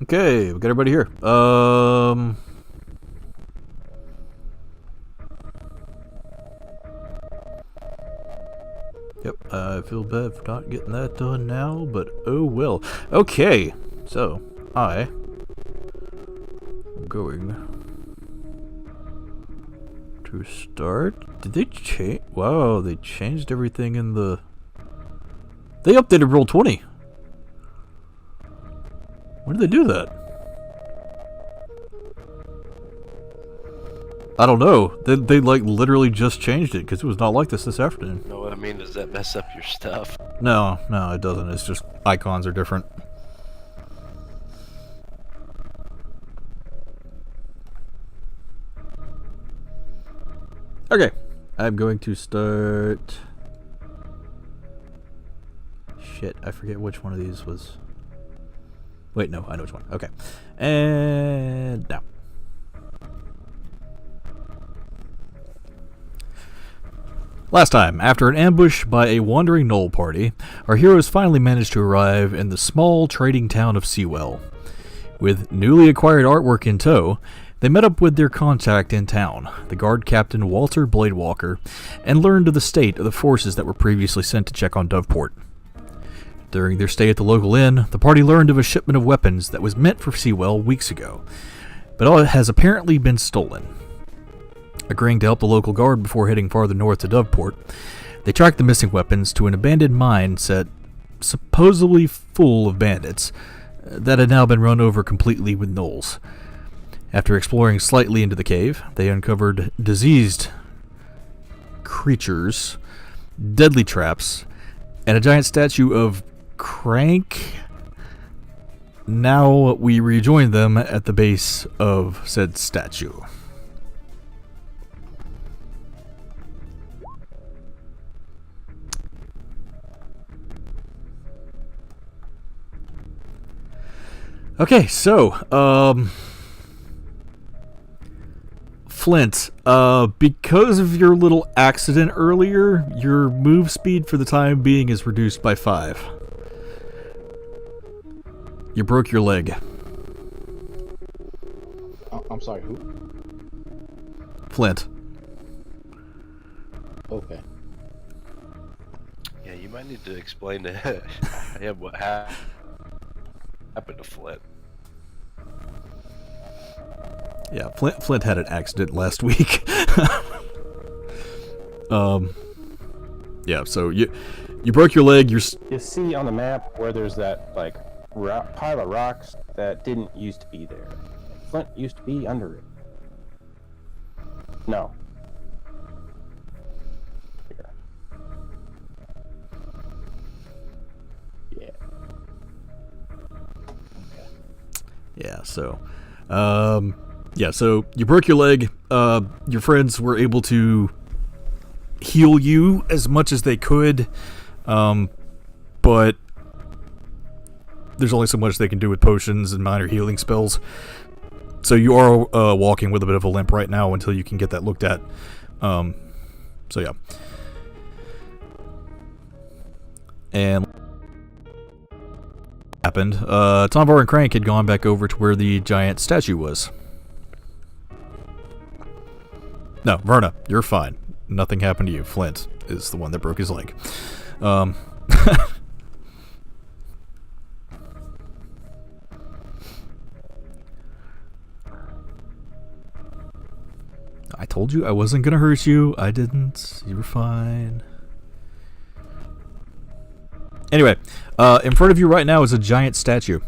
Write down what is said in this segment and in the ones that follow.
Okay, we got everybody here. Yep, I feel bad for not getting that done now, but oh well. Okay, so I am going to start. Did they change? Wow, they changed everything in the. They updated Roll20. When did they do that? I don't know. They like literally just changed it because it was not like this afternoon. You know what I mean? Does that mess up your stuff? No, it doesn't. It's just icons are different. Okay, I'm going to start. Shit, I forget which one of these was. Wait, no, I know which one. Okay, and now. Last time, after an ambush by a wandering Gnoll party, our heroes finally managed to arrive in the small trading town of Seawell. With newly acquired artwork in tow, they met up with their contact in town, the guard captain Walter Bladewalker, and learned of the state of the forces that were previously sent to check on Doveport. During their stay at the local inn, the party learned of a shipment of weapons that was meant for Seawell weeks ago, but all has apparently been stolen. Agreeing to help the local guard before heading farther north to Doveport, they tracked the missing weapons to an abandoned mine set supposedly full of bandits that had now been run over completely with gnolls. After exploring slightly into the cave, they uncovered diseased creatures, deadly traps, and a giant statue of Crank. Now we rejoin them at the base of said statue. Okay, so, Flint, because of your little accident earlier, your move speed for the time being is reduced by 5. You broke your leg. I'm sorry, who? Flint. Okay. Yeah, you might need to explain to him what happened to Flint. Yeah, Flint had an accident last week. Yeah, so you broke your leg. You see on the map where there's that like pile of rocks that didn't used to be there. Flint used to be under it. No. Here. Yeah. Yeah, so so you broke your leg. Your friends were able to heal you as much as they could, but there's only so much they can do with potions and minor healing spells. So you are walking with a bit of a limp right now until you can get that looked at. So yeah. And happened. Tonvar and Crank had gone back over to where the giant statue was. No, Verna, you're fine. Nothing happened to you. Flint is the one that broke his leg. I told you I wasn't gonna hurt you. I didn't. You were fine. Anyway, in front of you right now is a giant statue.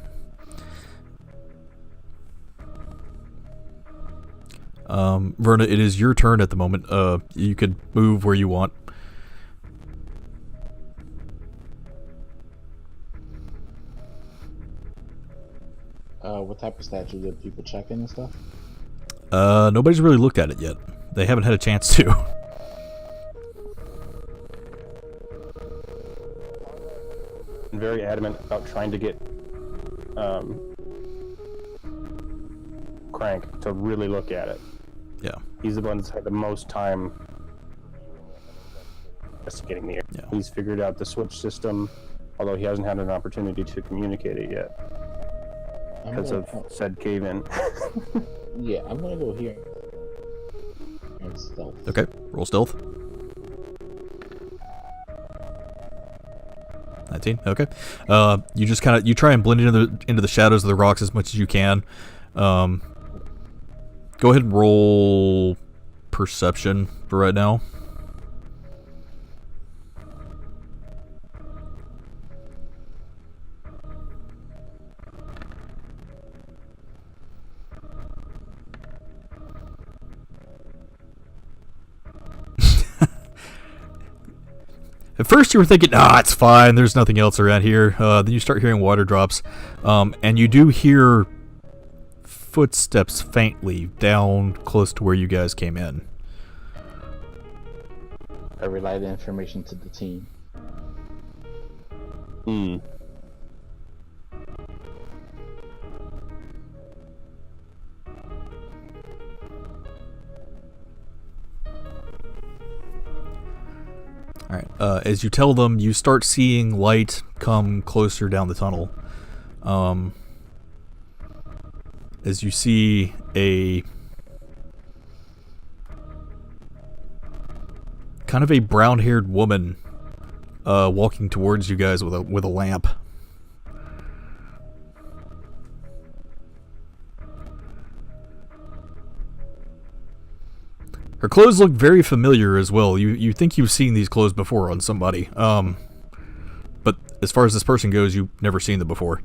Verna, it is your turn at the moment. You could move where you want. What type of statue did people check in and stuff? Nobody's really looked at it yet. They haven't had a chance to. I'm very adamant about trying to get Crank to really look at it. Yeah. He's the one that's had the most time investigating the area. Yeah. He's figured out the switch system, although he hasn't had an opportunity to communicate it yet. because of said cave-in. Yeah, I'm gonna go here. And stealth. Okay, roll stealth. 19. Okay. You just you try and blend into the shadows of the rocks as much as you can. Go ahead and roll perception for right now. At first you were thinking, it's fine, there's nothing else around here. Then you start hearing water drops. And you do hear footsteps faintly down close to where you guys came in. I relay the information to the team. Alright, as you tell them, you start seeing light come closer down the tunnel. As you see a kind of a brown-haired woman walking towards you guys with a lamp. Her clothes look very familiar as well. You think you've seen these clothes before on somebody. But as far as this person goes, you've never seen them before.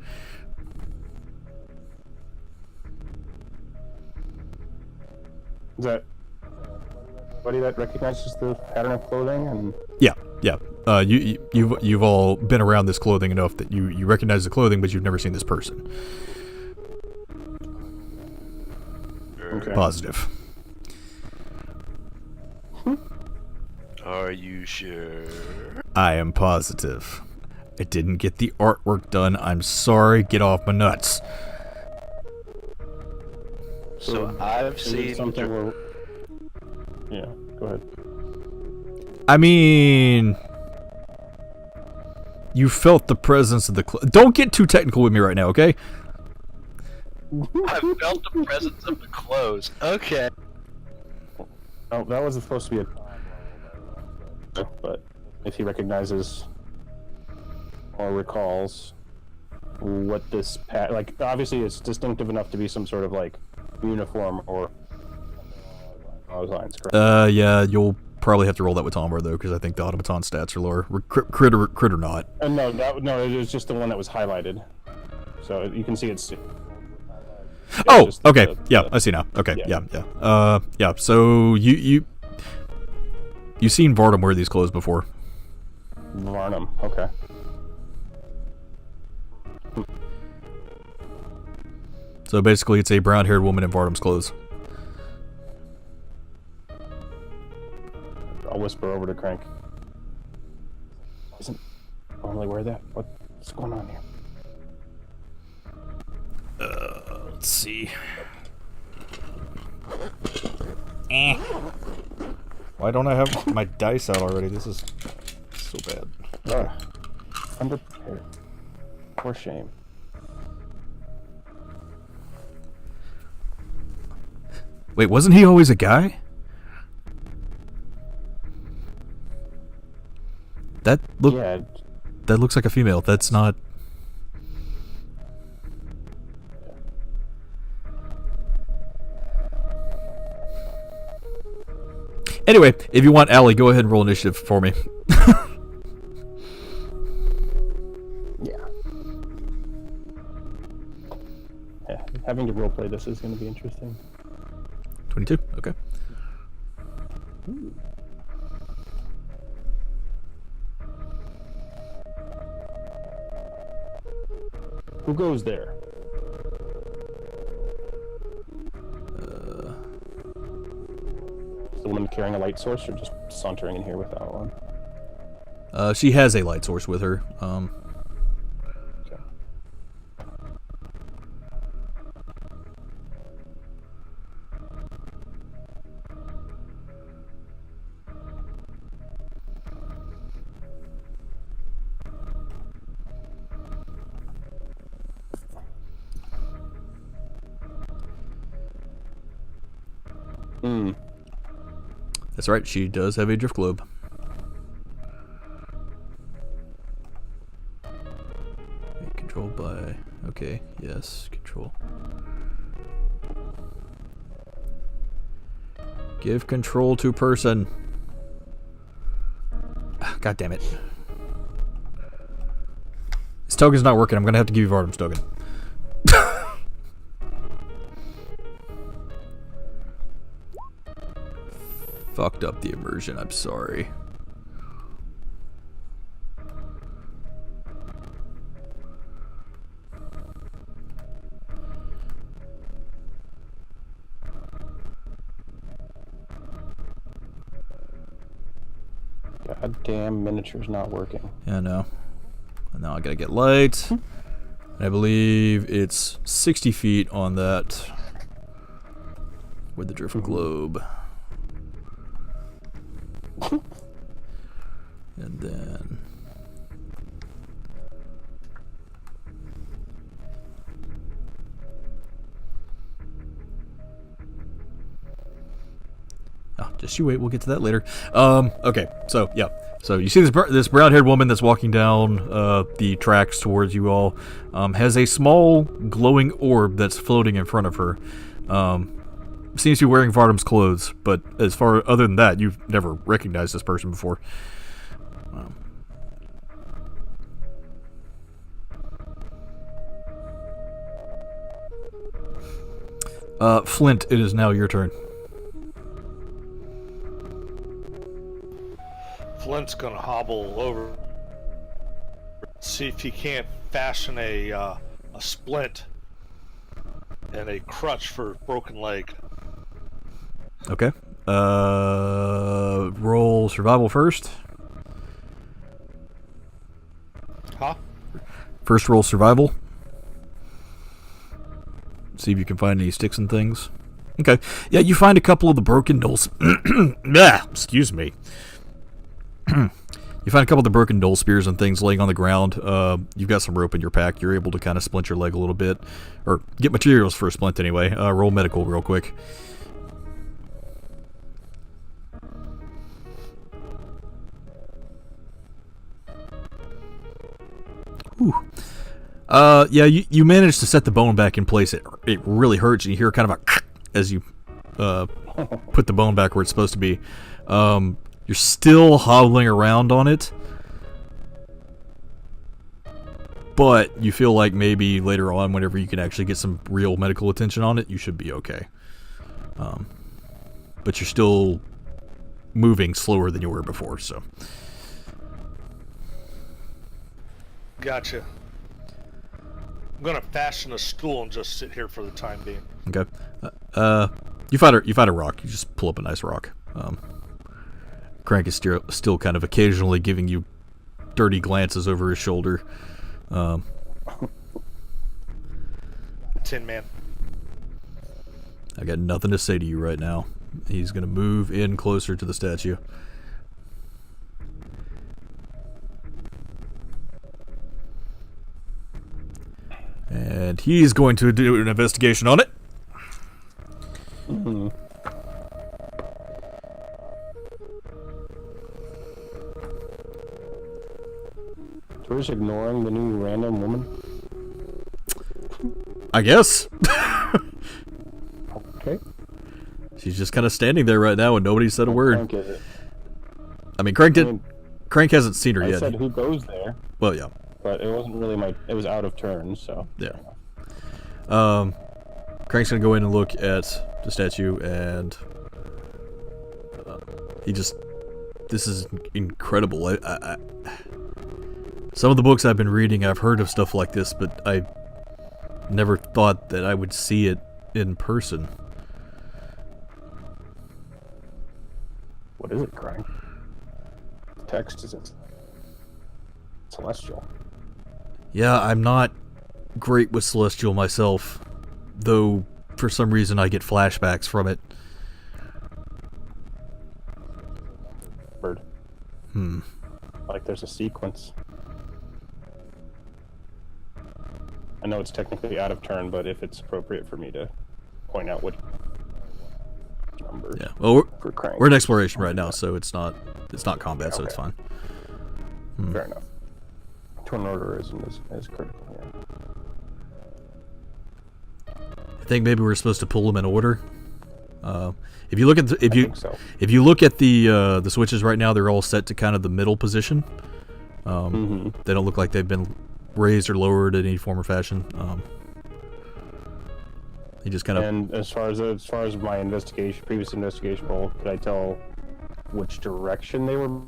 Is that anybody that recognizes the pattern of clothing? And Yeah. You've all been around this clothing enough that you recognize the clothing, but you've never seen this person. okay. Positive. Are you sure? I am positive. I didn't get the artwork done. I'm sorry. Get off my nuts. So I've Is it seen something where... Yeah, go ahead. I mean, you felt the presence of the don't get too technical with me right now, okay? I felt the presence of the clothes. Okay. Oh, that wasn't supposed to be a... But if he recognizes or recalls what this like, obviously it's distinctive enough to be some sort of like uniform or those lines, correct? Yeah, you'll probably have to roll that with Tomber though, because I think the automaton stats are lower. Crit or not. No, it was just the one that was highlighted, so you can see it's. Oh, okay. I see now. Okay, yeah. So you've seen Varnum wear these clothes before. Varnum, okay. So basically, it's a brown-haired woman in Varnum's clothes. I'll whisper over to Crank. Doesn't normally wear that. What's going on here? Let's see. Why don't I have my dice out already? This is so bad. Underprepared. For shame. Wait, wasn't he always a guy? That looks like a female. That's not. Anyway, if you want Allie, go ahead and roll initiative for me. Yeah, having to roleplay this is going to be interesting. 22. Okay. Who goes there? Is the woman carrying a light source or just sauntering in here without one? She has a light source with her. Okay. Hmm. That's right, she does have a drift globe. Controlled by... Okay, yes, control. Give control to person. God damn it. This token's not working. I'm gonna have to give you Vardam's token. Fucked up the immersion. I'm sorry. Goddamn miniature's not working. Yeah, I know. And now I gotta get light. I believe it's 60 feet on that with the drift globe. And then just you wait, we'll get to that later. Okay, so yeah. So you see this brown-haired woman that's walking down the tracks towards you all, has a small glowing orb that's floating in front of her. Seems to be wearing Vardam's clothes, but as far other than that, you've never recognized this person before. Flint, it is now your turn. Flint's gonna hobble over, see if he can't fashion a splint and a crutch for broken leg. Okay. Roll survival first. Huh? First roll survival. See if you can find any sticks and things. Okay. Yeah, you find a couple of the broken Gnoll... excuse me. You find a couple of the broken Gnoll spears and things laying on the ground. You've got some rope in your pack. You're able to kind of splint your leg a little bit. Or get materials for a splint anyway. Roll medical real quick. Whew. Yeah, you managed to set the bone back in place. It really hurts, and you hear kind of a as you put the bone back where it's supposed to be. You're still hobbling around on it, but you feel like maybe later on, whenever you can actually get some real medical attention on it, you should be okay. But you're still moving slower than you were before, so. Gotcha. I'm gonna fashion a stool and just sit here for the time being. Okay. You find a rock. You just pull up a nice rock. Crank is still kind of occasionally giving you dirty glances over his shoulder. Tin Man. I got nothing to say to you right now. He's gonna move in closer to the statue. And he's going to do an investigation on it. Mm-hmm. So we're just ignoring the new random woman? I guess. Okay. She's just kind of standing there right now and nobody said a word. Crank is it? I mean, Crank hasn't seen her I yet. said who goes there, Well, yeah. but it wasn't really it was out of turn, so. Yeah. Crank's gonna go in and look at the statue, and this is incredible. Some of the books I've been reading, I've heard of stuff like this, but I never thought that I would see it in person. What is it, Crank? The text isn't celestial. Yeah, I'm not great with Celestial myself, though for some reason I get flashbacks from it. Bird. Like there's a sequence. I know it's technically out of turn, but if it's appropriate for me to point out what number. Yeah. Well, for Crank. we're in exploration right now, so it's not combat, so it's fine. Fair enough. Turn order isn't as critical. Yeah. I think maybe we're supposed to pull them in order. If you look at I think so. if you look at the switches right now, they're all set to kind of the middle position. They don't look like they've been raised or lowered in any form or fashion. You just kind of. And as far as my previous investigation roll, could I tell which direction they were,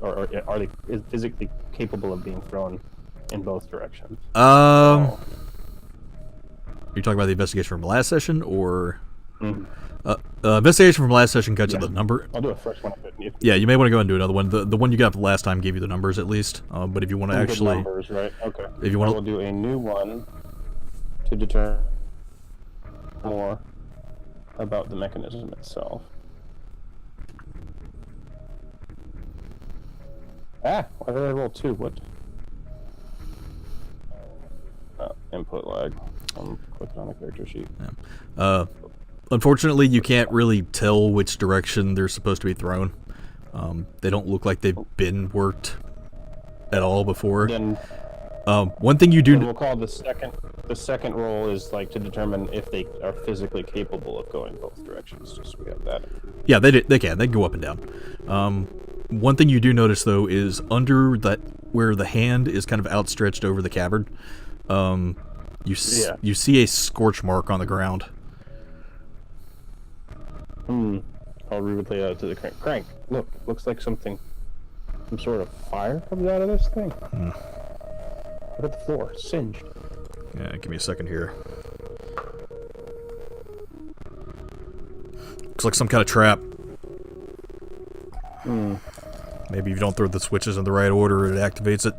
or are they physically capable of being thrown in both directions? You're talking about the investigation from last session, or investigation from last session got you the number. I'll do a fresh one. Yeah, you may want to go and do another one. The one you got last time gave you the numbers at least. But if you want to actually numbers, right? Okay. If you want, we'll do a new one to determine more about the mechanism itself. Why did I roll 2? What? Input lag. I'm clicking on the character sheet. Yeah. Unfortunately, you can't really tell which direction they're supposed to be thrown. They don't look like they've been worked at all before. Then one thing you do. We'll call the second roll is like to determine if they are physically capable of going both directions. Just so we have that. Yeah, they can. They can go up and down. One thing you do notice though is under that where the hand is kind of outstretched over the cavern. You see a scorch mark on the ground. I'll relay out to the crank. Crank, look, looks like some sort of fire comes out of this thing. Look at the floor, singed. Yeah, give me a second here. Looks like some kind of trap. Maybe if you don't throw the switches in the right order, it activates it.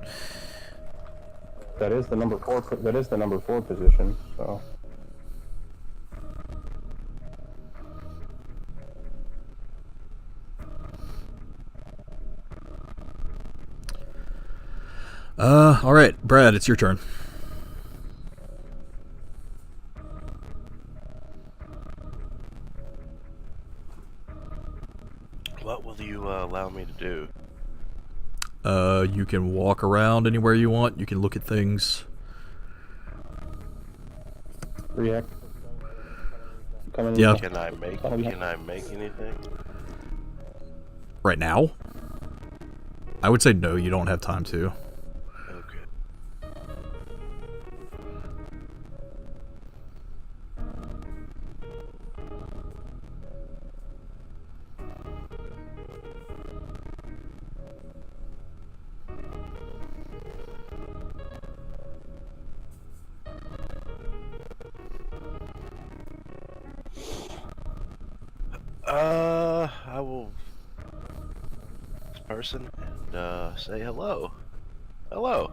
That is the number 4. That is the number 4 position. So. All right, Brad, it's your turn. What will you allow me to do? You can walk around anywhere you want. You can look at things. React. Yeah. Can I make anything? Right now? I would say no, you don't have time to. Okay. I will this person and say hello. Hello.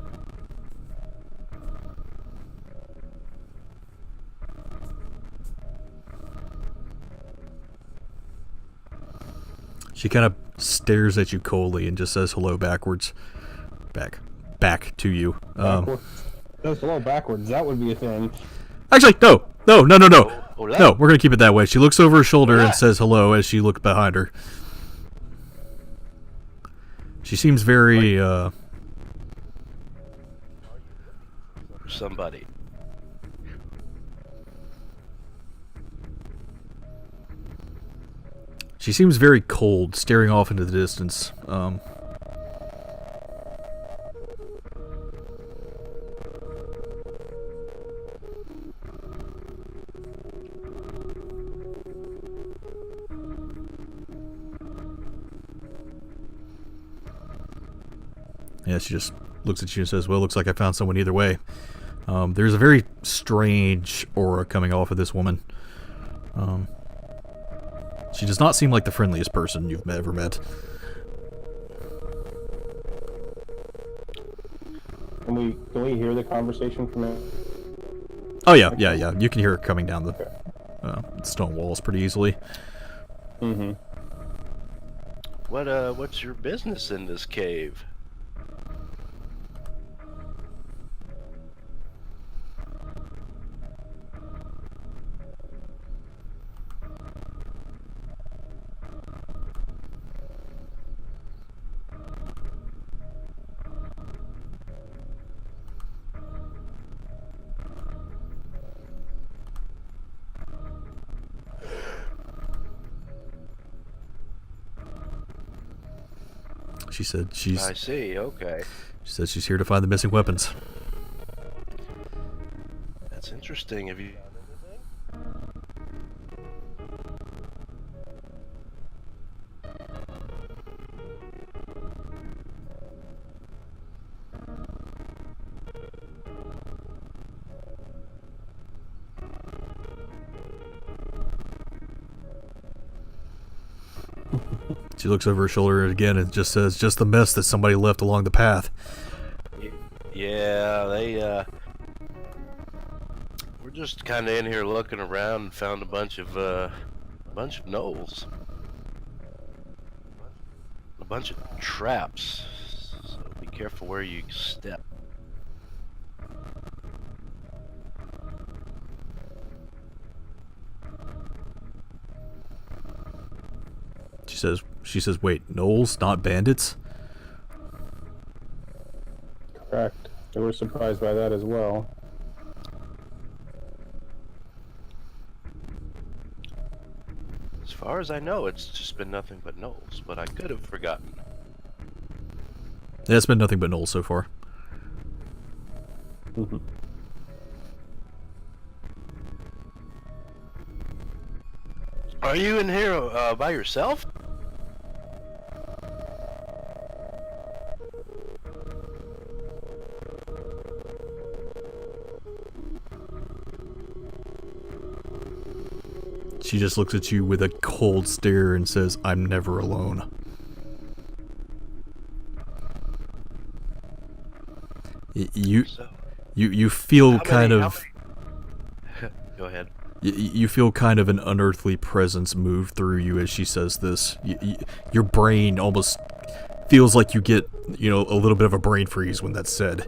She kind of stares at you coldly and just says hello backwards. Back to you. Says hello backwards. That would be a thing. Actually, no. Oh, No, we're gonna keep it that way. She looks over her shoulder and says hello as she looks behind her. She seems very, somebody. She seems very cold, staring off into the distance. Yeah, she just looks at you and says, well, looks like I found someone either way. There's a very strange aura coming off of this woman. She does not seem like the friendliest person you've ever met. Can we hear the conversation from it? Oh yeah. You can hear her coming down the stone walls pretty easily. Mm-hmm. What's your business in this cave? She said I see. Okay, she's here to find the missing weapons. that's interesting. Have you? She looks over her shoulder again and just says, "Just the mess that somebody left along the path." Yeah, they we're just kind of in here looking around and found a bunch of gnolls, a bunch of traps. So be careful where you step. She says, "Wait, gnolls, not bandits?" Correct. They were surprised by that as well. As far as I know, it's just been nothing but gnolls, but I could have forgotten. Yeah, it's been nothing but gnolls so far. Mhm. Are you in here by yourself? She just looks at you with a cold stare and says, "I'm never alone." You So, feel how kind many- of how many- Go ahead. you feel kind of an unearthly presence move through you as she says this. Your brain almost feels like you get, a little bit of a brain freeze when that's said.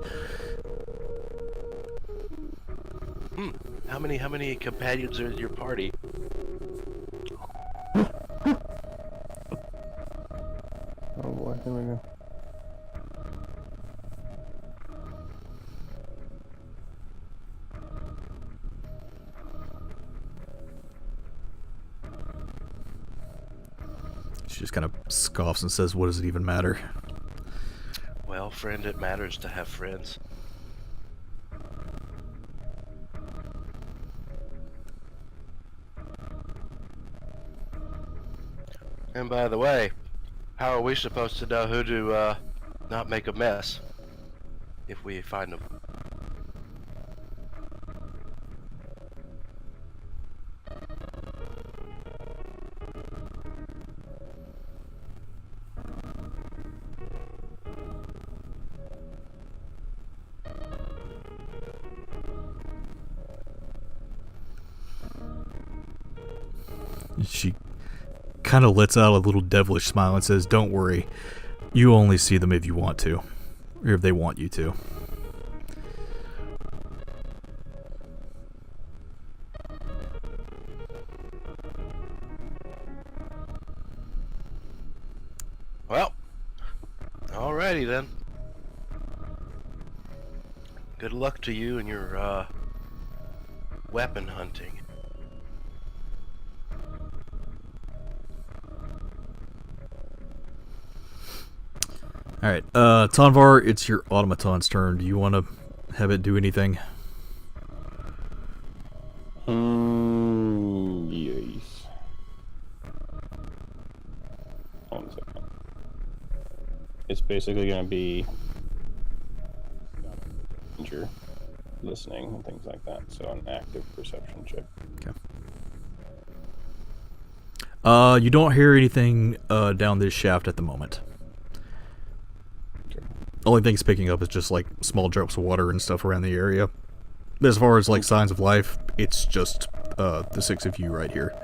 How many companions are in your party? Oh boy, here we go. She just kind of scoffs and says, "What does it even matter?" Well, friend, it matters to have friends. And by the way, how are we supposed to know who to not make a mess if we find them? She kind of lets out a little devilish smile and says, "Don't worry. You only see them if you want to. Or if they want you to." Well, alrighty then. Good luck to you and your weapon hunting. Alright, Tonvar, it's your automaton's turn. Do you want to have it do anything? Yes. Hold on a second. It's basically going to be listening and things like that. So an active perception check. Okay. You don't hear anything down this shaft at the moment. Okay. Only thing it's picking up is just like small drops of water and stuff around the area. As far as like signs of life, it's just the six of you right here.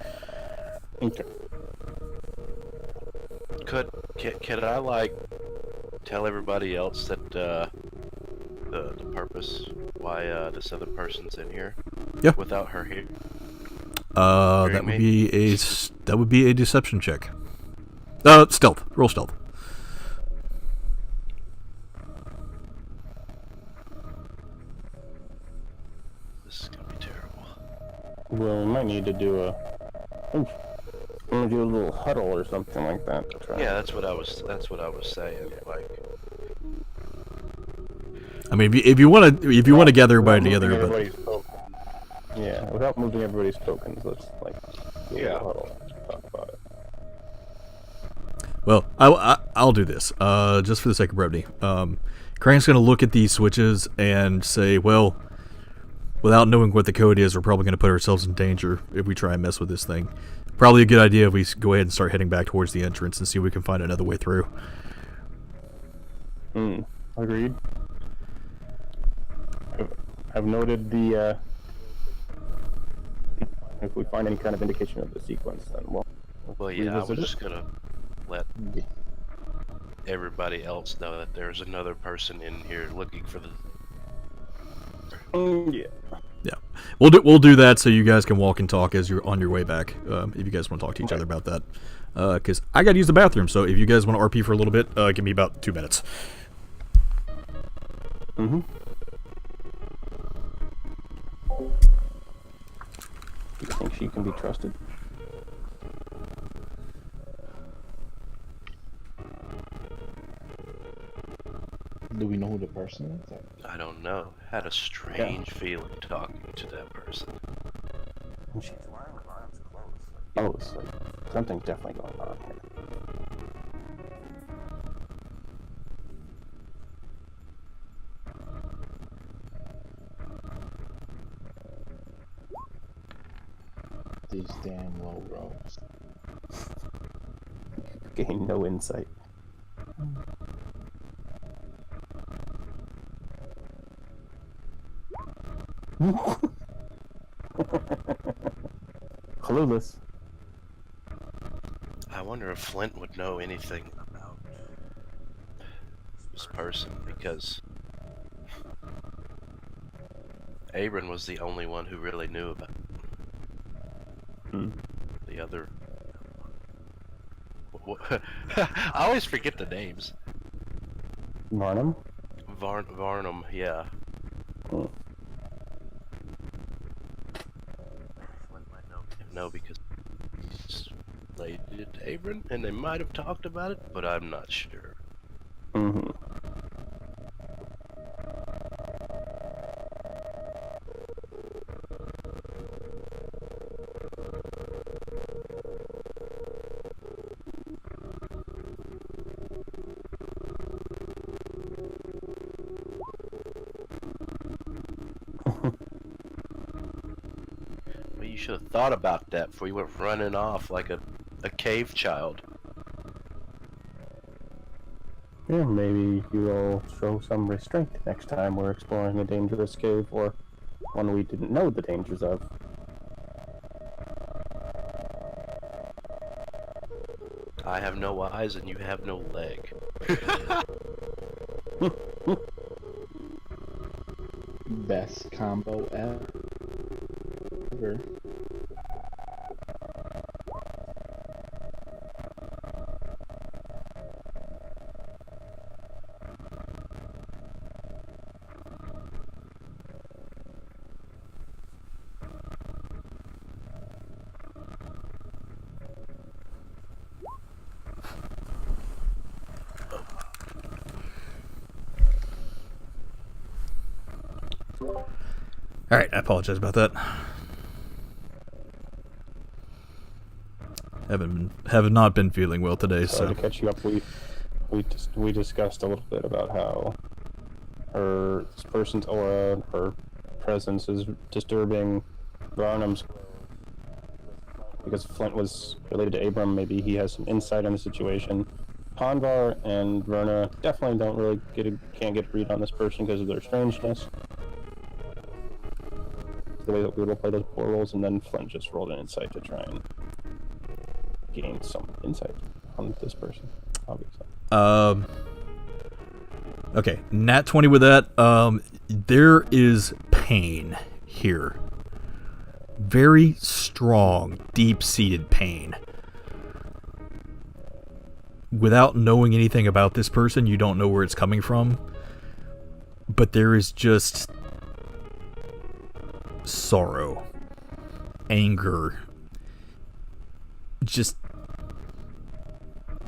Okay. Can I like tell everybody else that the purpose why this other person's in here? Yeah. Without her here. That would be a deception check. Stealth. Roll stealth. This is gonna be terrible. Well, we might need to do a. Oof. I'm gonna do a little huddle or something like that to try. Yeah, that's what I was saying. Like, I mean, if you want to gather everybody together, but Everybody's tokens. Yeah, without moving everybody's tokens, let's like do a little huddle and talk about it. well, I'll do this. Just for the sake of brevity. Crank's gonna look at these switches and say, well, without knowing what the code is, we're probably gonna put ourselves in danger if we try and mess with this thing. Probably a good idea if we go ahead and start heading back towards the entrance and see if we can find another way through. Agreed. I've noted the. If we find any kind of indication of the sequence, then well, yeah, I was revisit it. just gonna let everybody else know that there's another person in here looking for the. Yeah. Yeah, we'll do that so you guys can walk and talk as you're on your way back. If you guys want to talk to each other about that, because I got to use the bathroom. So if you guys want to RP for a little bit, give me about 2 minutes. Mm-hmm. You think she can be trusted? Do we know who the person is? I don't know. Had a strange feeling talking to that person. She's wearing her arms closed. Oh, it's like something's definitely going on here. These damn low roads. Gain no insight. Clueless. I wonder if Flint would know anything about this person, because Abram was the only one who really knew about it. The other... I always forget the names. Varnum? Varnum, yeah. Hmm. Flint might know. No, because he's related to Abram, and they might have talked about it, but I'm not sure. Mm-hmm. Well, you should have thought about that before you went running off like a cave child. Yeah, maybe you'll show some restraint next time we're exploring a dangerous cave or one we didn't know the dangers of. I have no eyes and you have no leg. Best combo ever. Alright, I apologize about that. Have not been feeling well today, So so... to catch you up, we discussed a little bit about how this person's aura, her presence is disturbing Varnum's. Because Flint was related to Abram, maybe he has some insight on the situation. Ponvar and Verna definitely don't really can't get a read on this person because of their strangeness. The way that we will play those poor roles, and then Flint just rolled an insight to try and gain some insight on this person, obviously. Okay, nat 20 with that. There is pain here. Very strong, deep-seated pain. Without knowing anything about this person, you don't know where it's coming from. But there is just sorrow, anger, just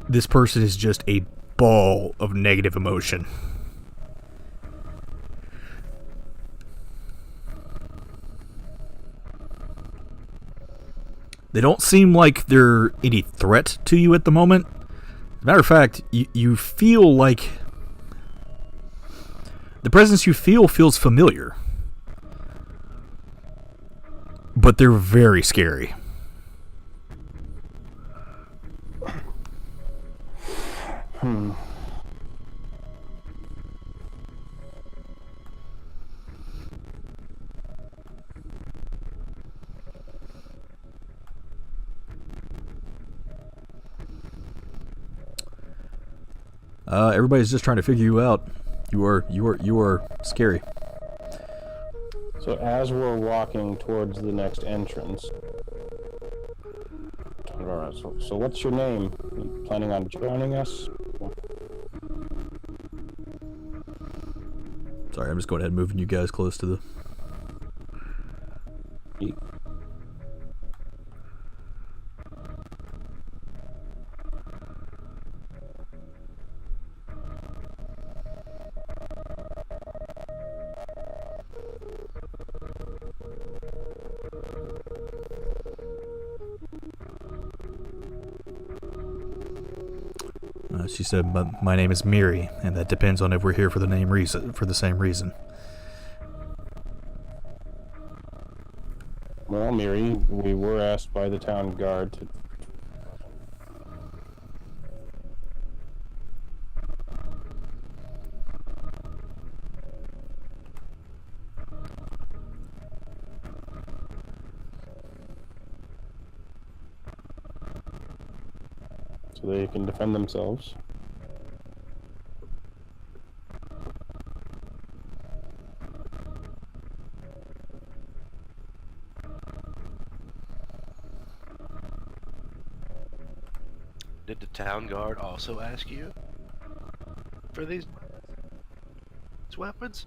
this person is just a ball of negative emotion. They don't seem like they're any threat to you at the moment. As a matter of fact, you feel like the presence you feel feels familiar. But they're very scary. Everybody's just trying to figure you out. You are scary. So as we're walking towards the next entrance, so what's your name? You planning on joining us? Sorry, I'm just going ahead and moving you guys close to the... She said, "But my name is Miri, and that depends on if we're here for the same reason." Well, Miri, we were asked by the town guard to... so they can defend themselves. Did the town guard also ask you for these weapons?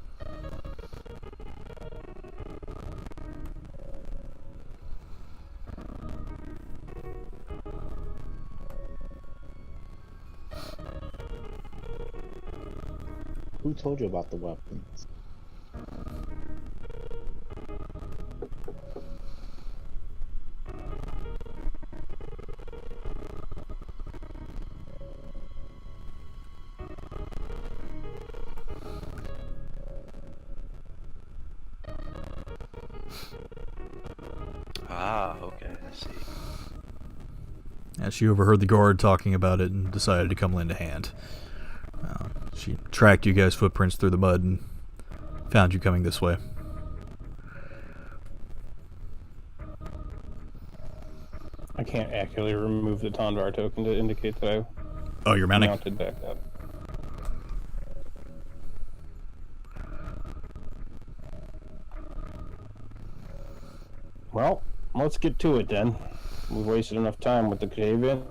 Who told you about the weapons? Ah, okay, I see. As she overheard the guard talking about it and decided to come lend a hand. She tracked you guys' footprints through the mud and found you coming this way. I can't accurately remove the Tondar token to indicate that I Oh, you're mounting? mounted back up. Well, let's get to it then. We've wasted enough time with the cave-in.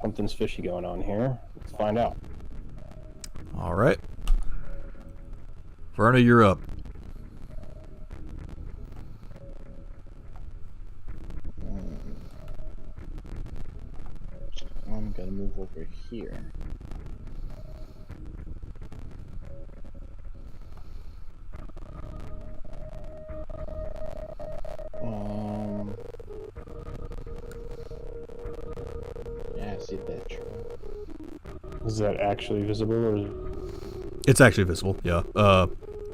Something's fishy going on here. Let's find out. Alright. Verna, you're up. I'm gonna move over here. Yeah, I see that tree. Is that actually visible, or? It's actually visible, yeah.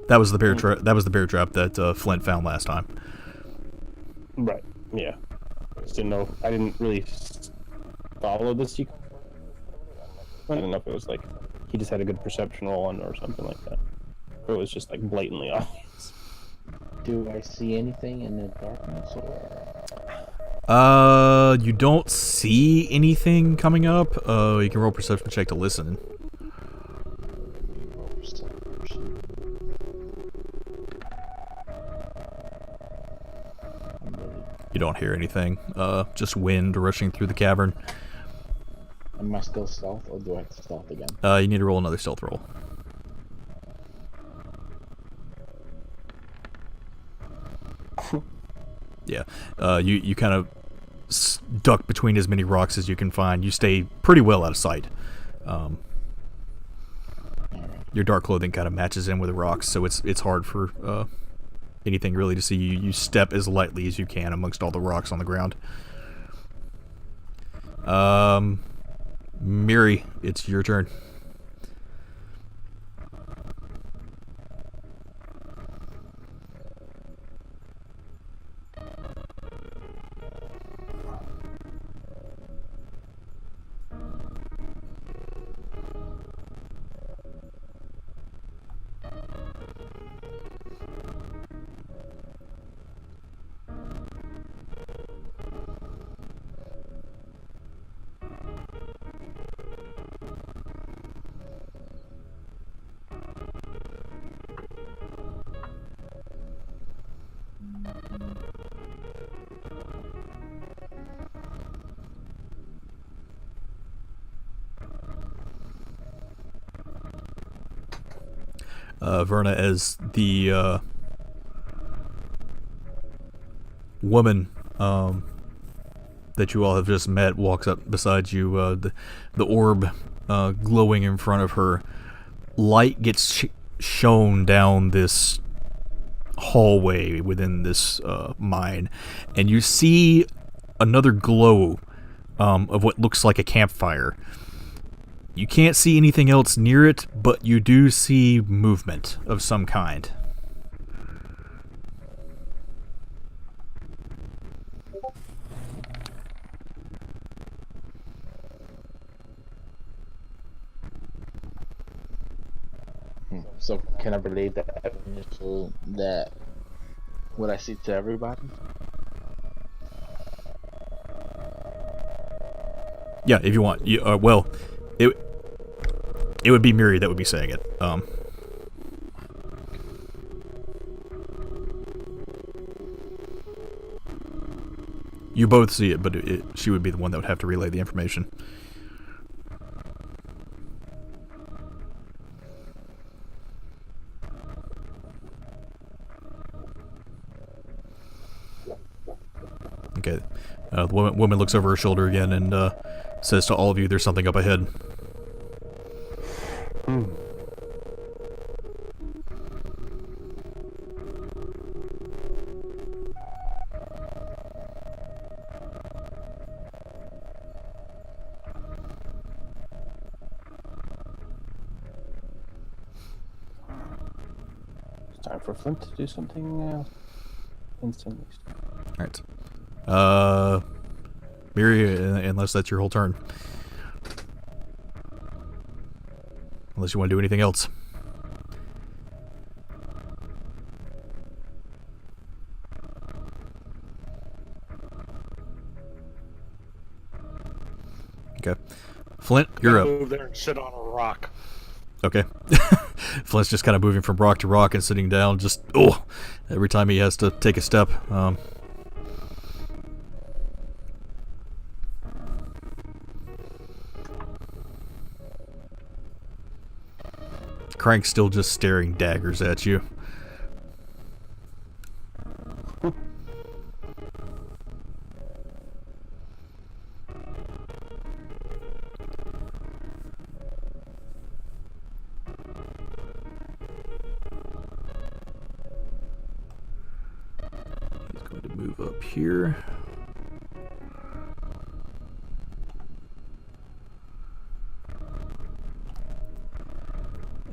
That was the bear trap. That was the bear trap that Flint found last time. Right. Yeah. Just didn't know. I didn't really follow the sequence. I don't know if it was like he just had a good perception roll on or something like that, or it was just like blatantly obvious. Do I see anything in the darkness, or? You don't see anything coming up. You can roll perception check to listen. You don't hear anything. Just wind rushing through the cavern. Am I still stealth, or do I have to stealth again? You need to roll another stealth roll. Yeah. You kind of duck between as many rocks as you can find. You stay pretty well out of sight. Your dark clothing kind of matches in with the rocks, so it's hard for anything really to see you. You step as lightly as you can amongst all the rocks on the ground. Miri, it's your turn. Verna, as the woman that you all have just met walks up beside you, the orb glowing in front of her, light gets shown down this hallway within this mine, and you see another glow of what looks like a campfire. You can't see anything else near it, but you do see movement of some kind. So can I relate that initial that what I see to everybody? Yeah, if you want. Well, it would be Miri that would be saying it. You both see it, but she would be the one that would have to relay the information. Okay. The woman looks over her shoulder again and says to all of you, there's something up ahead. It's time for Flint to do something instantly. Alright. Miri, unless that's your whole turn. Unless you want to do anything else. Okay. Flint, you're up. Move there and sit on a rock. Okay. Flint's just kind of moving from rock to rock and sitting down, just, every time he has to take a step. Crank's still just staring daggers at you. He's going to move up here.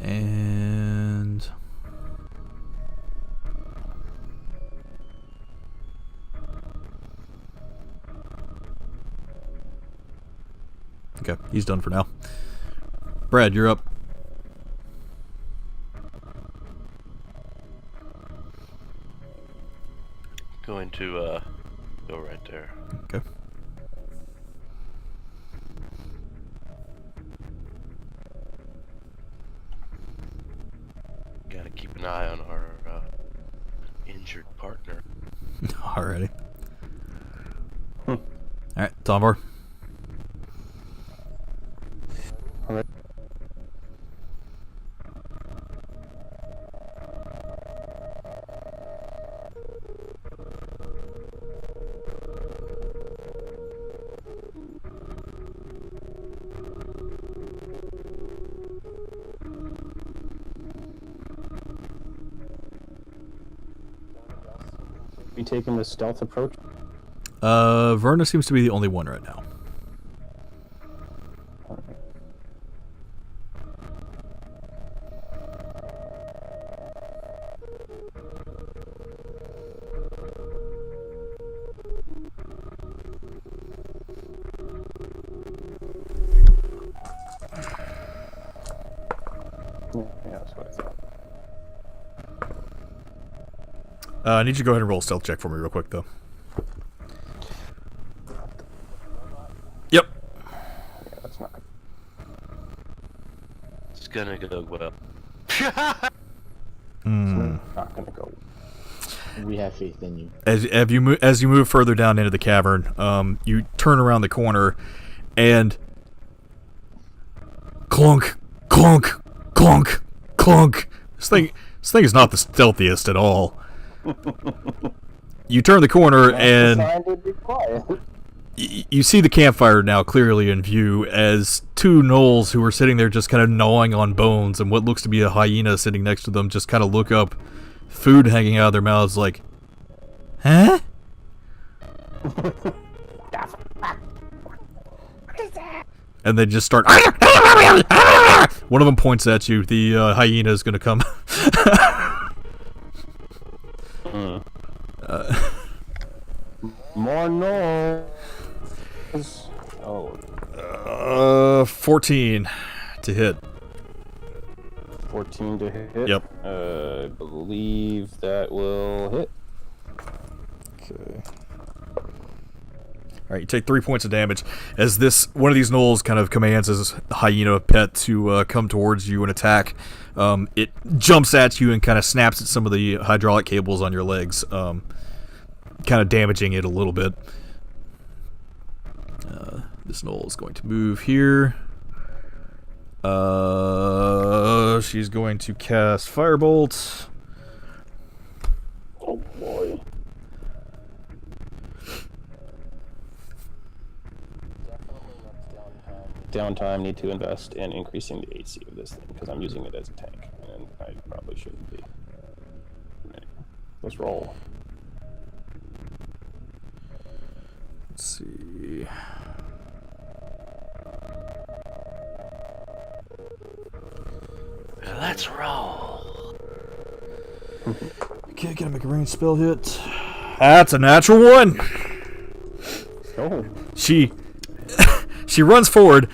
And okay, he's done for now. Brad, you're up. Going to go right there. Okay. Gotta keep an eye on our injured partner. Alrighty. Alright, Tomvar. Alright. We taking the stealth approach? Verna seems to be the only one right now. Yeah, that's what I thought. I need you to go ahead and roll a stealth check for me real quick, though. Yep. Yeah, that's not. It's gonna go well. Not gonna go. We have faith in you. As you move further down into the cavern, you turn around the corner, and clunk, clunk, clunk, clunk. This thing is not the stealthiest at all. You turn the corner and you see the campfire now clearly in view as two gnolls who are sitting there just kind of gnawing on bones, and what looks to be a hyena sitting next to them just kind of look up, food hanging out of their mouths like, huh? And they just start. One of them points at you. The hyena is going to come. More noise. Oh. 14 to hit. 14 to hit. Yep. I believe that will hit. Okay. All right, you take 3 points of damage as one of these gnolls kind of commands his hyena pet to come towards you and attack. It jumps at you and kind of snaps at some of the hydraulic cables on your legs, kind of damaging it a little bit. This gnoll is going to move here. She's going to cast Firebolt. Oh boy. Downtime, need to invest in increasing the AC of this thing because I'm using it as a tank, and I probably shouldn't be. Let's roll. Let's see. Let's roll. Okay, gotta make a range spell hit. That's a natural one. Oh. She runs forward.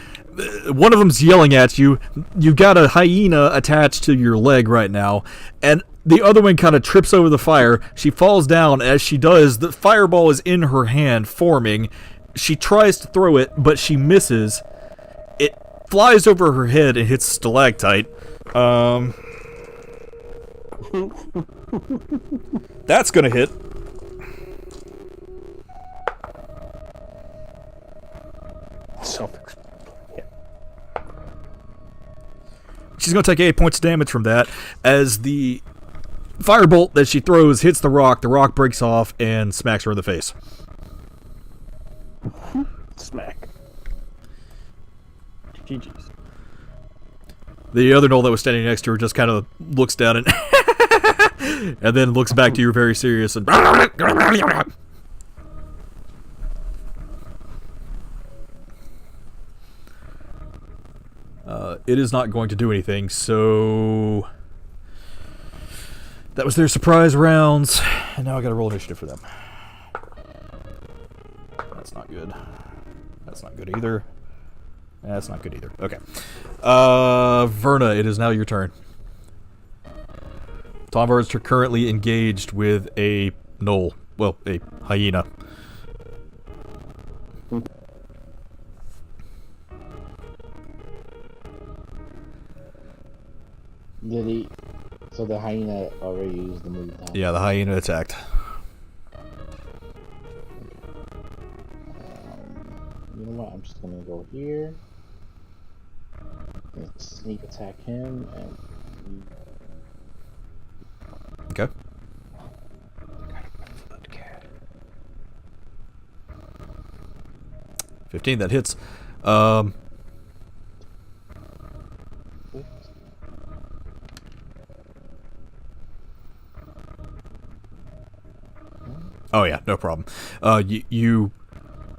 One of them's yelling at you. You've got a hyena attached to your leg right now, and the other one kind of trips over the fire. She falls down. As she does, the fireball is in her hand, forming. She tries to throw it, but she misses. It flies over her head and hits a stalactite. That's gonna hit. Yeah. She's going to take 8 points of damage from that as the firebolt that she throws hits the rock breaks off and smacks her in the face. Smack. GG's. The other gnoll that was standing next to her just kind of looks down and and then looks back to you very serious and it is not going to do anything, so that was their surprise rounds, and now I gotta roll initiative for them. That's not good. That's not good either. That's not good either. Okay. Verna, it is now your turn. Tom is currently engaged with a gnoll. Well, a hyena. Did he? So the hyena already used the move. Yeah, the hyena attacked. You know what? I'm just gonna go here. And sneak attack him and. Okay. 15, that hits. Oh yeah, no problem. You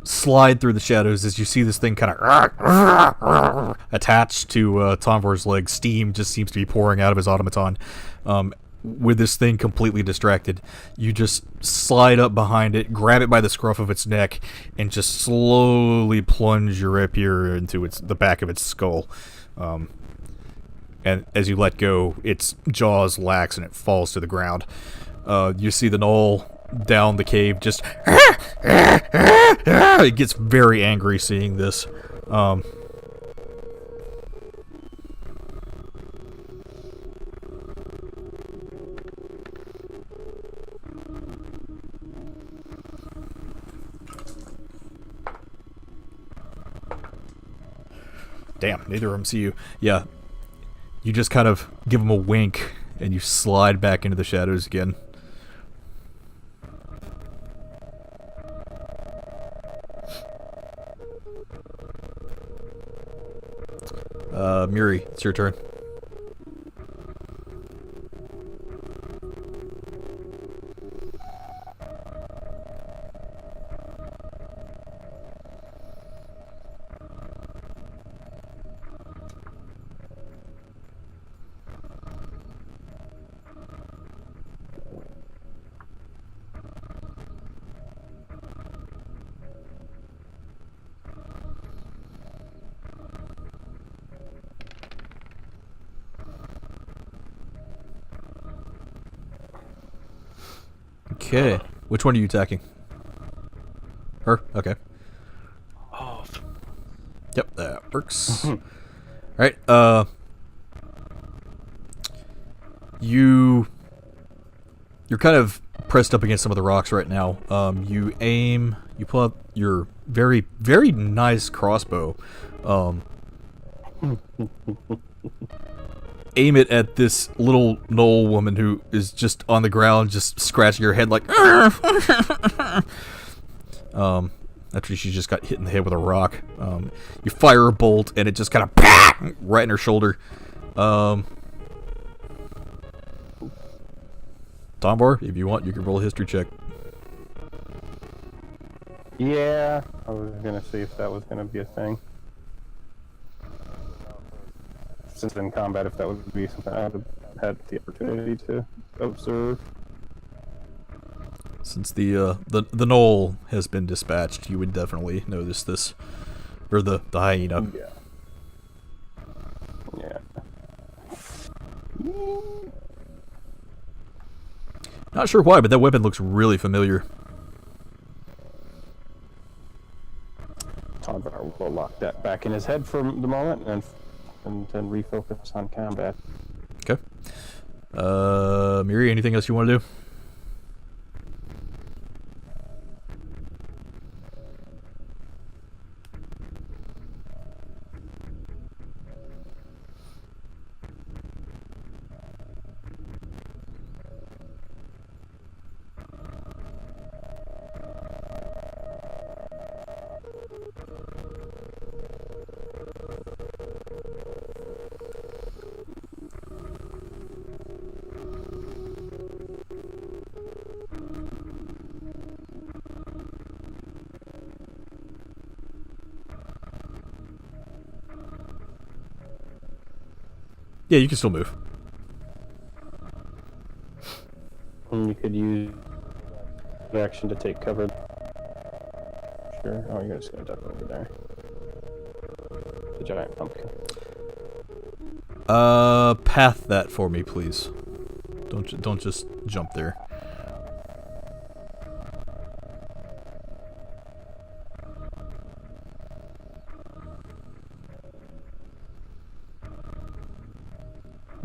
slide through the shadows as you see this thing kind of attached to Tomvor's leg. Steam just seems to be pouring out of his automaton. With this thing completely distracted, you just slide up behind it, grab it by the scruff of its neck, and just slowly plunge your rapier into the back of its skull. And as you let go, its jaws lax and it falls to the ground. You see the Gnoll down the cave just it gets very angry seeing this. Damn, neither of them see you. Yeah, you just kind of give them a wink and you slide back into the shadows again. Muri, it's your turn. Okay. Which one are you attacking? Her? Okay. Oh, Yep, that works. Alright, you're kind of pressed up against some of the rocks right now. You aim, you pull out your very, very nice crossbow. Aim it at this little Gnoll woman who is just on the ground, just scratching her head like after she just got hit in the head with a rock. You fire a bolt and it just kind of right in her shoulder. Tombar, if you want, you can roll a history check. Yeah, I was gonna see if that was gonna be a thing. Since in combat, if that would be something I would have had the opportunity to observe. Since the Gnoll has been dispatched, you would definitely notice this, or the hyena. Yeah. Not sure why, but that weapon looks really familiar. Tombar will lock that back in his head for the moment and then refocus on combat. Okay. Muri, anything else you want to do? Yeah, you can still move. And you could use action to take cover. Sure. Oh, you're just gonna duck over there. The giant pumpkin. Path that for me, please. Don't just jump there.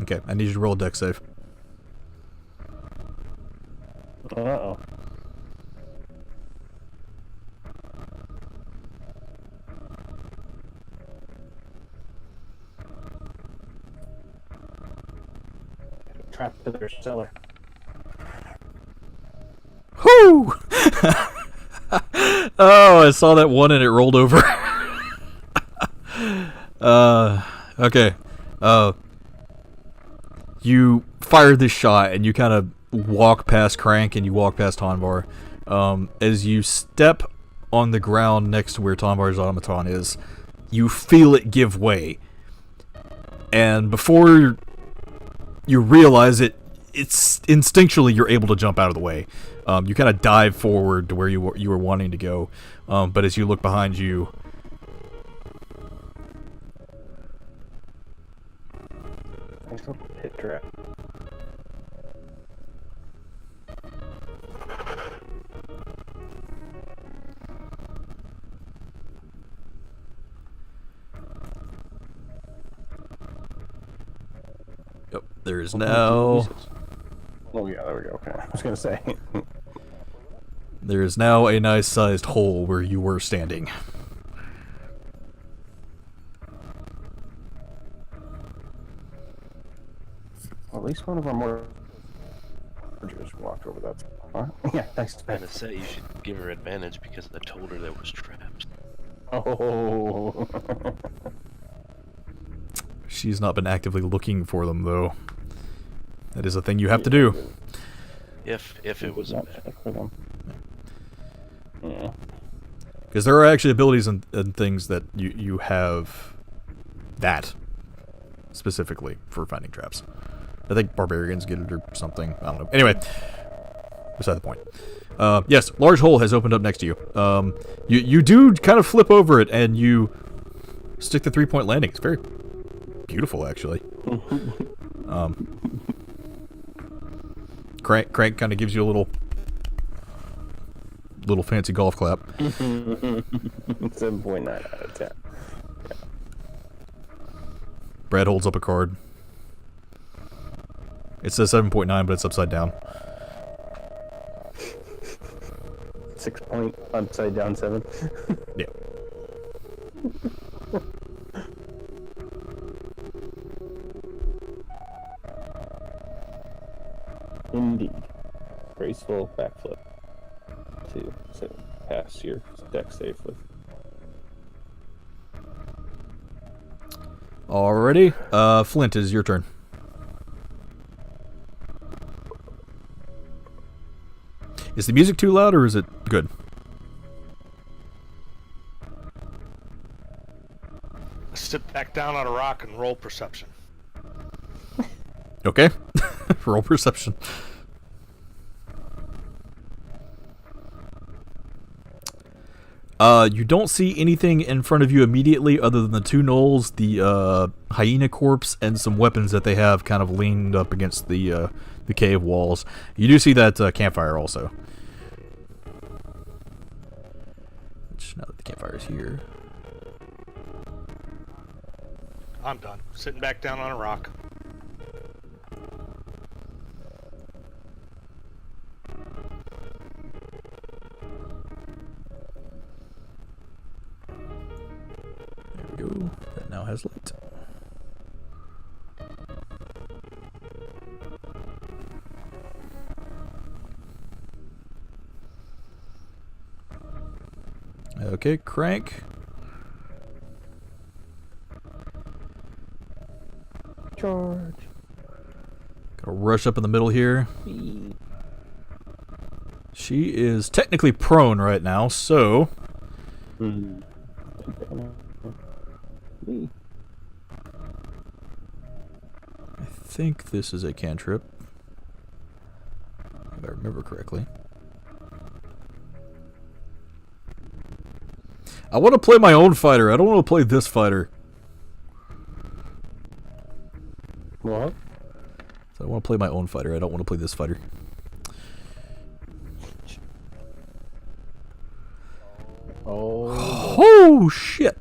Okay, I need you to roll a dex save. Uh-oh. Trapped to their cellar. Whoo! Oh, I saw that one and it rolled over. Okay. You fire this shot and you kind of walk past Crank and you walk past Tonvar. As you step on the ground next to where Tombar's automaton is, you feel it give way. And before you realize it, it's instinctually you're able to jump out of the way. You kind of dive forward to where you were wanting to go, but as you look behind you, Nice little pit trap. yep, there is now Oh yeah, there we go. Okay, I was gonna say. there is now a nice sized hole where you were standing. Well, at least one of our more just walked over that. Huh? Yeah, thanks. And to say you should give her advantage because I told her there was traps. Oh. She's not been actively looking for them, though. That is a thing you have to do. If it was a not bad. check for them. Yeah. Because there are actually abilities and things that you have that specifically for finding traps. I think barbarians get it or something. I don't know. Anyway, beside the point. Yes, large hole has opened up next to you. You do kind of flip over it and you stick the 3-point landing. It's very beautiful, actually. Crank kind of gives you a little fancy golf clap. 7.9 out of 10. Brad holds up a card. It says 7.9, but it's upside down. 6 point upside down 7. Yeah. Indeed. Graceful backflip to pass your deck safely. Alrighty. Flint, is your turn. Is the music too loud or is it good? Sit back down on a rock and roll perception. Okay. Roll perception. You don't see anything in front of you immediately other than the two gnolls, the hyena corpse, and some weapons that they have kind of leaned up against the cave walls. You do see that campfire also. Which, now that the campfire is here. I'm done. Sitting back down on a rock. There we go. That now has light. Okay, Crank. Charge. Gotta rush up in the middle here. She is technically prone right now, so Me. I think this is a cantrip, if I remember correctly. I want to play my own fighter. I don't want to play this fighter. What? So I want to play my own fighter. I don't want to play this fighter. Oh shit!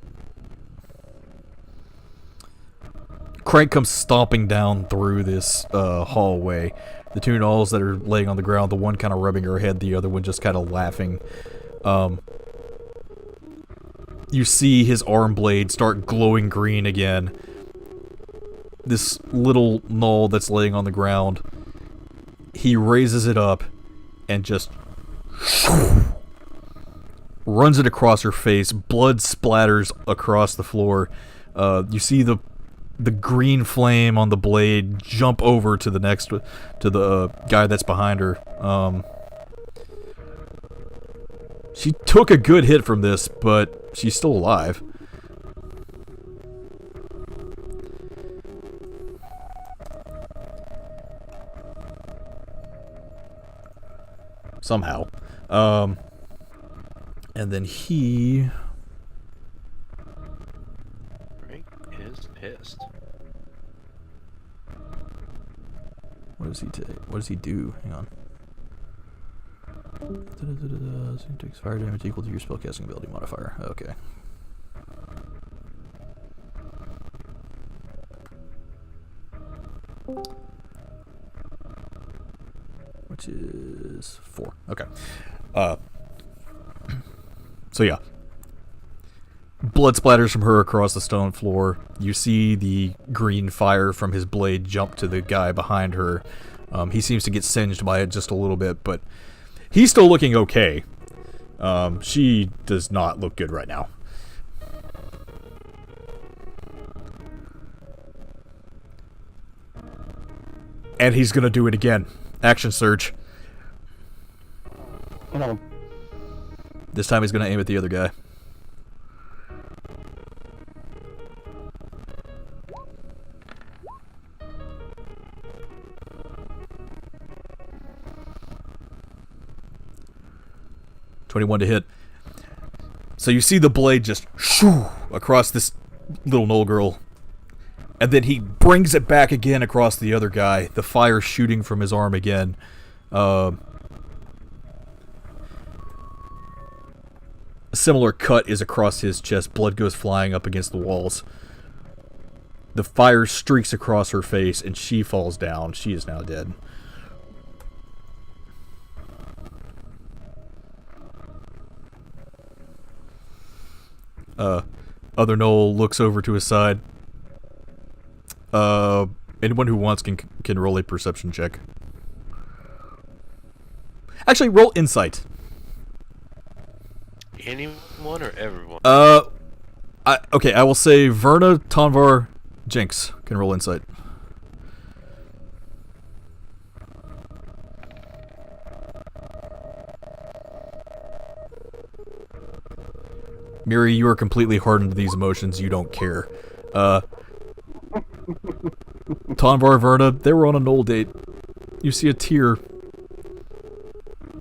Crank comes stomping down through this hallway. The two gnolls that are laying on the ground, the one kind of rubbing her head, the other one just kind of laughing. You see his arm blade start glowing green again. This little gnoll that's laying on the ground, he raises it up and just runs it across her face. Blood splatters across the floor. You see the green flame on the blade jump over to the next, to the guy that's behind her. She took a good hit from this, but she's still alive. Somehow. And then he... Frank is pissed. What does he take? What does he do? Hang on. So he takes fire damage equal to your spellcasting ability modifier. Okay. Which is 4. Okay. So yeah. Blood splatters from her across the stone floor. You see the green fire from his blade jump to the guy behind her. He seems to get singed by it just a little bit, but he's still looking okay. She does not look good right now. And he's gonna do it again. Action surge. No. This time he's gonna aim at the other guy. .21 to hit. So you see the blade just shoo across this little Gnoll girl. And then he brings it back again across the other guy. The fire shooting from his arm again. A similar cut is across his chest. Blood goes flying up against the walls. The fire streaks across her face and she falls down. She is now dead. Other Gnoll looks over to his side. Anyone who wants can roll a perception check. Actually, roll insight. Anyone or everyone? Okay, I will say Verna, Tonvar, Jinx can roll insight. Miri, you are completely hardened to these emotions. You don't care. Tonvar, Verna, they were on a Gnoll date. You see a tear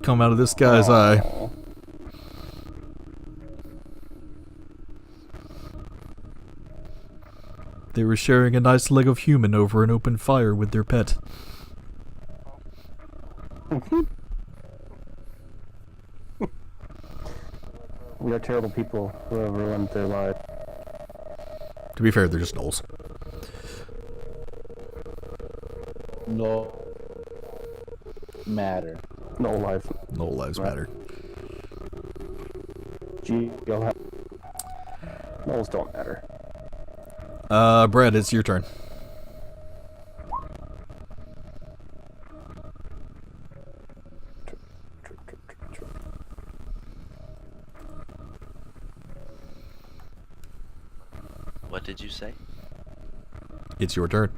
come out of this guy's eye. They were sharing a nice leg of human over an open fire with their pet. We are terrible people who have ruined their life. To be fair, they're just Gnolls. No matter. No life. Gnoll lives matter. Gnolls don't matter. Brad, it's your turn. What did you say? It's your turn.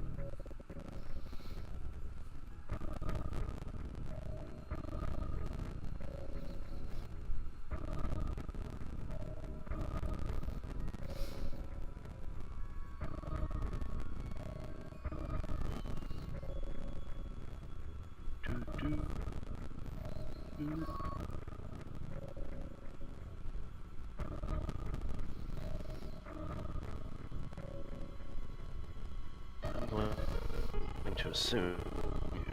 I'm going to assume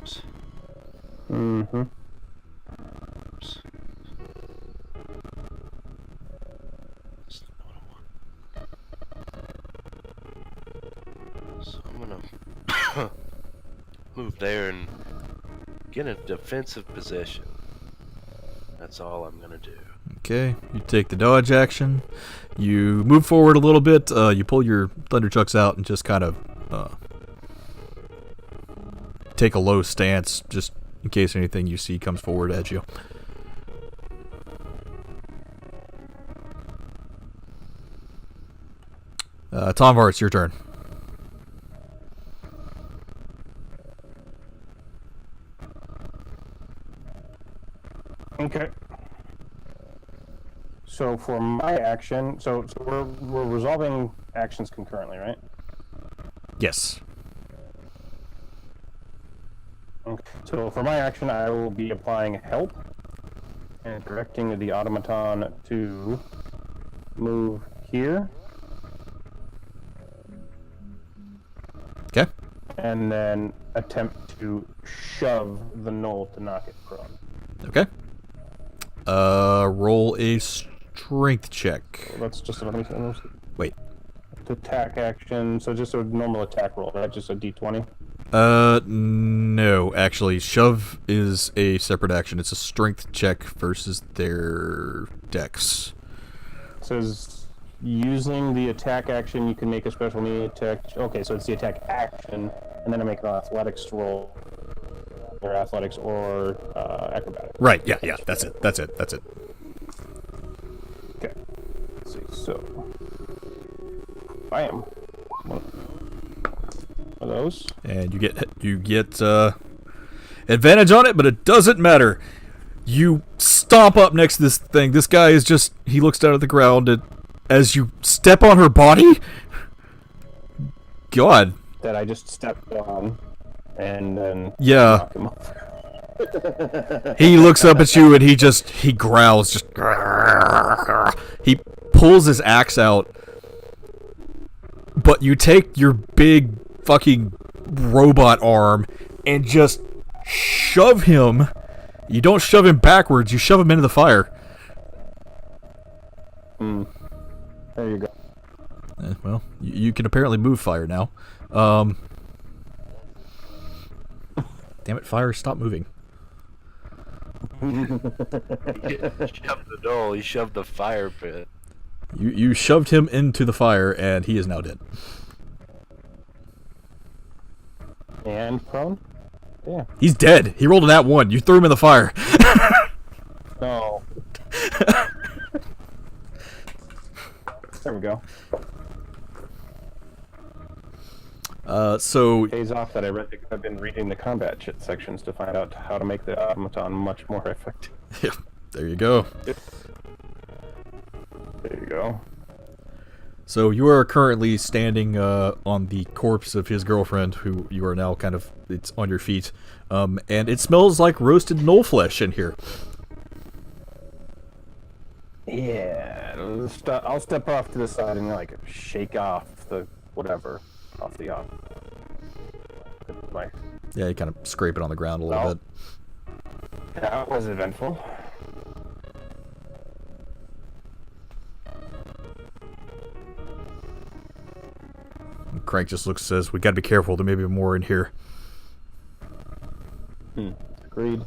use. Mm-hmm. Oops. That's not what I want. So I'm gonna move there and get a defensive position. That's all I'm gonna do. Okay, you take the dodge action. You move forward a little bit. You pull your thunderchucks out and just kind of take a low stance, just in case anything you see comes forward at you. Tomvar, it's your turn. Okay. So for my action, so we're resolving actions concurrently, right? Yes. Okay. So for my action, I will be applying help and directing the automaton to move here, Okay. and then attempt to shove the Gnoll to knock it prone. Okay. Roll a strength check. That's just let me Wait. attack action. So just a normal attack roll, right? Just a d20. No, actually, shove is a separate action. It's a strength check versus their dex. It says using the attack action, you can make a special melee attack. Okay, so it's the attack action, and then I make an athletics roll, or athletics, or acrobatics. Right, yeah, that's it. Okay. Let's see. So, I am one of those. And you get advantage on it, but it doesn't matter. You stomp up next to this thing. This guy is just, he looks down at the ground, and as you step on her body, God. That I just stepped on, and then Yeah. knock him over. He looks up at you and he growls, just he pulls his axe out, but you take your big fucking robot arm and just shove him. You don't shove him backwards, you shove him into the fire. There you go. Well, you can apparently move fire now. Damn it, fire, stop moving. He shoved the Gnoll, he shoved the fire pit. You shoved him into the fire and he is now dead. And prone? Yeah. He's dead. He rolled an @1. You threw him in the fire. No. There we go. So Days off that I've been reading the combat chit sections to find out how to make the automaton much more effective. yeah, there you go. There you go. So you are currently standing on the corpse of his girlfriend, who you are now kind of, it's on your feet, and it smells like roasted gnoll flesh in here. Yeah, I'll step off to the side and like shake off the whatever off the my. Yeah, you kind of scrape it on the ground a little Well. bit. That was eventful. And Crank just looks, says, "We gotta be careful. There may be more in here." Agreed.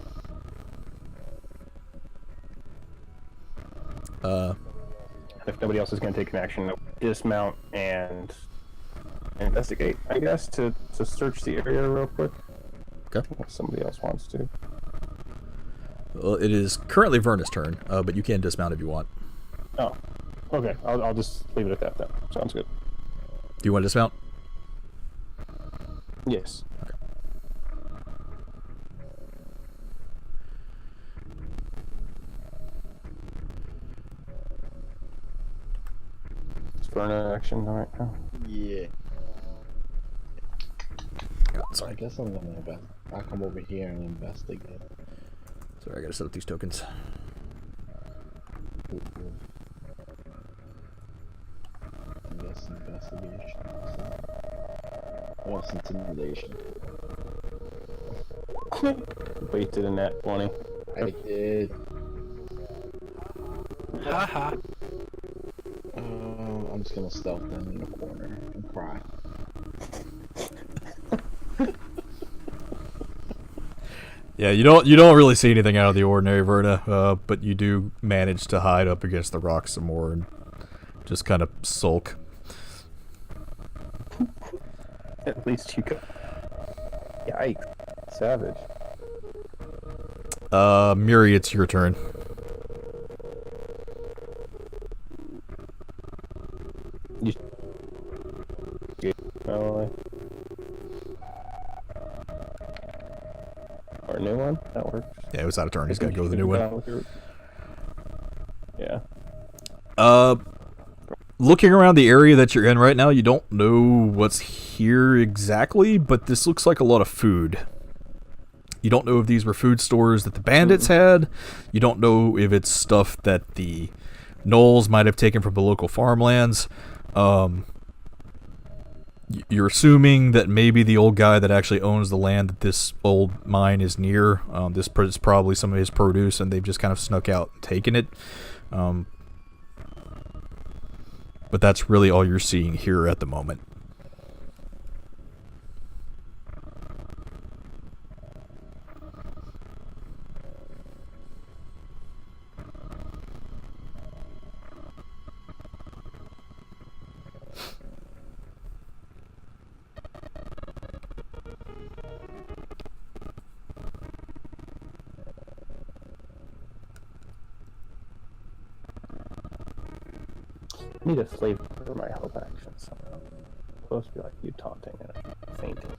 If nobody else is going to take an action, dismount and investigate, I guess, to search the area real quick. Okay. If somebody else wants to. Well, it is currently Verna's turn, but you can dismount if you want. Oh, okay. I'll just leave it at that then. Sounds good. Do you want to dismount? Yes. It's Verna action right now. Yeah. Oh, I sorry. guess I'm gonna I'll come over here and investigate. Sorry, I gotta set up these tokens. I guess investigation. What's intimidation? Wasted a nat 20. I did. Haha. I'm just gonna stealth them in the corner and cry. Yeah, you don't really see anything out of the ordinary, Verna, but you do manage to hide up against the rocks some more and just kind of sulk. At least you got. Yikes. Savage. Miri, it's your turn. Probably. Or a new one? That works. Yeah, it was out of turn. He's got to go with the new one. Yeah. Looking around the area that you're in right now, you don't know what's here exactly, but this looks like a lot of food. You don't know if these were food stores that the bandits had. You don't know if it's stuff that the Gnolls might have taken from the local farmlands. You're assuming that maybe the old guy that actually owns the land that this old mine is near, this is probably some of his produce, and they've just kind of snuck out and taken it. But that's really all you're seeing here at the moment. I need a flavor for my help action somehow. It's supposed to be like you taunting and fainting.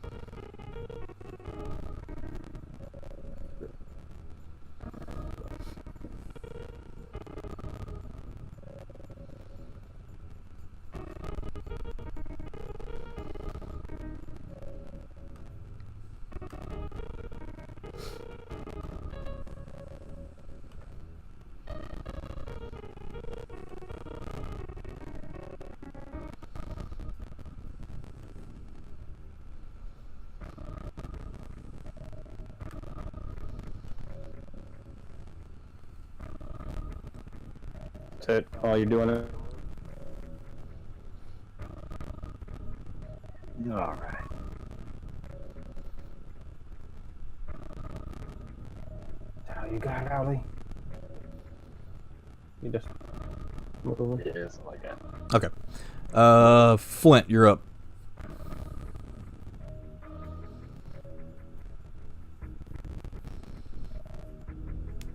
That's it. All you're doing it. Alright. How you got, Rowley? You just move. It is like that. Okay. Flint, you're up.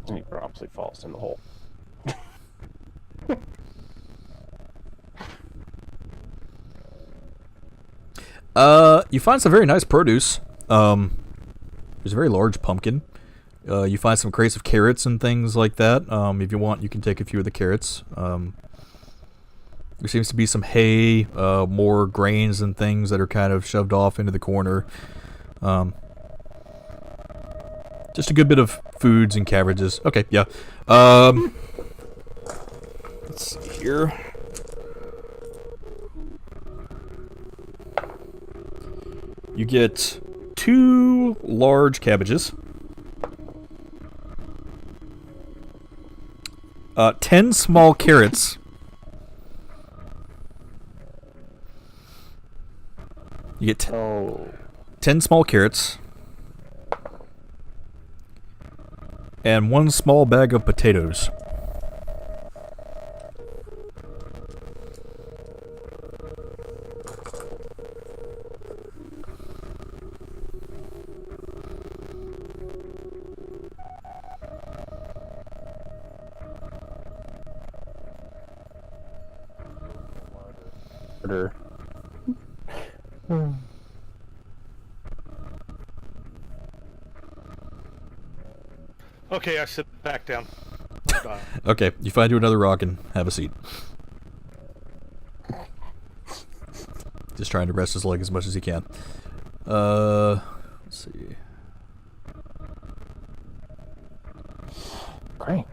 And he promptly falls in the hole. You find some very nice produce. There's a very large pumpkin. You find some crates of carrots and things like that. If you want, you can take a few of the carrots. There seems to be some hay, more grains and things that are kind of shoved off into the corner. Just a good bit of foods and cabbages. Okay, yeah. Let's see here. You get 2 large cabbages, 10 small carrots, you get 10 small carrots, and 1 small bag of potatoes. Order. Okay, I sit back down. Okay, you find you another rock and have a seat. Just trying to rest his leg as much as he can. Let's see. Great.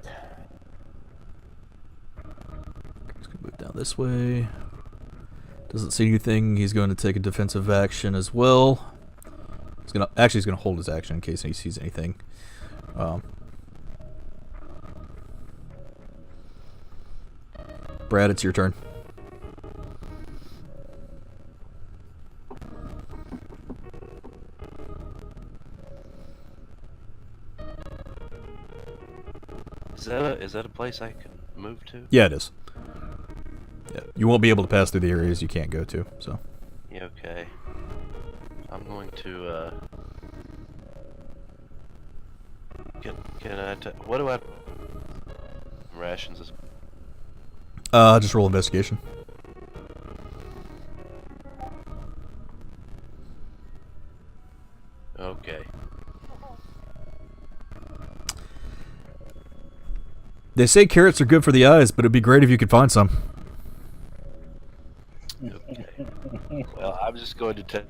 He's gonna move down this way. Doesn't see anything. He's going to take a defensive action as well. He's gonna hold his action in case he sees anything. Brad, it's your turn. Is that a place I can move to? Yeah, it is. Yeah, you won't be able to pass through the areas you can't go to. So. Yeah, okay. I'm going to what do I rations is Just roll investigation. okay. They say carrots are good for the eyes, but it'd be great if you could find some. Okay. Well, I'm just going to take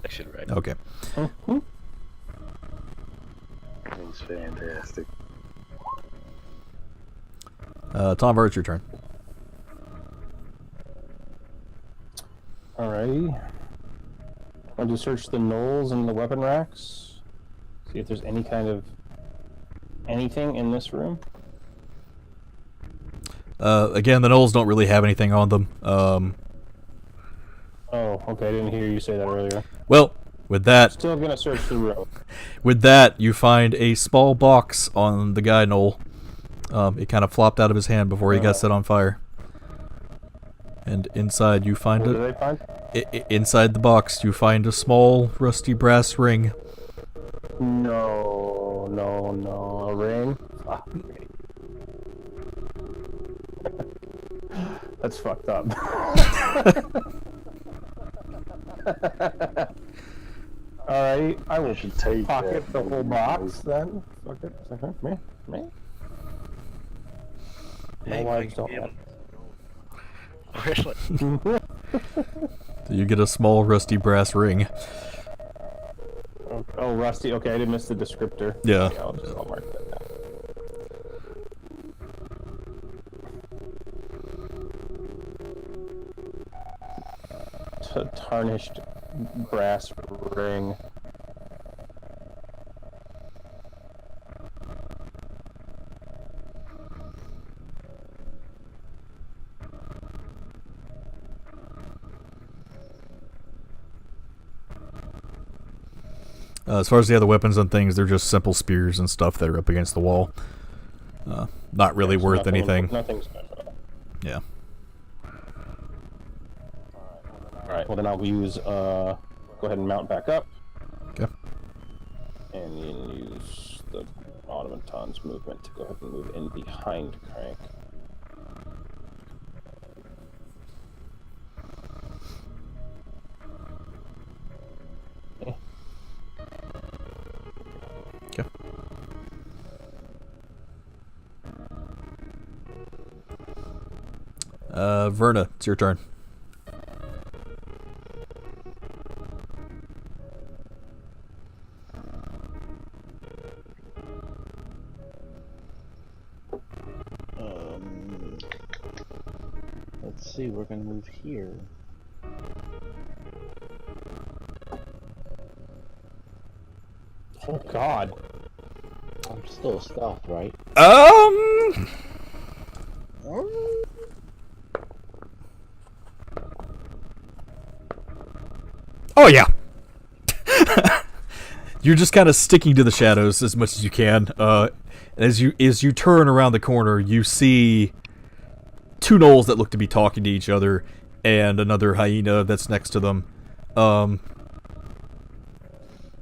action right now. Okay. It's fantastic. Tom Vart, it's your turn. Alrighty. I'm going to search the knolls and the weapon racks. See if there's any kind of anything in this room. Again, the gnolls don't really have anything on them. Oh, okay. I didn't hear you say that earlier. Well, with that, Still going to search the room. with that, you find a small box on the guy Gnoll. It kind of flopped out of his hand before he got set on fire. And inside you find What did I find? inside the box you find a small rusty brass ring. No, a ring? Ah, that's fucked up. Alright, I will take pocket that. the whole box then. Fuck it. Me? Hey, My wives Mike, don't have. Really? So you get a small rusty brass ring. Oh, rusty. Okay, I didn't miss the descriptor. Yeah. Okay, I'll mark that down. Tarnished brass ring. As far as the other weapons and things, they're just simple spears and stuff that are up against the wall. Not really Okay, so worth anything. Nothing special. Yeah. Alright, well then I'll use, go ahead and mount back up. Okay. And you use the automaton's movement to go ahead and move in behind Crank. Okay. Verna, it's your turn. Let's see, we're gonna move here. Oh god. I'm still stealth, right? Oh yeah. You're just kind of sticking to the shadows as much as you can. As you turn around the corner, you see two gnolls that look to be talking to each other, and another hyena that's next to them.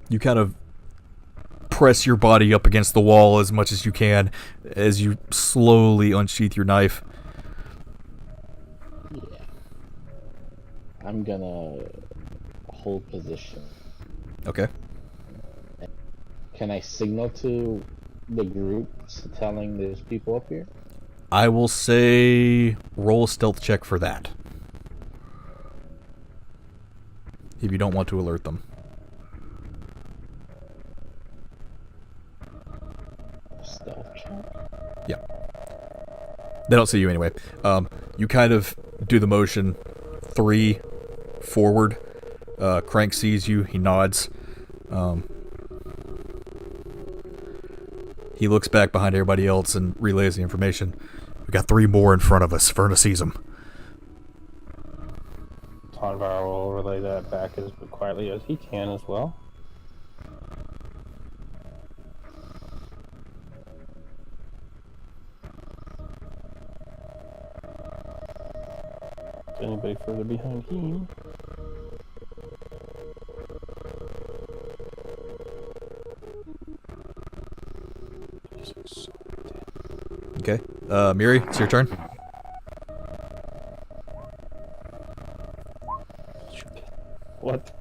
You kind of press your body up against the wall as much as you can as you slowly unsheath your knife. Yeah. I'm gonna hold position. Okay. Can I signal to the group telling there's people up here? I will say roll a stealth check for that. If you don't want to alert them. Stealth check? Yeah. They don't see you anyway. You kind of do the motion 3 forward. Crank sees you. He nods. He looks back behind everybody else and relays the information. We got 3 more in front of us. Verna sees them. Tonvar will relay that back as quietly as he can as well. Is anybody further behind him? Okay. Miri, it's your turn. What?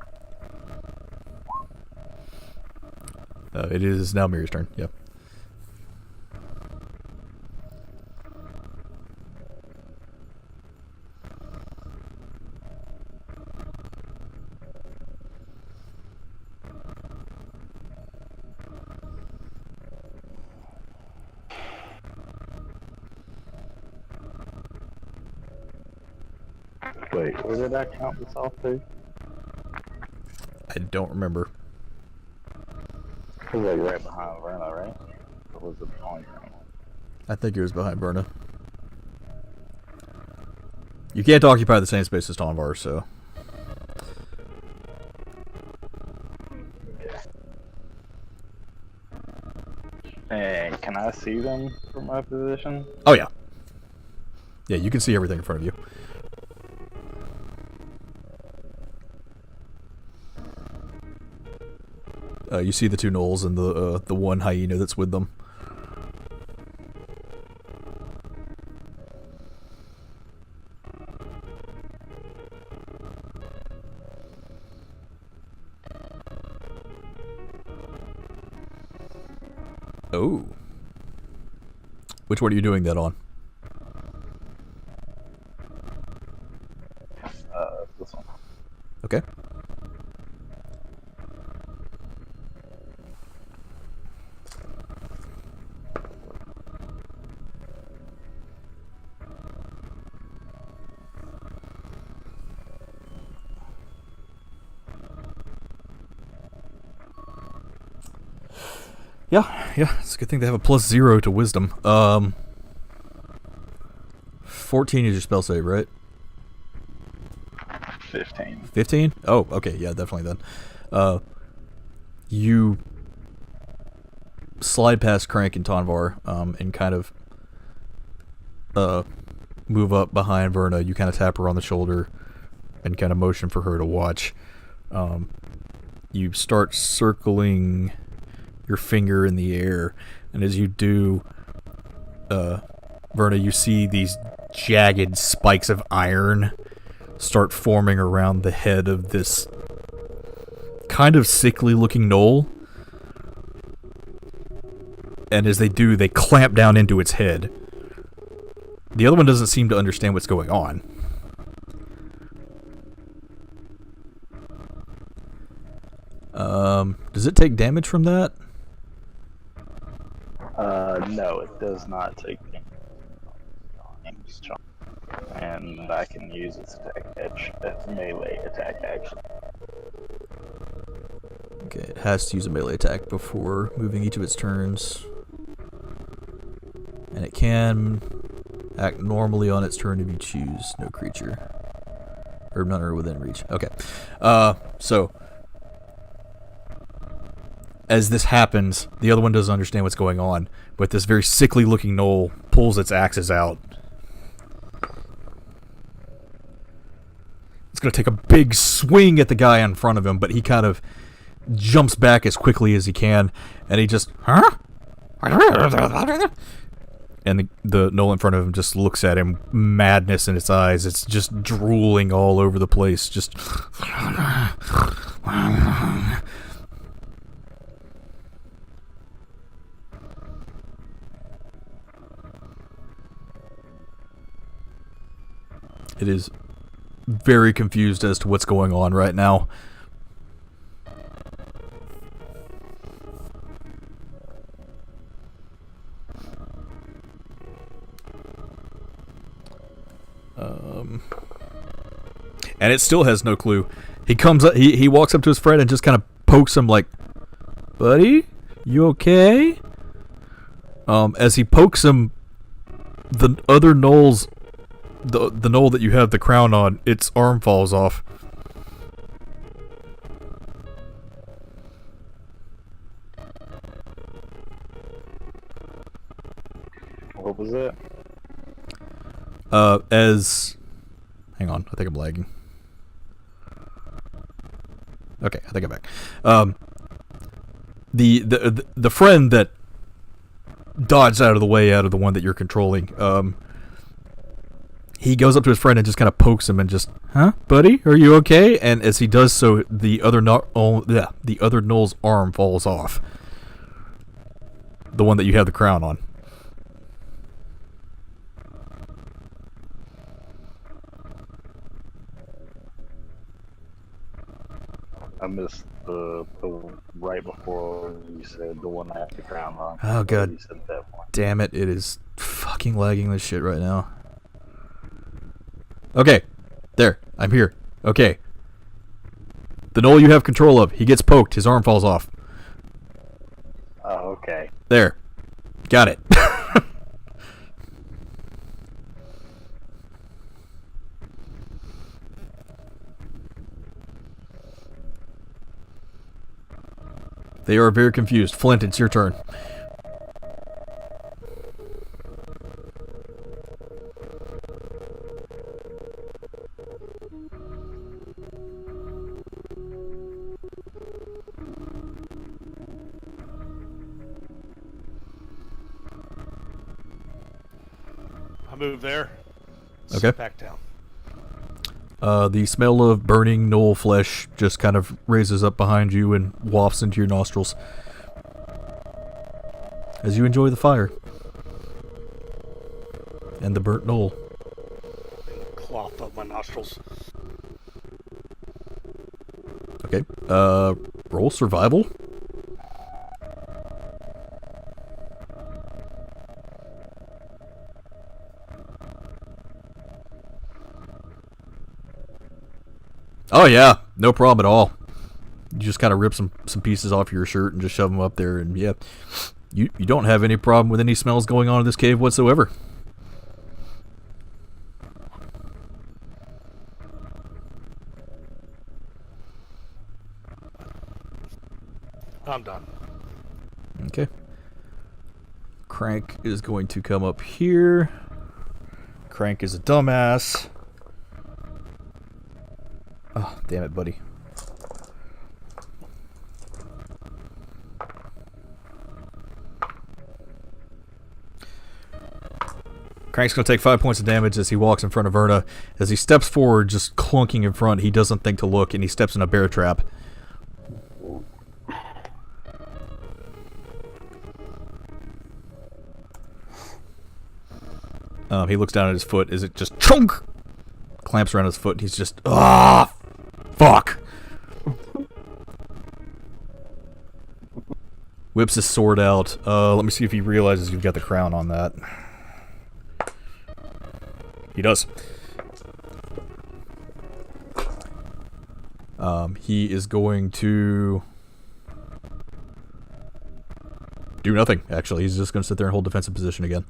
It is now Miri's turn. Yep. Wait, where did I count this off to? I don't remember. It was like right behind Verna, right? Or was it behind Verna? I think it was behind Berna. You can't occupy the same space as Tonvar, so. Hey, can I see them from my position? Oh, yeah. Yeah, you can see everything in front of you. You see the two gnolls and the one hyena that's with them. Oh. Which one are you doing that on? This one. Okay. Yeah, it's a good thing they have a +0 to wisdom. 14 is your spell save, right? 15. 15? Oh, okay, yeah, definitely then. You slide past Crank and Tonvar, and kind of move up behind Verna. You kind of tap her on the shoulder and kind of motion for her to watch. You start circling your finger in the air, and as you do, Verna, you see these jagged spikes of iron start forming around the head of this kind of sickly looking gnoll. And as they do, they clamp down into its head. The other one doesn't seem to understand what's going on. Does it take damage from that? No, it does not take damage. And I can use its attack edge as melee attack action. Okay, it has to use a melee attack before moving each of its turns. And it can act normally on its turn if you choose no creature. Or none are within reach. Okay. So as this happens, the other one doesn't understand what's going on, but this very sickly looking gnoll pulls its axes out. It's going to take a big swing at the guy in front of him, but he kind of jumps back as quickly as he can, and he just, huh? And the gnoll in front of him just looks at him, madness in its eyes. It's just drooling all over the place, just... It is very confused as to what's going on right now. And it still has no clue. He comes up, he walks up to his friend and just kind of pokes him like, "Buddy, you okay?" As he pokes him, the other gnoll's the gnoll that you have the crown on, its arm falls off. What was it? Hang on, I think I'm lagging. Okay, I think I'm back. The friend that dodged out of the way out of the one that you're controlling, he goes up to his friend and just kind of pokes him and just, "Huh, buddy, are you okay?" And as he does so, the other gnoll's arm falls off. The one that you have the crown on. I missed the right before you said the one I had the crown on. Oh god, You said that one. damn it! It is fucking lagging this shit right now. Okay, There, I'm here. Okay. The Gnoll you have control of. He gets poked. His arm falls off. Oh, okay. There. Got it. They are very confused. Flint, it's your turn. I move there. Okay. Sit back down. The smell of burning Gnoll flesh just kind of raises up behind you and wafts into your nostrils as you enjoy the fire and the burnt Gnoll. Cloth up my nostrils. Okay. Roll survival. Oh yeah, no problem at all. You just kind of rip some pieces off your shirt and just shove them up there, and yeah, you don't have any problem with any smells going on in this cave whatsoever. I'm done. Okay. Crank is going to come up here. Crank is a dumbass. Oh, damn it, buddy. Crank's going to take 5 points of damage as he walks in front of Verna. As he steps forward, just clunking in front, he doesn't think to look, and he steps in a bear trap. He looks down at his foot. Is it just chunk? Clamps around his foot, and he's just, fuck. Whips his sword out. Let me see if he realizes you've got the crown on that. He does. He is going to do nothing, actually. He's just going to sit there and hold defensive position again.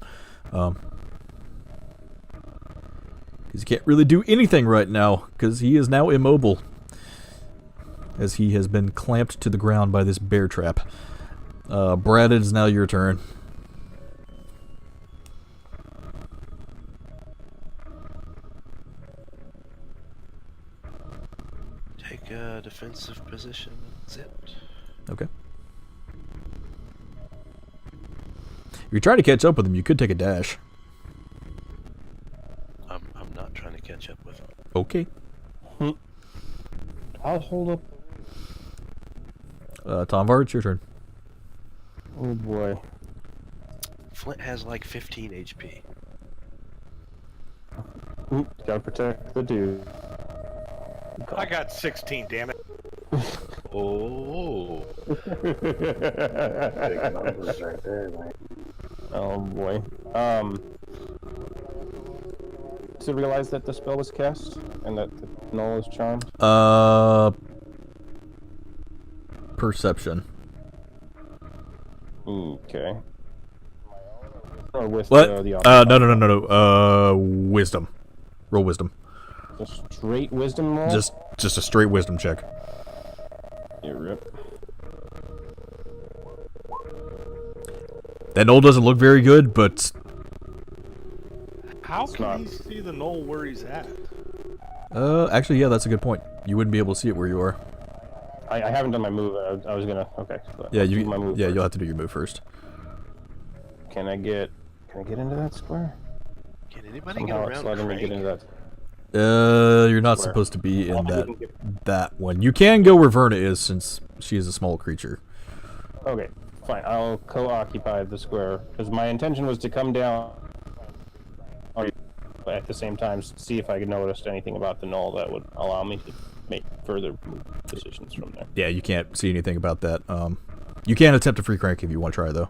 Because he can't really do anything right now, because he is now immobile. As he has been clamped to the ground by this bear trap. Brad, it is now your turn. Take a defensive position. That's it. Okay. If you try to catch up with him, you could take a dash. I'm not trying to catch up with him. Okay. I'll hold up. Tom Vard, it's your turn. Oh boy. Flint has like 15 HP. Gotta protect the dude. I got 16, damn it. Oh. Big numbers right there, man. Oh boy. To realize that the spell was cast and that the Gnoll is charmed. Perception. Okay. Or with What? the Wisdom. Roll wisdom. Just straight wisdom roll. Just a straight wisdom check. You rip. That Gnoll doesn't look very good, but How can not. he see the Gnoll where he's at? actually, yeah, that's a good point. You wouldn't be able to see it where you are. I haven't done my move. I was gonna. Okay. So Yeah, I'll do my move. Yeah, first. you'll have to do your move first. Can I get into that square? Can anybody Somehow get it's around letting me Crank? get into that. You're not Where? supposed to be in I'll that even get- that one. You can go where Verna is since she is a small creature. Okay, fine. I'll co-occupy the square because my intention was to come down. But at the same time, see if I could notice anything about the Gnoll that would allow me to make further move decisions from there. Yeah, you can't see anything about that. You can attempt a free crank if you want to try, though.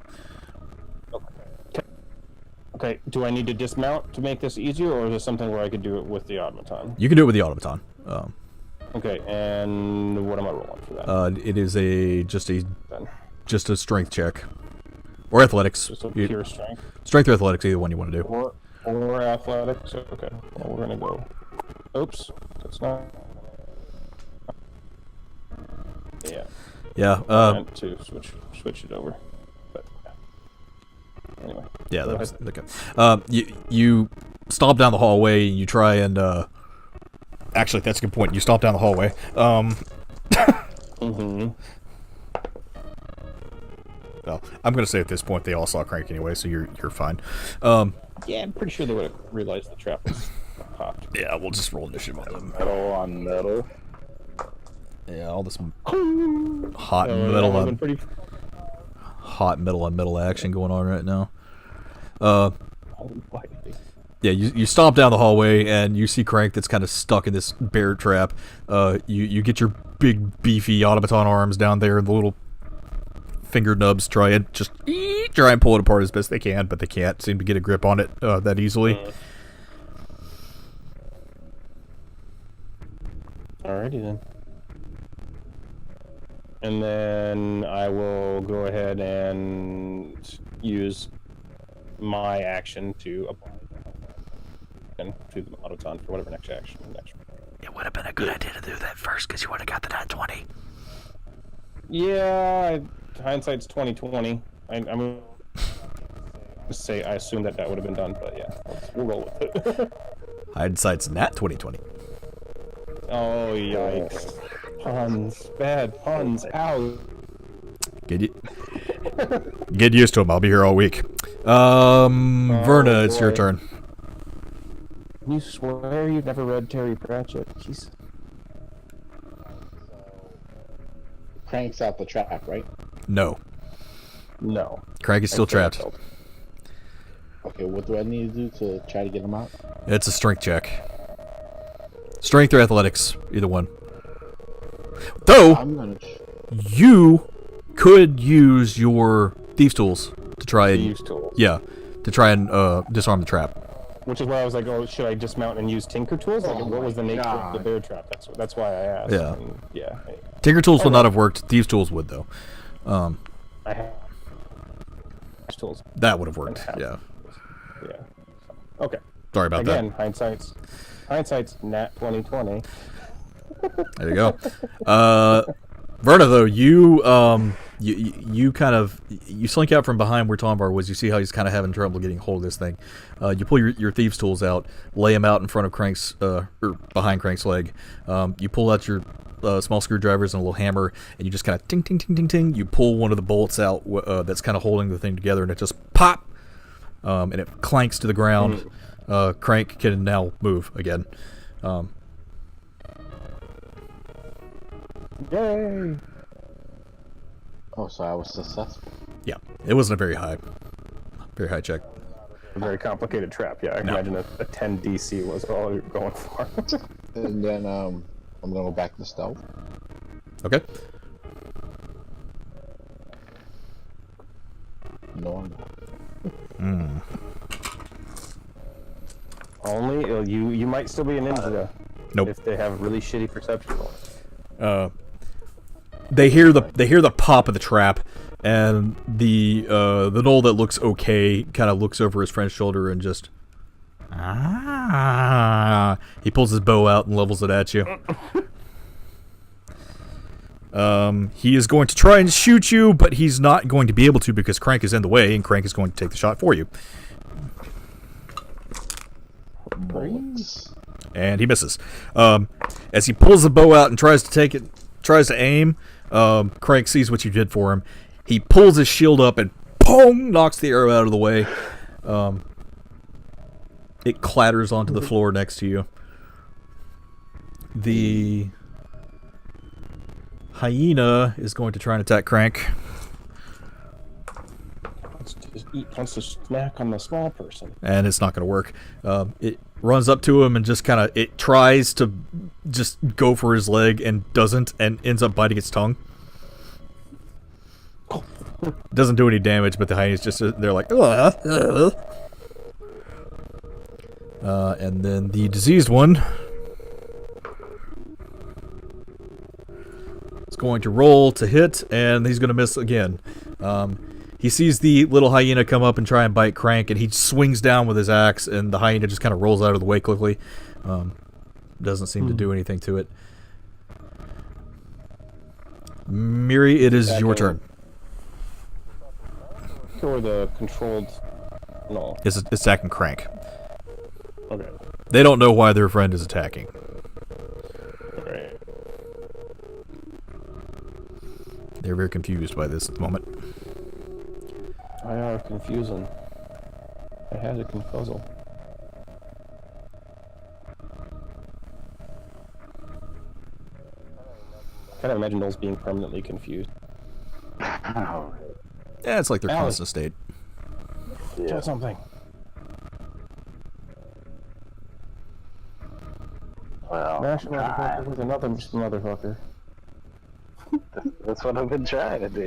Okay, do I need to dismount to make this easier, or is this something where I could do it with the automaton? You can do it with the automaton. Okay, and what am I rolling for that? It is Then? just a strength check. Or athletics. Just a pure strength? Strength or athletics, either one you want to do. Or athletics? Okay, well, we're gonna go... Oops, that's not... Yeah. Yeah, I meant to switch it over. But, anyway. yeah, that was... Okay. You stomp down the hallway, and you try and, Actually, that's a good point. You stomp down the hallway. Mm-hmm. Well, I'm gonna say at this point they all saw Crank anyway, so you're fine. Yeah, I'm pretty sure they would have realized the trap was popped. Yeah, we'll just roll initiative on them. Metal on metal. Yeah, all this hot metal on metal action going on right now. Yeah, you stomp down the hallway and you see Crank that's kind of stuck in this bear trap. You get your big beefy automaton arms down there, and the little finger nubs try and pull it apart as best they can, but they can't seem to get a grip on it that easily. Alrighty then. And then I will go ahead and use my action to apply and to the automaton for whatever next action. It would have been a good idea to do that first, because you would have got the nat 20. Yeah, hindsight's 20/20. I mean, say I assume that would have been done, but yeah, we'll roll with it. Hindsight's nat 2020. Oh yikes! Puns, bad puns. Ow! Get used to them. I'll be here all week. Verna, it's your turn. You swear you've never read Terry Pratchett? Jeez. Cranks out the trap, right? No. No. Crank is still trapped. Okay, what do I need to do to try to get him out? It's a strength check. Strength or athletics, either one. Though, I'm gonna. you could use your thieves' tools to try and disarm the trap. Which is why I was like, oh, should I dismount and use Tinker tools? Like, what was the nature of the bear trap? That's why I asked. Yeah. And, yeah. Tinker tools would not have worked. Thieves' tools would, though. I have tools. That would have worked. Yeah. Yeah. Okay. Sorry about Again, hindsight's nat 20/20. There you go. Verna, though, you kind of slink out from behind where Tombar was. You see how he's kind of having trouble getting hold of this thing. You pull your thieves' tools out, lay them out in front of Crank's or behind Crank's leg. You pull out your small screwdrivers and a little hammer, and you just kind of ting ting ting ting ting. You pull one of the bolts out that's kind of holding the thing together, and it just pop, and it clanks to the ground. Crank can now move again. Yay! Oh, so I was successful. Yeah, it wasn't a very high check. A very complicated trap. Yeah, I can imagine a 10 DC was all you're going for. And then I'm gonna go back to stealth. Okay. No, I'm not. Only you might still be a ninja. Nope. If they have really shitty perception. They hear the pop of the trap, and the gnoll that looks okay kind of looks over his friend's shoulder and just he pulls his bow out and levels it at you. He is going to try and shoot you, but he's not going to be able to because Crank is in the way, and Crank is going to take the shot for you. Brains? And he misses. As he pulls the bow out and tries to aim, Crank sees what you did for him. He pulls his shield up and pong, knocks the arrow out of the way. It clatters onto the floor next to you. The hyena is going to try and attack Crank. Wants to snack on the small person. And it's not going to work. It runs up to him and just kind of, it tries to just go for his leg and doesn't, and ends up biting its tongue. Doesn't do any damage, but the hyena's just, they're like, ugh. And then the diseased one is going to roll to hit, and he's going to miss again. He sees the little hyena come up and try and bite Crank, and he swings down with his axe, and the hyena just kind of rolls out of the way quickly. Doesn't seem to do anything to it. Miri, it is your turn. Or the controlled... No. It's attacking Crank. Okay. They don't know why their friend is attacking. Alright. They're very confused by this at the moment. I are confusing. I had a confuzzle. I kind of imagine Gnoll's being permanently confused. Oh, Yeah, it's like their Alex. constant state. yeah. Kill something. Well, Mash I'm motherfucker trying. with another motherfucker. That's what I've been trying to do.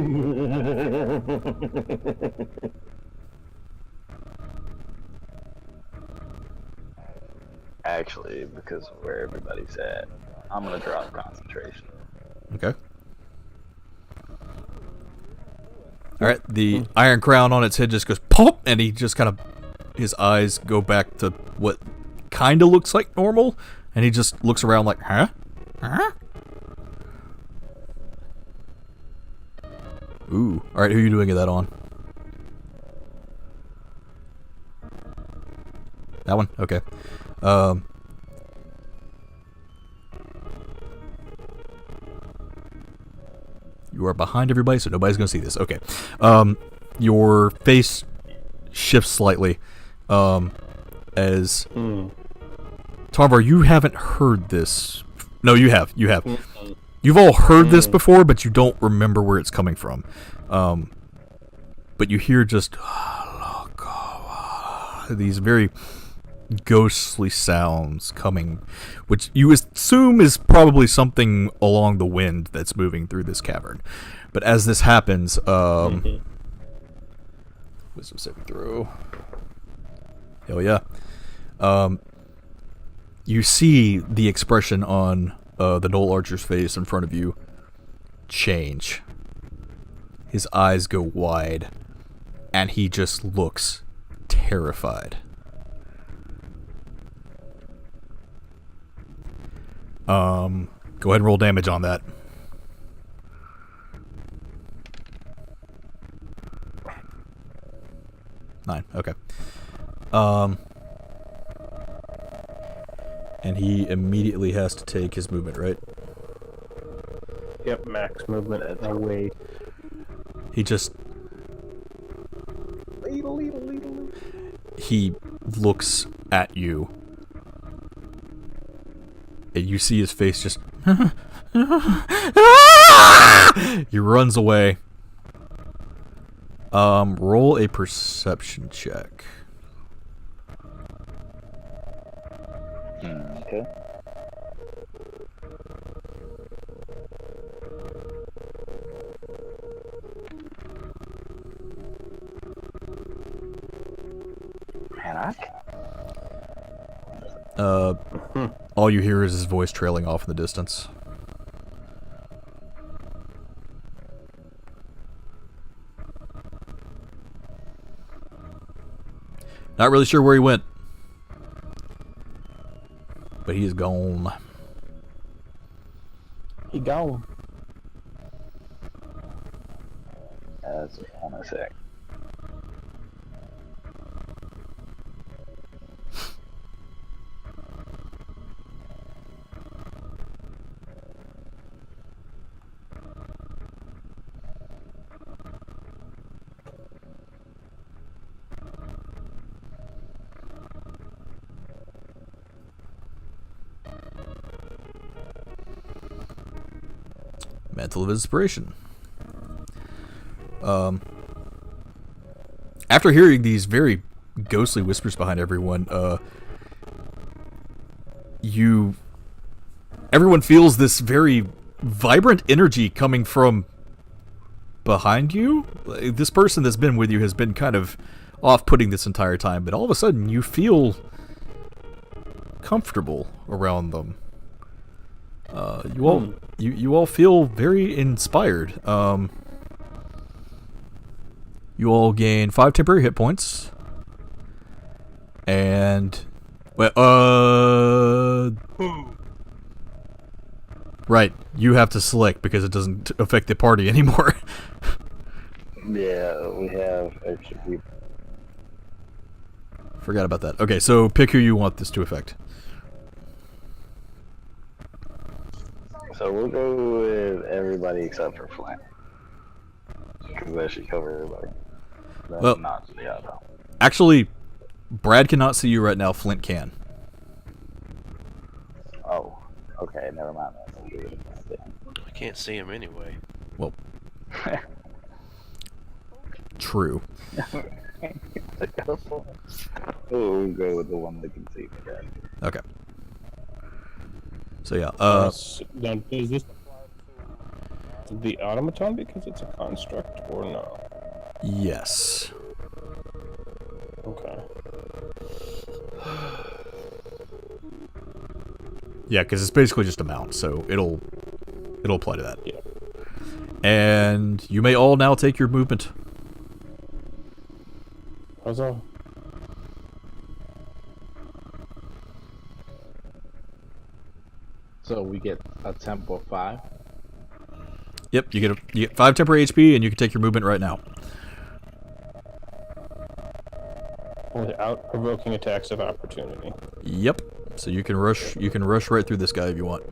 Actually, because of where everybody's at, I'm gonna drop concentration. Okay. Alright, the iron crown on its head just goes pop, and he just kind of, his eyes go back to what kind of looks like normal, and he just looks around like, huh? Huh? Ooh. Alright, who are you doing that on? That one? Okay. You are behind everybody, so nobody's going to see this. Okay. Your face shifts slightly. As... Tarvar, you haven't heard this. No, you have. You have. You've all heard this before, but you don't remember where it's coming from. But you hear just... these very ghostly sounds coming, which you assume is probably something along the wind that's moving through this cavern. But as this happens, wisdom saving throw. Hell yeah. You see the expression on the Gnoll Archer's face in front of you change. His eyes go wide, and he just looks terrified. Go ahead and roll damage on that. 9, okay. And he immediately has to take his movement, right? Yep, max movement away. He just... He looks at you. And you see his face just... He runs away. Roll a perception check. Okay. Man, All you hear is his voice trailing off in the distance. Not really sure where he went. But he is gone. He gone. That's on a sec. Mantle of Inspiration. After hearing these very ghostly whispers behind everyone, everyone feels this very vibrant energy coming from behind you. This person that's been with you has been kind of off-putting this entire time, but all of a sudden you feel comfortable around them. You all feel very inspired. You all gain 5 temporary hit points, and right, you have to select because it doesn't affect the party anymore. Yeah, we have extra people. Forgot about that. Okay, so pick who you want this to affect. So we'll go with everybody except for Flint. Because that should cover everybody. That's Well- not the auto. Actually, Brad cannot see you right now. Flint can. Oh, okay, never mind. I can't see him anyway. Well, true. We'll go with the one that can see me. Guys. Okay. So yeah, Now, does this apply to the automaton because it's a construct, or no? yes. Okay. Yeah, because it's basically just a mount, so it'll apply to that. Yeah. And you may all now take your movement. How's all? So we get a tempo 5. Yep, you get 5 temporary HP, and you can take your movement right now. Without provoking attacks of opportunity. Yep. So you can rush. You can rush right through this guy if you want.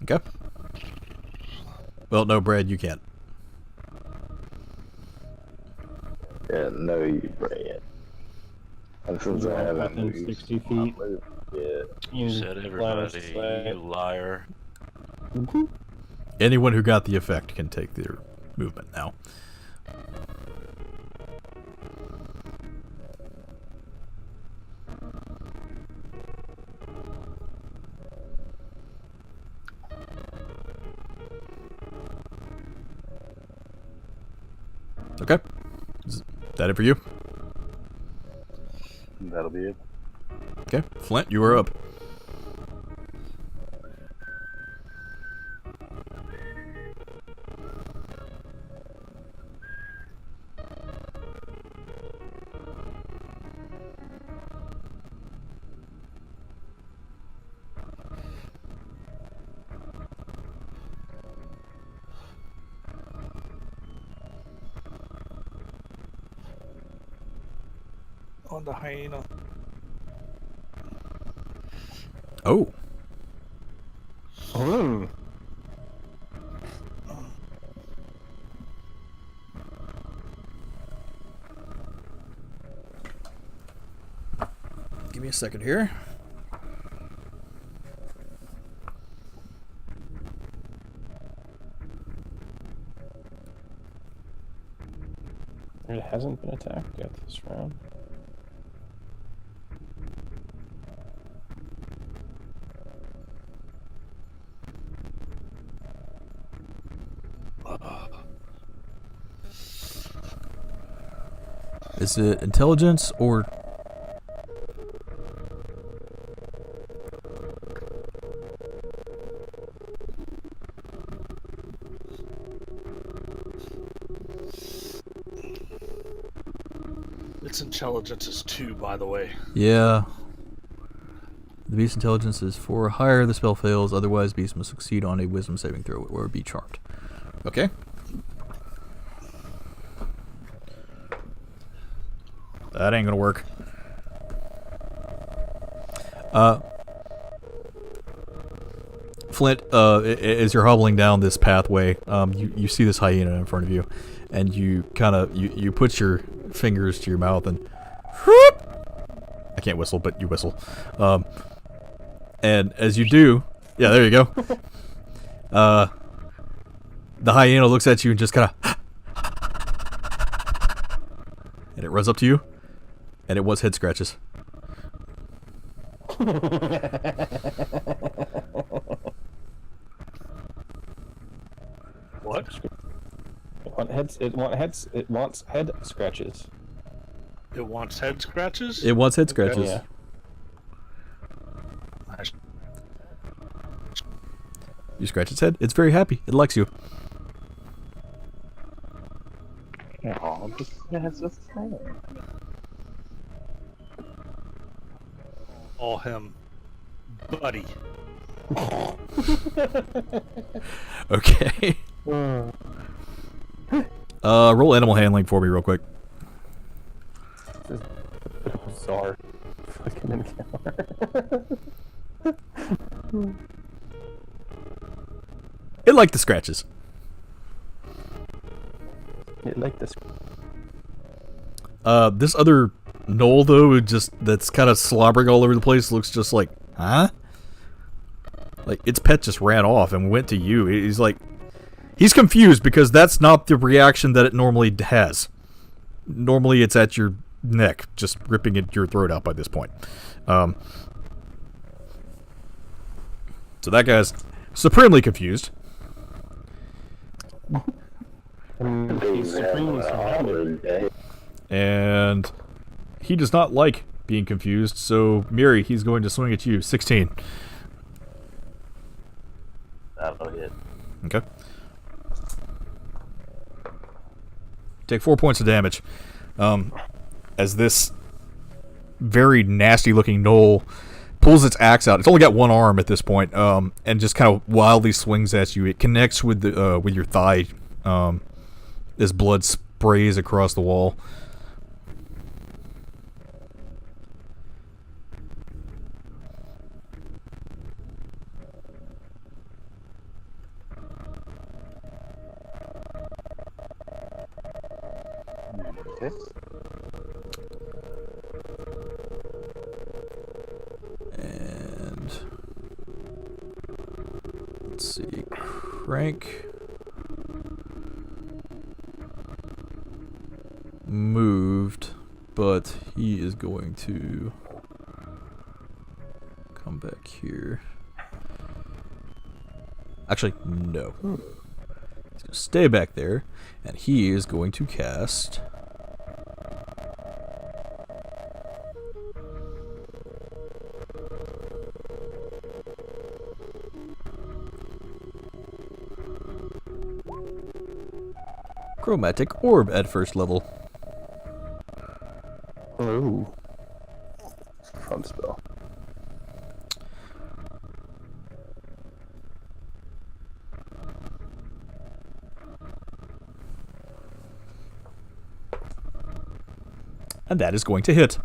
Okay. Well, no, Brad, you can't. Yeah, no, you Brad. And since I haven't Within moved, 60 feet. Yeah. You said everybody, you liar. Anyone who got the effect can take their movement now. Okay. Is that it for you? That'll be it. Okay. Flint, you are up. On the hyena. Oh. Oh. Give me a second here. It hasn't been attacked yet this round. Is it intelligence or... Its intelligence is 2, by the way. Yeah. The beast's intelligence is 4 or higher. The spell fails. Otherwise, beast must succeed on a wisdom saving throw or be charmed. Okay. That ain't gonna work. Flint, as you're hobbling down this pathway, you see this hyena in front of you, and you kind of you put your fingers to your mouth, and I can't whistle, but you whistle. And as you do, yeah, there you go. The hyena looks at you and just kind of, and it runs up to you, and it was head scratches. What? It wants head scratches. It wants head scratches? It wants head scratches. Yeah. You scratch its head. It's very happy. It likes you. Oh, that's just sad. Call him Buddy. Okay. Roll animal handling for me real quick. This is a bit of a bizarre fucking encounter. It liked the scratches. It like this. This other Gnoll, though, that's kind of slobbering all over the place, looks just like, huh? Like, its pet just ran off and went to you. He's like, he's confused because that's not the reaction that it normally has. Normally, it's at your neck, just ripping your throat out by this point. So that guy's supremely confused. He's supremely surrounded. And he does not like being confused, so Miri, he's going to swing at you. 16. That'll hit. Okay. Take 4 points of damage. As this very nasty looking Gnoll pulls its axe out. It's only got one arm at this point, and just kind of wildly swings at you. It connects with your thigh. As blood sprays across the wall. Okay. And let's see, Crank moved, but he is going to come back here. Actually, no. He's going to stay back there, and he is going to cast Chromatic Orb at first level. Ooh. Fun spell. And that is going to hit.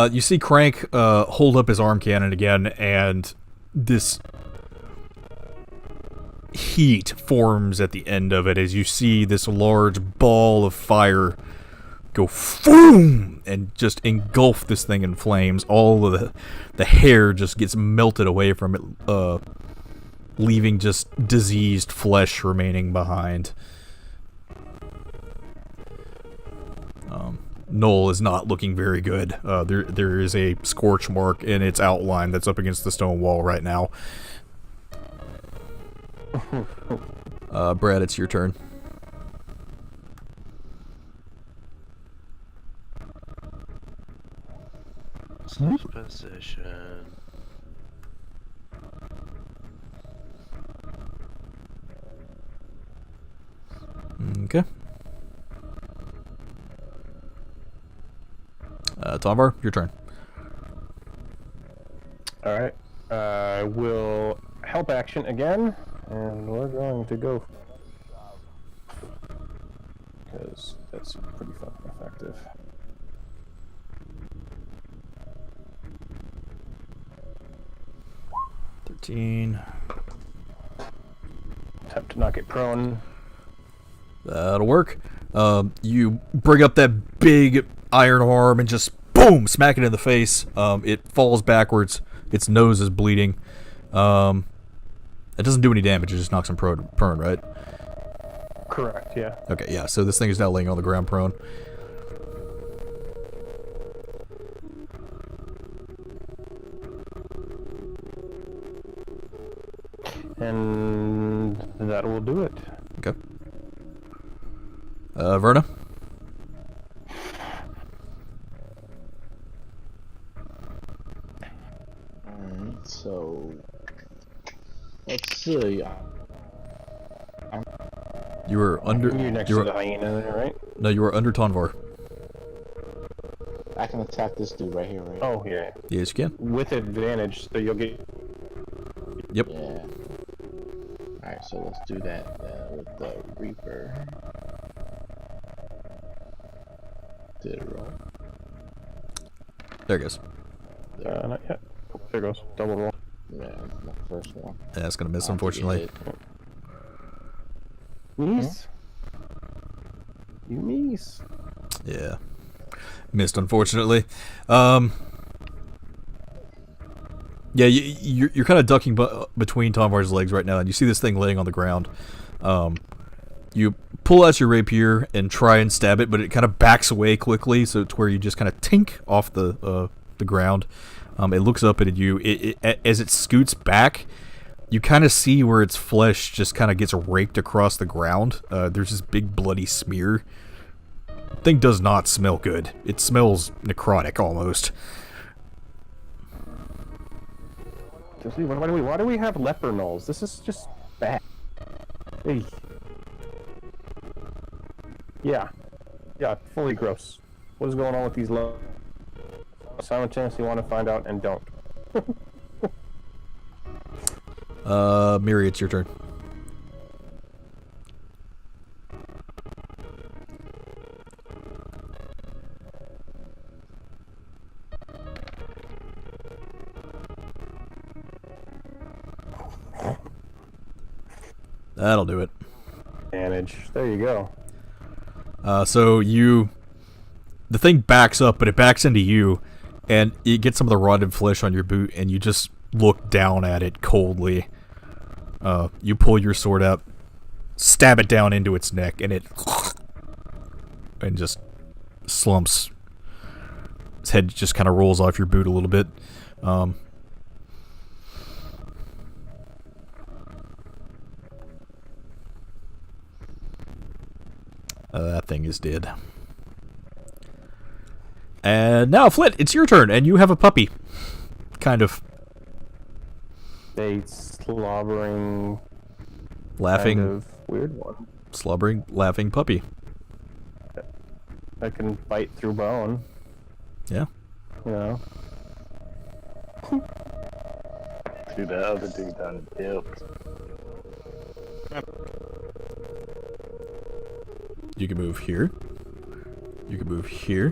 You see Crank hold up his arm cannon again, and this heat forms at the end of it as you see this large ball of fire go boom and just engulf this thing in flames. All of the hair just gets melted away from it, leaving just diseased flesh remaining behind. Gnoll is not looking very good. There is a scorch mark in its outline that's up against the stone wall right now. Brad, it's your turn. Position. Okay. Tomvar, your turn. Alright. Will help action again, and we're going to go because that's pretty fucking effective. Attempt to not get prone. That'll work. You bring up that big iron arm and just boom, smack it in the face. It falls backwards. Its nose is bleeding. It doesn't do any damage. It just knocks him prone, right? Correct. Yeah. Okay, yeah. So this thing is now laying on the ground prone. And that will do it. Okay. Verna? Alright, so let's see. You were under. You're next you to were, the hyena there, right? no, you were under Tonvar. I can attack this dude right here, right? Oh, yeah. Yes, you can. With advantage, so you'll get... Yep. Yeah. Alright, so let's do that with the Reaper. Did it roll? There it goes. not yet. Oh, there goes. Double roll. Yeah, my first one. Yeah, that's gonna miss, I'll unfortunately. get it. Niece? You niece? Yeah. Missed, unfortunately. Yeah, you're kind of ducking between Tomvar's legs right now, and you see this thing laying on the ground. You pull out your rapier and try and stab it, but it kind of backs away quickly, so it's where you just kind of tink off the ground. It looks up at you. As it scoots back, you kind of see where its flesh just kind of gets raked across the ground. There's this big bloody smear. Thing does not smell good. It smells necrotic almost. Why do we have leper gnolls? This is just bad. Hey. Yeah, fully gross. What is going on with these simultaneously want to find out and don't. Miri, it's your turn. That'll do it. Advantage. There you go. So the thing backs up, but it backs into you, and you get some of the rotted flesh on your boot, and you just look down at it coldly. You pull your sword out, stab it down into its neck, and it just slumps. Its head just kind of rolls off your boot a little bit. That thing is dead. And now, Flint, it's your turn, and you have a puppy. Kind of. A slobbering, Laughing. kind of weird one. Slobbering, laughing puppy. That can bite through bone. Yeah. You know. Dude, that other dude done dipped. You can move here. You can move here.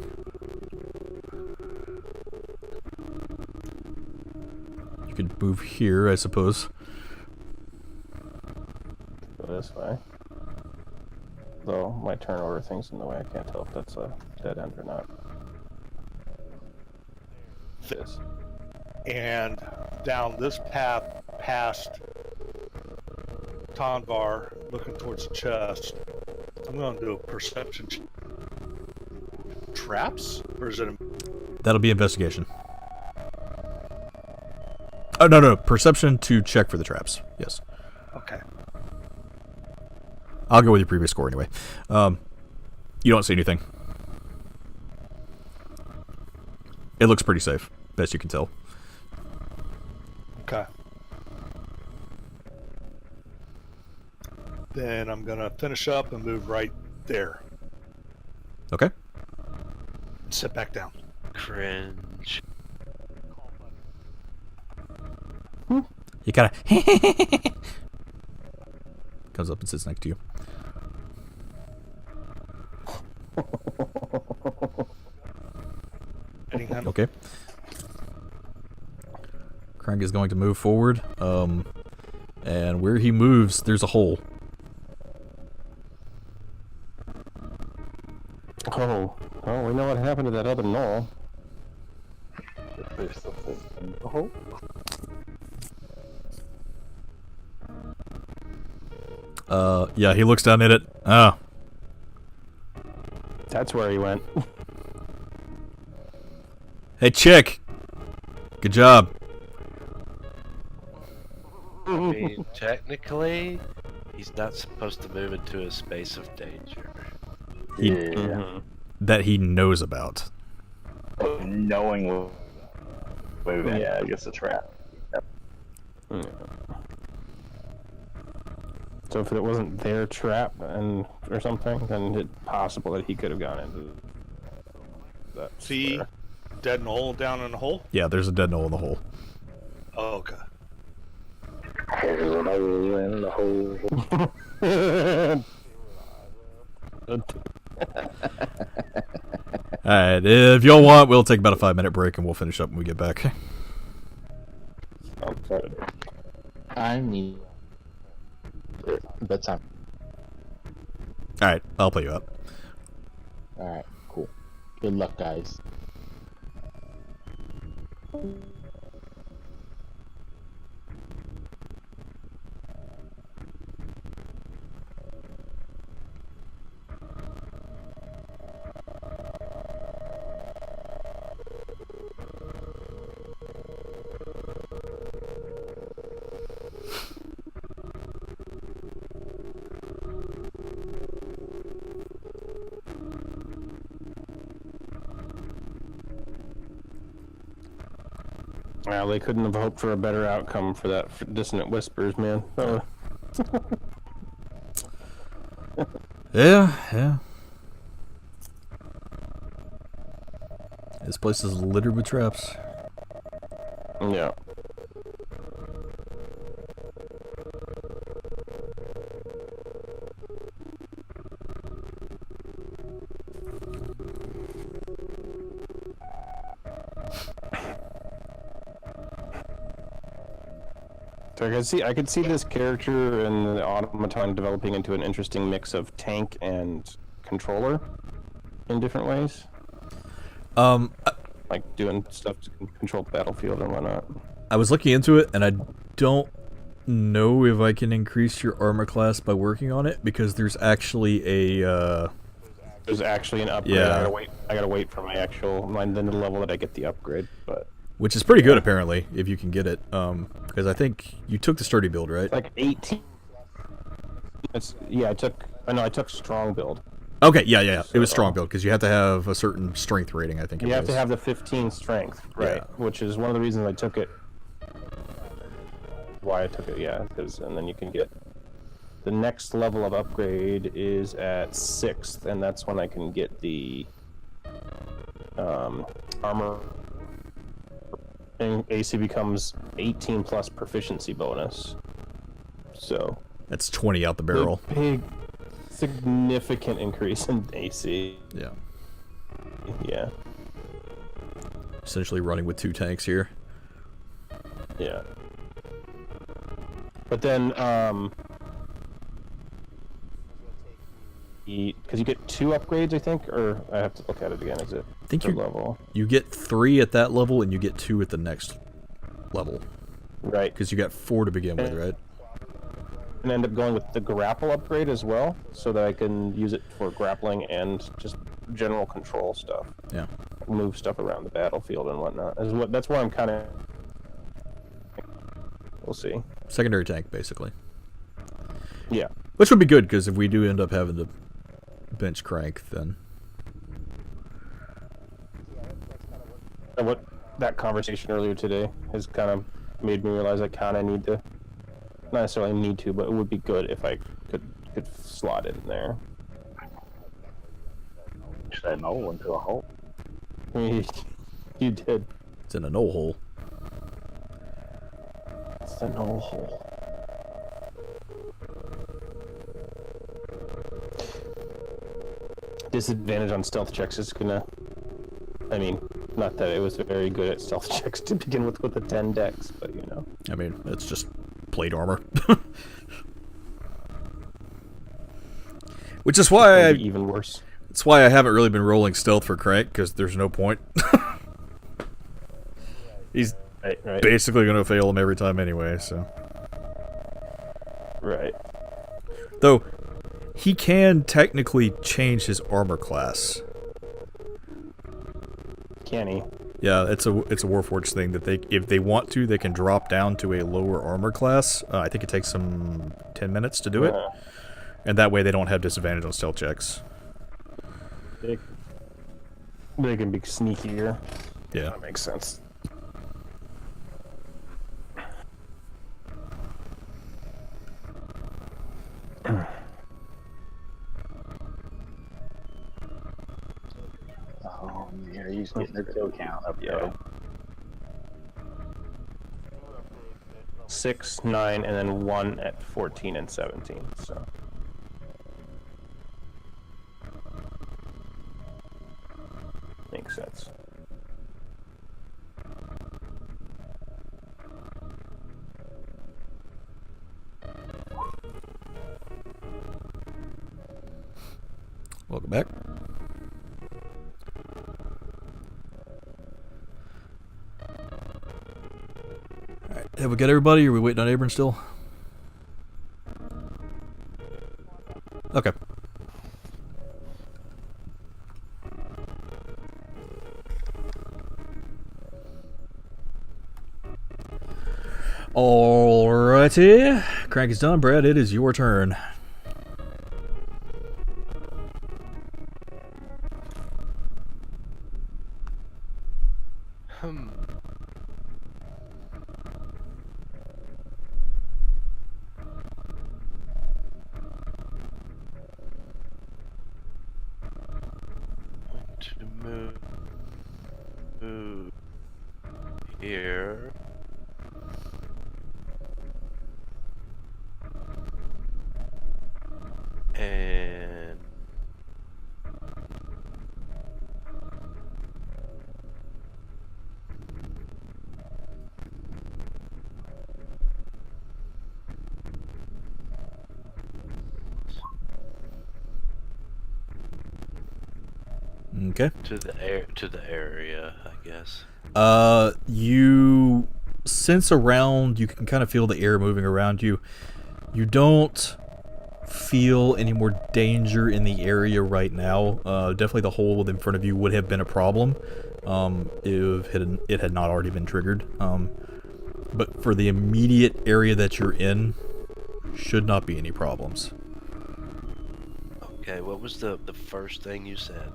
You can move here, I suppose. Go this way. Though my turn order thing's in the way. I can't tell if that's a dead end or not. This. And down this path past Tonvar, looking towards the chest, I'm going to do a perception check. Traps? Or is it a... That'll be investigation. Oh, no. Perception to check for the traps. Yes. Okay. I'll go with your previous score anyway. You don't see anything. It looks pretty safe, best you can tell. Okay. Then I'm going to finish up and move right there. Okay. And sit back down. Cringe. He kind of comes up and sits next to you. Okay. Crank is going to move forward. And where he moves, there's a hole. Oh, we know what happened to that other Gnoll. There's something in the hole. Yeah, he looks down at it. Oh. That's where he went. Hey, chick! Good job. I mean, technically, he's not supposed to move into a space of danger. Yeah. That he knows about. Knowing moving. Yeah, I guess a trap. Yeah. So if it wasn't their trap or something, then it's possible that he could have gone into that. See, dead Gnoll down in the hole? Yeah, there's a dead Gnoll in the hole. Oh, okay. There's a hole in the hole. Alright, if y'all want, we'll take about a 5-minute break and we'll finish up when we get back. I need bedtime. Alright, I'll put you up. Alright, cool. Good luck, guys. Well, they couldn't have hoped for a better outcome for that Dissonant Whispers, man. Yeah. This place is littered with traps. Yeah. So I could see this character and the automaton developing into an interesting mix of tank and controller in different ways. Like doing stuff to control the battlefield and whatnot. I was looking into it, and I don't know if I can increase your armor class by working on it, because there's actually a There's actually an upgrade. Yeah. I gotta wait for my actual the level that I get the upgrade, but which is pretty good apparently if you can get it. Because I think you took the sturdy build, right? it's like 18. I took strong build. Okay, yeah. It was strong build because you have to have a certain strength rating. I think You have to have the 15 strength, right? Yeah. Which is one of the reasons I took it. Why I took it, yeah, because and then you can get the next level of upgrade is at 6th, and that's when I can get the armor. And AC becomes 18 plus proficiency bonus. So That's 20 out the barrel. big, significant increase in AC. Yeah. Yeah, Essentially running with 2 tanks here. yeah. But then, because you get 2 upgrades, I think, or I have to look at it again. Is it? I think per you level, you get 3 at that level and you get 2 at the next level. right? Because you got 4 to begin with, right? And end up going with the grapple upgrade as well, so that I can use it for grappling and just general control stuff. Yeah. Move stuff around the battlefield and whatnot. That's where I'm kind of. We'll see. Secondary tank, basically. Yeah. Which would be good, because if we do end up having to bench Crank, then... And what that conversation earlier today has kind of made me realize I kind of need to, not necessarily need to, but it would be good if I could slot it in there. Should I know into a hole? You did. It's in a no hole. the Gnoll hole? Disadvantage on stealth checks is gonna... I mean, not that it was very good at stealth checks to begin with a 10 dex, but you know. I mean, it's just plate armor. Which is why Even worse. That's why I haven't really been rolling stealth for Crank, because there's no point. He's Right. basically going to fail him every time anyway, so... Right. Though, he can technically change his armor class. Can he? Yeah, it's a Warforged thing that if they want to, they can drop down to a lower armor class. I think it takes them 10 minutes to do it. And that way they don't have disadvantage on stealth checks. They can be sneakier. Yeah. That makes sense. Oh, yeah, he's getting their kill count up there. 6, 9, and then 1 at 14 and 17, so... Makes sense. Welcome back. Alright, have we got everybody, or are we waiting on Abram still? Okay. Alrighty. Crank is done. Brad, it is your turn. To move here. And Okay. to the area, I guess. You sense around, you can kind of feel the air moving around you. You don't feel any more danger in the area right now. Definitely the hole in front of you would have been a problem if it had not already been triggered. But for the immediate area that you're in, should not be any problems. Okay, what was the first thing you said?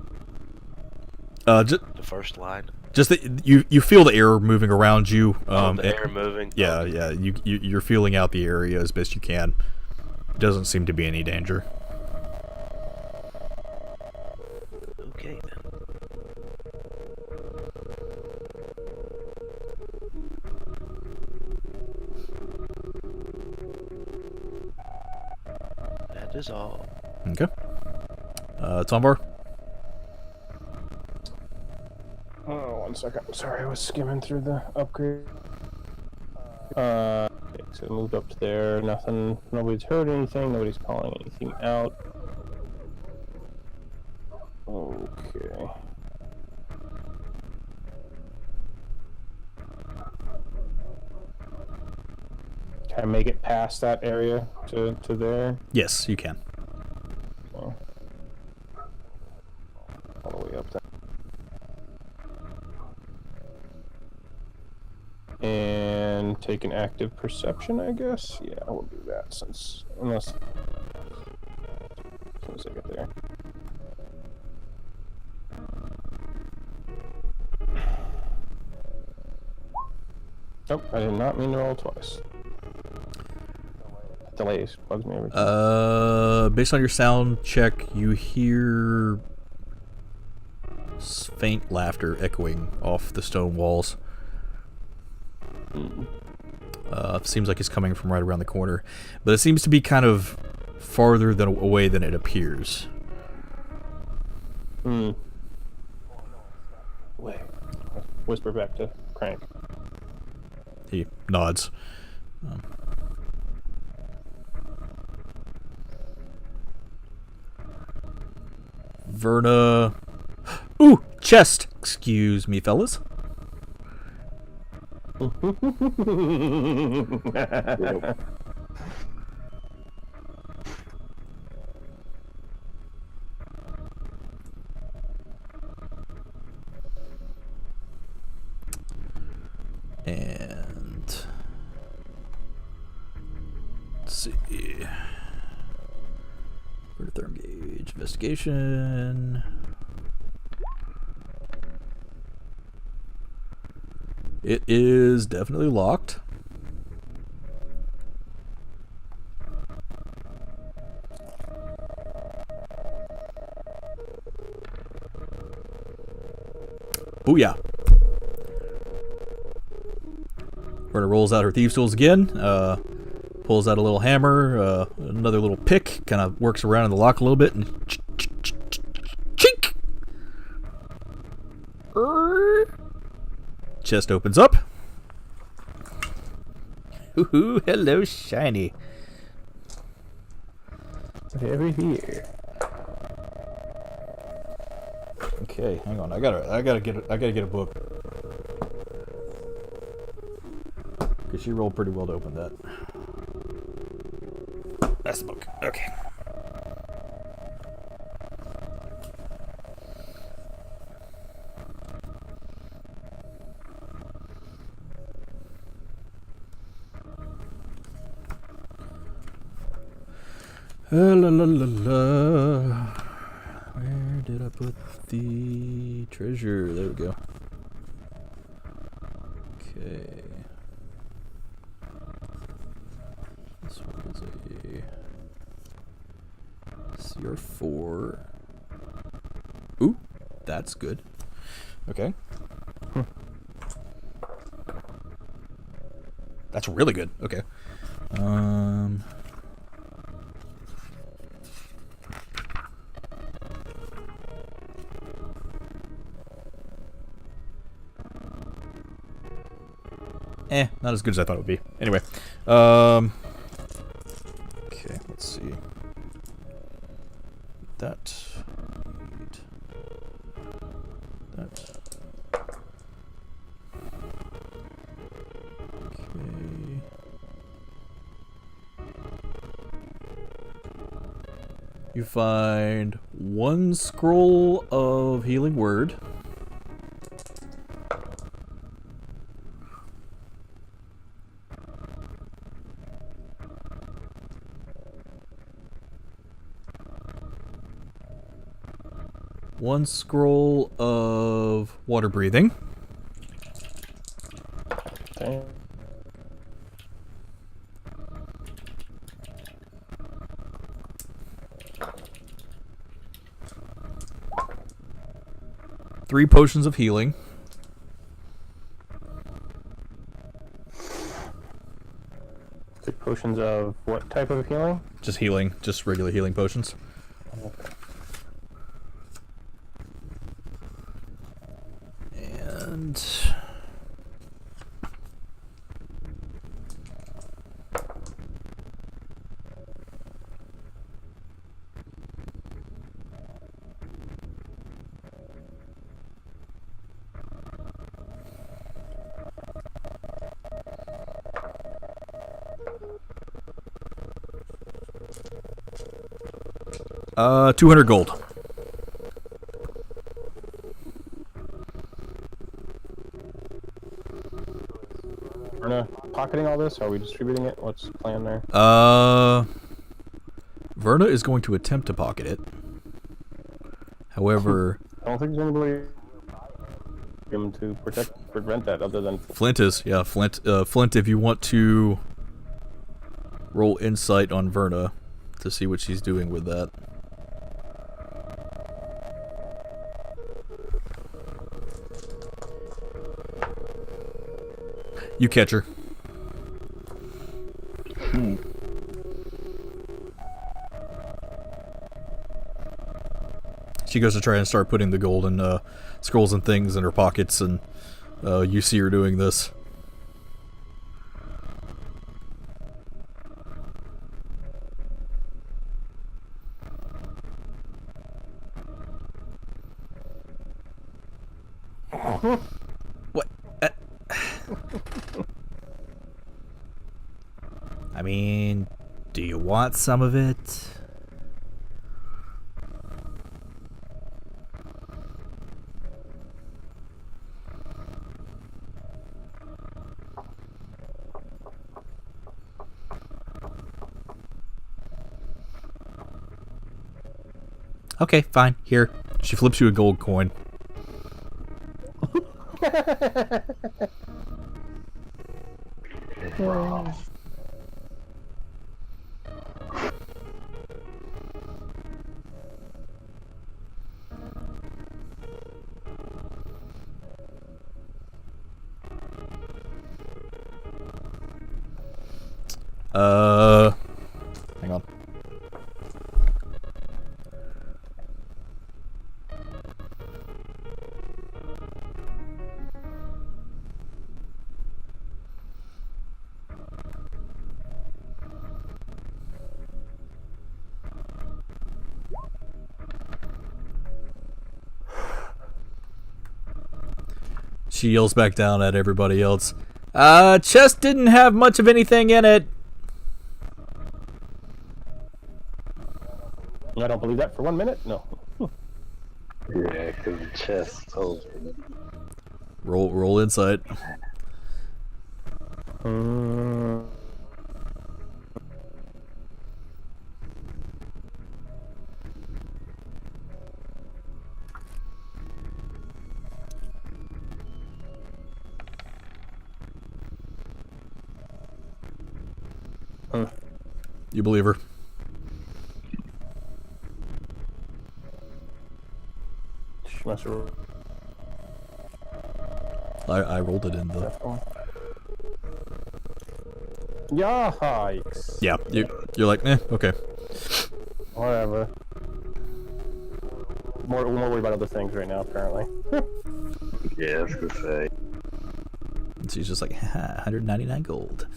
The first line? Just that you feel the air moving around you. The air moving? Yeah, Okay. yeah. You're feeling out the area as best you can. Doesn't seem to be any danger. Okay, then. That is all. Okay. Tombar? Oh, 1 second. Sorry, I was skimming through the upgrade. Okay, so it moved up to there. Nothing. Nobody's heard anything. Nobody's calling anything out. Okay. Can I make it past that area to there? Yes, you can. Oh. All the way up there. And take an active perception, I guess? Yeah, we'll do that as soon as I get there. Nope, I did not mean to roll twice. Delays bugs me every time. Based on your sound check, you hear faint laughter echoing off the stone walls. Seems like it's coming from right around the corner. But it seems to be kind of farther away than it appears. Hmm. Wait. Whisper back to Crank. He nods. Verna. Ooh, chest! Excuse me, fellas. And let's see. For the therm gauge investigation. It is definitely locked. Booyah. Verna rolls out her thieves' tools again, pulls out a little hammer, another little pick, kind of works around in the lock a little bit, and chink! Chest opens up. Ooh, hello, shiny. Over here. Okay, hang on. I gotta get a book. Cause she rolled pretty well to open that. That's the book. Okay. La la la la. Where did I put the treasure? There we go. Okay. This one is a CR4. Ooh, that's good. Okay. That's really good. Okay. Not as good as I thought it would be. Anyway, okay, let's see. That. That. Okay. You find one scroll of healing word. One scroll of water breathing. Okay. Three potions of healing. Three potions of what type of healing? Just healing. Just regular healing potions. Okay. And... $200 gold. Verna pocketing all this? Are we distributing it? What's the plan there? Verna is going to attempt to pocket it. However, I don't think there's anybody him to prevent that other than Flint is. Yeah, Flint. Flint, if you want to roll insight on Verna to see what she's doing with that. You catch her. She goes to try and start putting the golden scrolls and things in her pockets, and you see her doing this. What? I mean, do you want some of it? Okay, fine. Here. She flips you a gold coin. Hang on. She yells back down at everybody else. Chest didn't have much of anything in it. I don't believe that for 1 minute. No. Yeah, because the chest told me. Roll insight. You believe her. She must have. I rolled it in the... Yikes. Yeah, you're like, okay. Whatever. More worried about other things right now, apparently. Yeah, I was gonna say. And she's just like, 199 gold.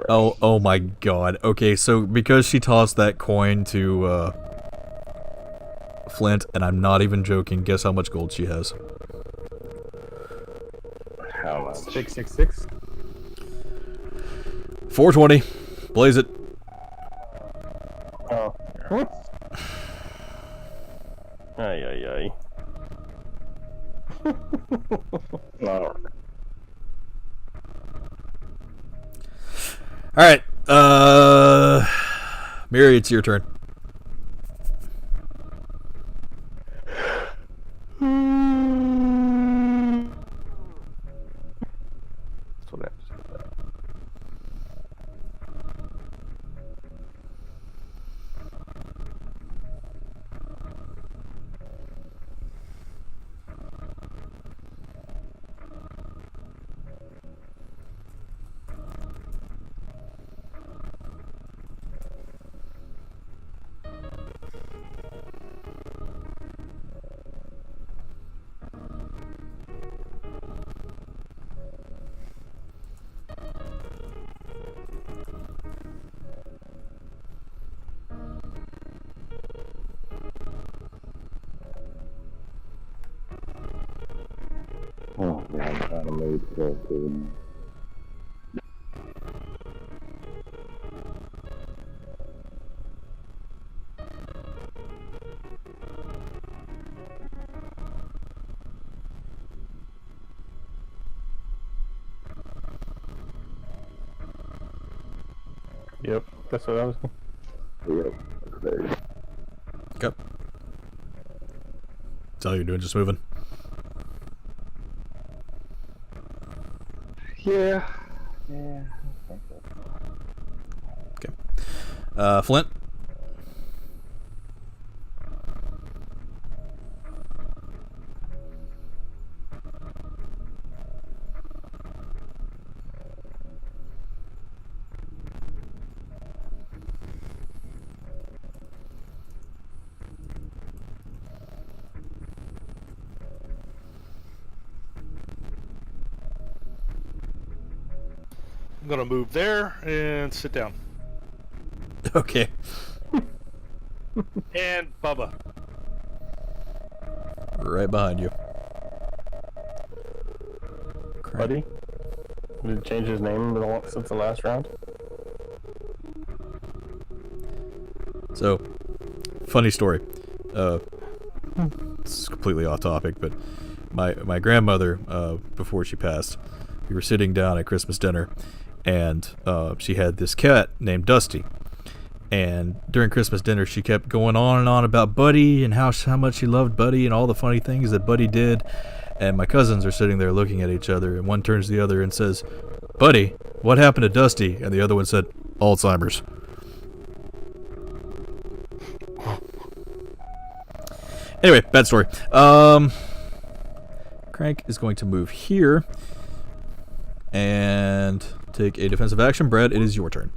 Oh my god. Okay, so because she tossed that coin to Flint, and I'm not even joking, guess how much gold she has? How much? 666. 420. Blaze it. Oh. Ay. No. Alright, Mary, it's your turn. That's what I have to say. Oh, yeah, I'm trying to move it. Yep, that's what I was. Yep, there. Okay. That's all you're doing, just moving. Yeah. Okay. Flint? I'm gonna move there and sit down. Okay. And Bubba. Right behind you. Buddy? Did it change his name since the last round? So, funny story. It's completely off topic, but my grandmother, before she passed, we were sitting down at Christmas dinner, and she had this cat named Dusty. And during Christmas dinner, she kept going on and on about Buddy and how much she loved Buddy and all the funny things that Buddy did. And my cousins are sitting there looking at each other, and one turns to the other and says, "Buddy, what happened to Dusty?" And the other one said, "Alzheimer's." Anyway, bad story. Crank is going to move here and take a defensive action. Brad, it is your turn.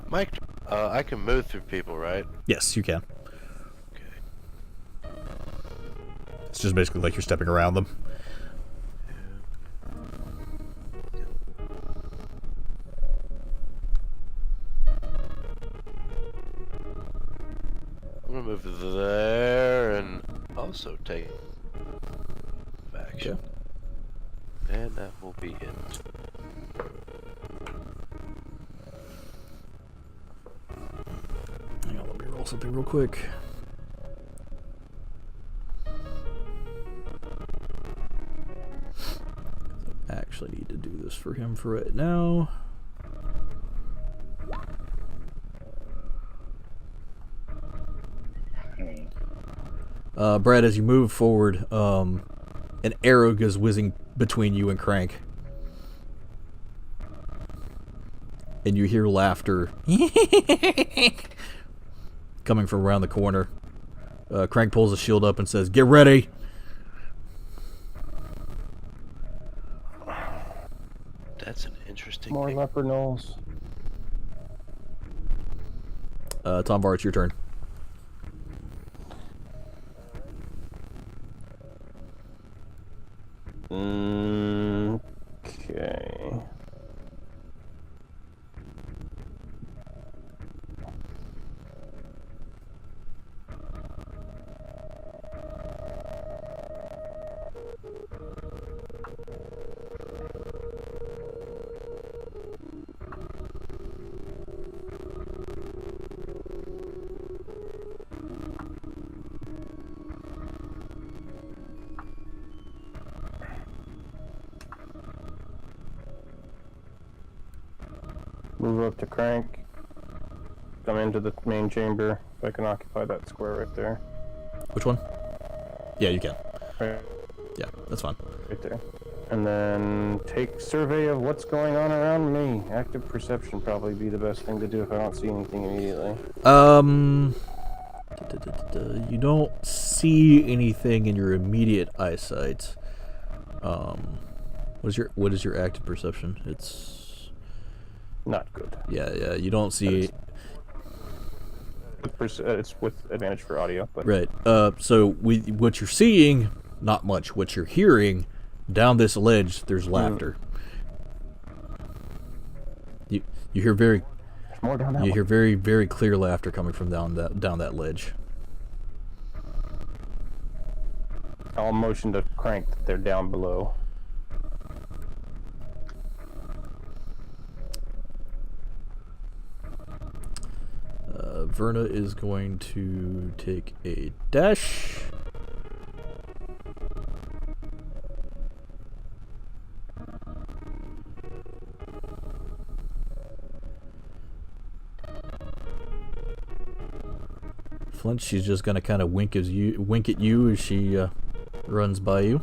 Mike, I can move through people, right? Yes, you can. Okay. It's just basically like you're stepping around them. I'm gonna move there and also take action. And that will be it. Hang on, let me roll something real quick. I actually need to do this for him for right now. Brad, as you move forward, an arrow goes whizzing between you and Crank. And you hear laughter coming from around the corner. Crank pulls a shield up and says, "Get ready!" That's an interesting More thing. leopard gnolls. Tom Var, it's your turn. Okay. Move up to Crank. Come into the main chamber. If I can occupy that square right there. Which one? Yeah, you can. Right, Yeah, that's fine. right there. And then take survey of what's going on around me. Active perception probably be the best thing to do if I don't see anything immediately. You don't see anything in your immediate eyesight. What is your active perception? It's Not good. yeah. You don't see. It's with advantage for audio, but Right. So what you're seeing, not much. What you're hearing, down this ledge, there's laughter. You hear very there's more down that you one. hear very, very clear laughter coming from down that ledge. I'll motion to Crank that they're down below. Verna is going to take a dash. Flint, she's just gonna kind of wink at you as she runs by you.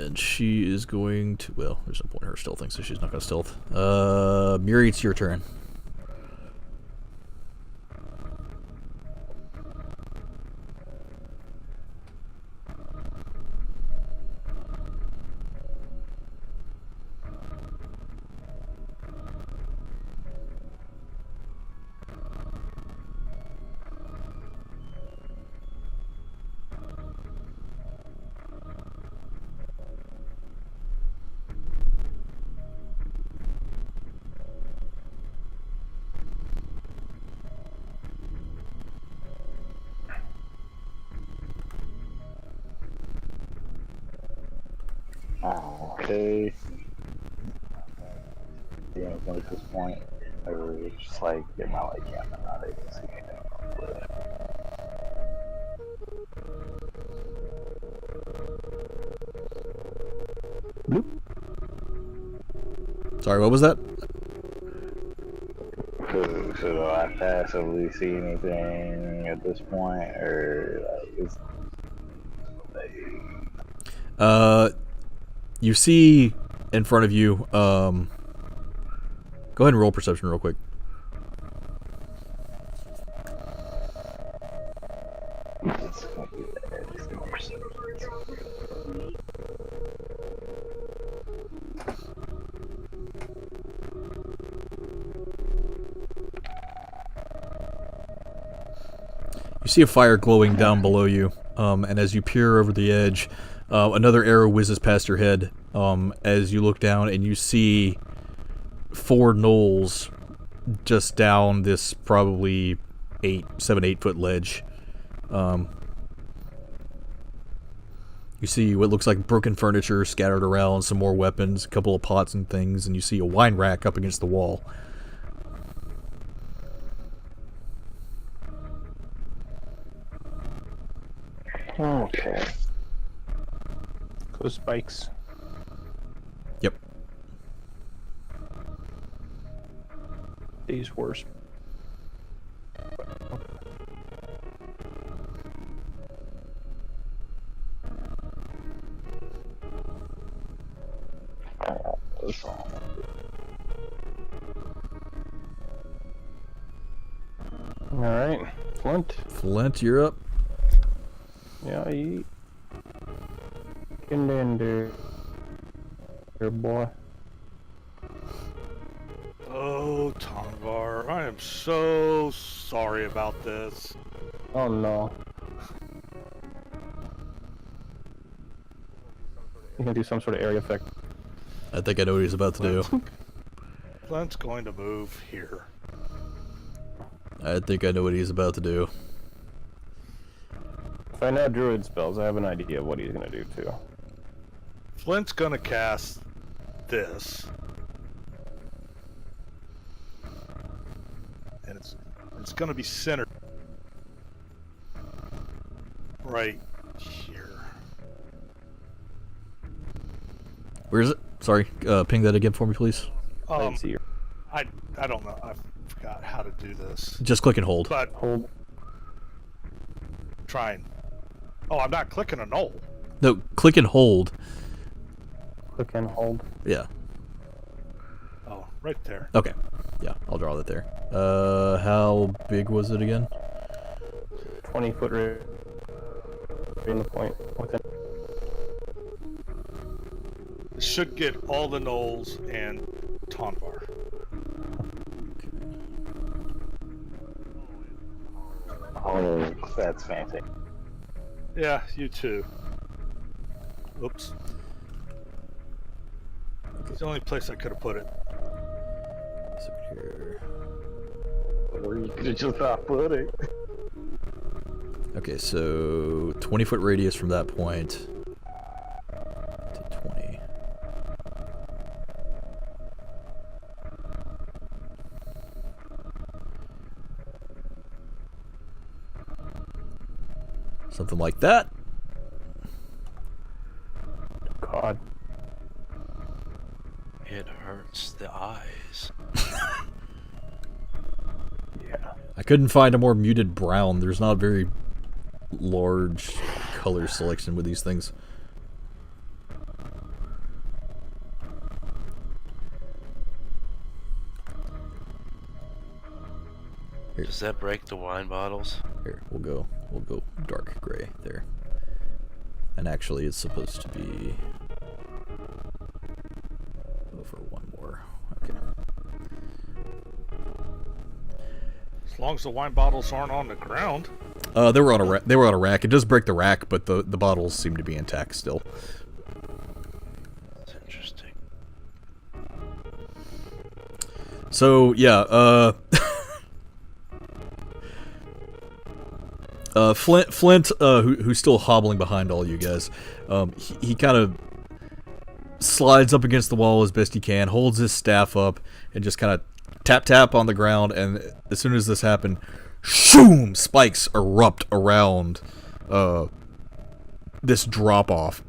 And she is going to... Well, there's no point in her stealthing, so she's not going to stealth. Miri, it's your turn. Okay. Yeah, at this point, I was just like, get my light camera, not able to see anything. Sorry, what was that? So do I passively see anything at this point, or like, is You see in front of you, go ahead and roll perception real quick. it's gonna be there, it's gonna be You see a fire glowing down below you, and as you peer over the edge, another arrow whizzes past your head as you look down, and you see 4 gnolls just down this probably 7-8 foot ledge. You see what looks like broken furniture scattered around, some more weapons, a couple of pots and things, and you see a wine rack up against the wall. Okay. Close spikes. Yep. These worse. Alright, Flint. Flint, you're up. Yeah, you can in there, boy. Oh, Tonvar, I am so sorry about this. Oh no. You can do some sort of area effect. I think I know what he's about to do. Flint's going to move here. I think I know what he's about to do. If I know druid spells, I have an idea of what he's gonna do too. Flint's gonna cast this. And it's gonna be centered right here. Where is it? Sorry, ping that again for me, please. I didn't see you. I don't know. I forgot how to do this. Just click and hold. But Hold. trying. Oh, I'm not clicking a Gnoll. No, click and hold. Click and hold. Yeah. Oh, right there. Okay. Yeah, I'll draw that there. How big was it again? 20 foot right in the point. Within. It should get all the Gnolls and Tonvar. Oh, that's fancy. Yeah, you too. Oops. It's the only place I could have put it. It's over here. Or you could have just not put it. Okay, so 20 foot radius from that point to 20. Something like that. God. It hurts the eyes. Yeah. I couldn't find a more muted brown. There's not a very large color selection with these things. Does that break the wine bottles? Here, we'll go dark gray there. And actually, it's supposed to be over one more. Okay. As long as the wine bottles aren't on the ground. They were on a they were on a rack. It does break the rack, but the bottles seem to be intact still. That's interesting. So yeah, Flint, who's still hobbling behind all you guys, he kind of slides up against the wall as best he can, holds his staff up, and just kind of tap on the ground. And as soon as this happened, shoom! Spikes erupt around this drop off.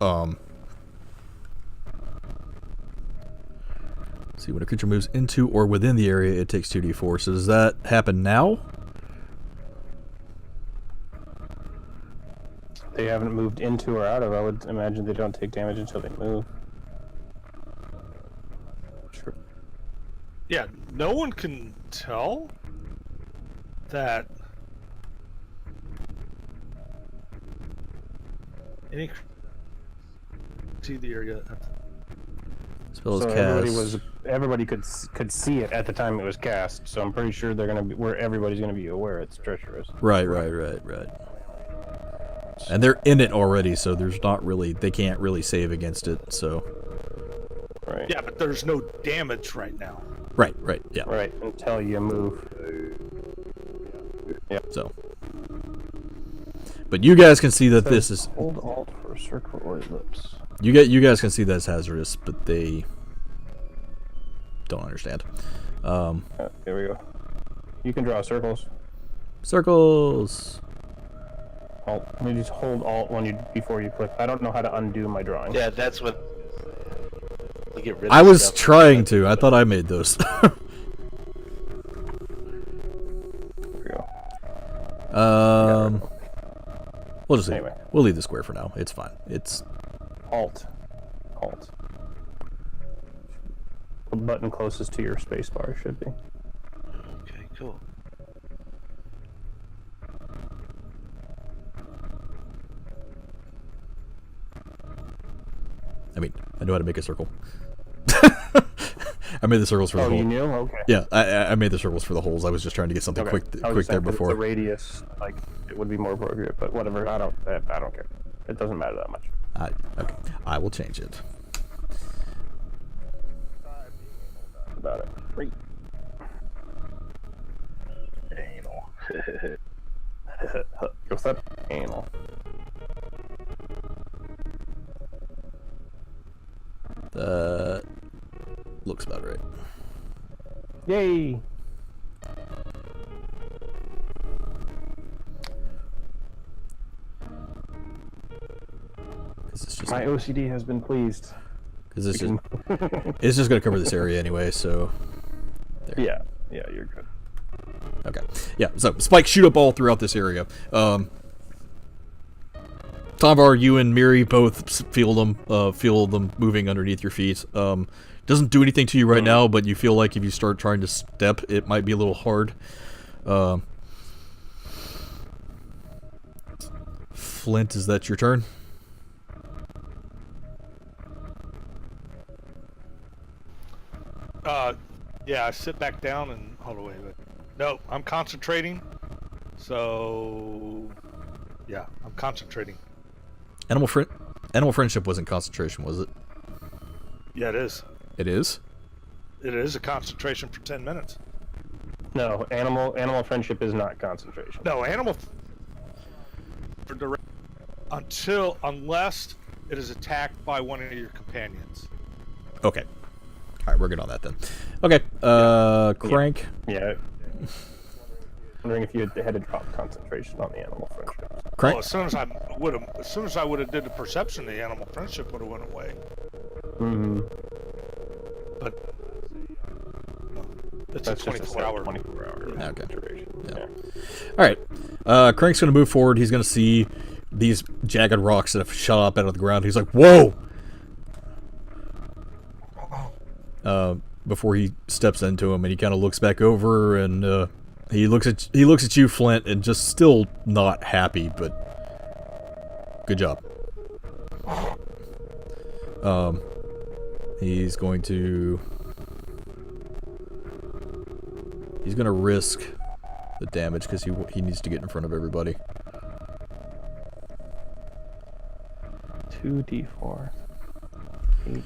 See, when a creature moves into or within the area, it takes 2d4. So does that happen now? They haven't moved into or out of. I would imagine they don't take damage until they move. Sure. Yeah, no one can tell that any see the area. Spell is So cast. everybody could see it at the time it was cast. So I'm pretty sure they're gonna be where everybody's gonna be aware it's treacherous. Right. And they're in it already, so there's not really, they can't really save against it. So. Right. Yeah, but there's no damage right now. Right. Yeah. Right until you move. Yeah. So. But you guys can see that this is. Hold Alt for circle or ellipse. You guys can see that's hazardous, but they don't understand. There we go. You can draw circles. Circles. Alt. Let me just hold Alt before you click. I don't know how to undo my drawing. Yeah, that's what. Get rid of I was stuff. trying to. I thought I made those. There we go. We'll just Anyway. we'll leave the square for now. It's fine. It's Alt. The button closest to your spacebar should be. Okay, cool. I mean, I know how to make a circle. I made the circles for the Oh, hole. you knew? Okay. Yeah, I made the circles for the holes. I was just trying to get something Okay. quick I was quick just there saying, 'cause before. the radius, like, it would be more appropriate, but whatever. I don't care. It doesn't matter that much. Okay, I will change it. About it. Great. Anal. What's that? Anal. That looks about right. Yay! It's just My OCD has been pleased. because it's just going to cover this area anyway. So Yeah, you're good. okay, yeah. So spikes shoot up all throughout this area. Tomvar, you and Miri both feel them moving underneath your feet. Doesn't do anything to you right now, but you feel like if you start trying to step, it might be a little hard. Flint, is that your turn? Yeah, I sit back down and hold away. But no, I'm concentrating. So, yeah, I'm concentrating. Animal friendship wasn't concentration, was it? Yeah, it is. It is? It is a concentration for 10 minutes. No, animal friendship is not concentration. No, for direct unless it is attacked by one of your companions. Okay. Alright, we're good on that then. Okay, Crank. Yeah. Wondering if you had to drop concentration on the animal friendship. Crank. Well, as soon as I would have did the perception, the animal friendship would have went away. Mm-hmm. But it's That's a just a 24-hour. 24-hour Okay. duration. Yeah. Alright. Crank's gonna move forward. He's gonna see these jagged rocks that have shot up out of the ground. He's like, whoa! Before he steps into them, and he kind of looks back over and He looks at you, Flint, and just still not happy, but good job. He's going to risk the damage because he needs to get in front of everybody. 2d4. 8.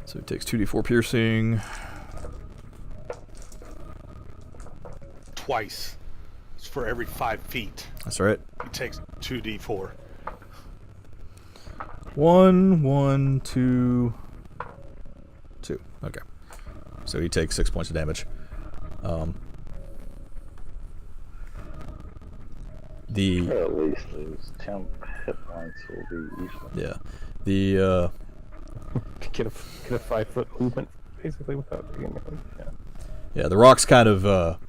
So he takes 2d4 piercing. Twice. It's for every 5 feet. That's right. He takes 2d4. 1, 1, 2, 2. Okay. So he takes 6 points of damage. Or at least those temp hit points will be useful. Yeah. The Get a 5-foot movement, basically, without being... Yeah, the rocks kind of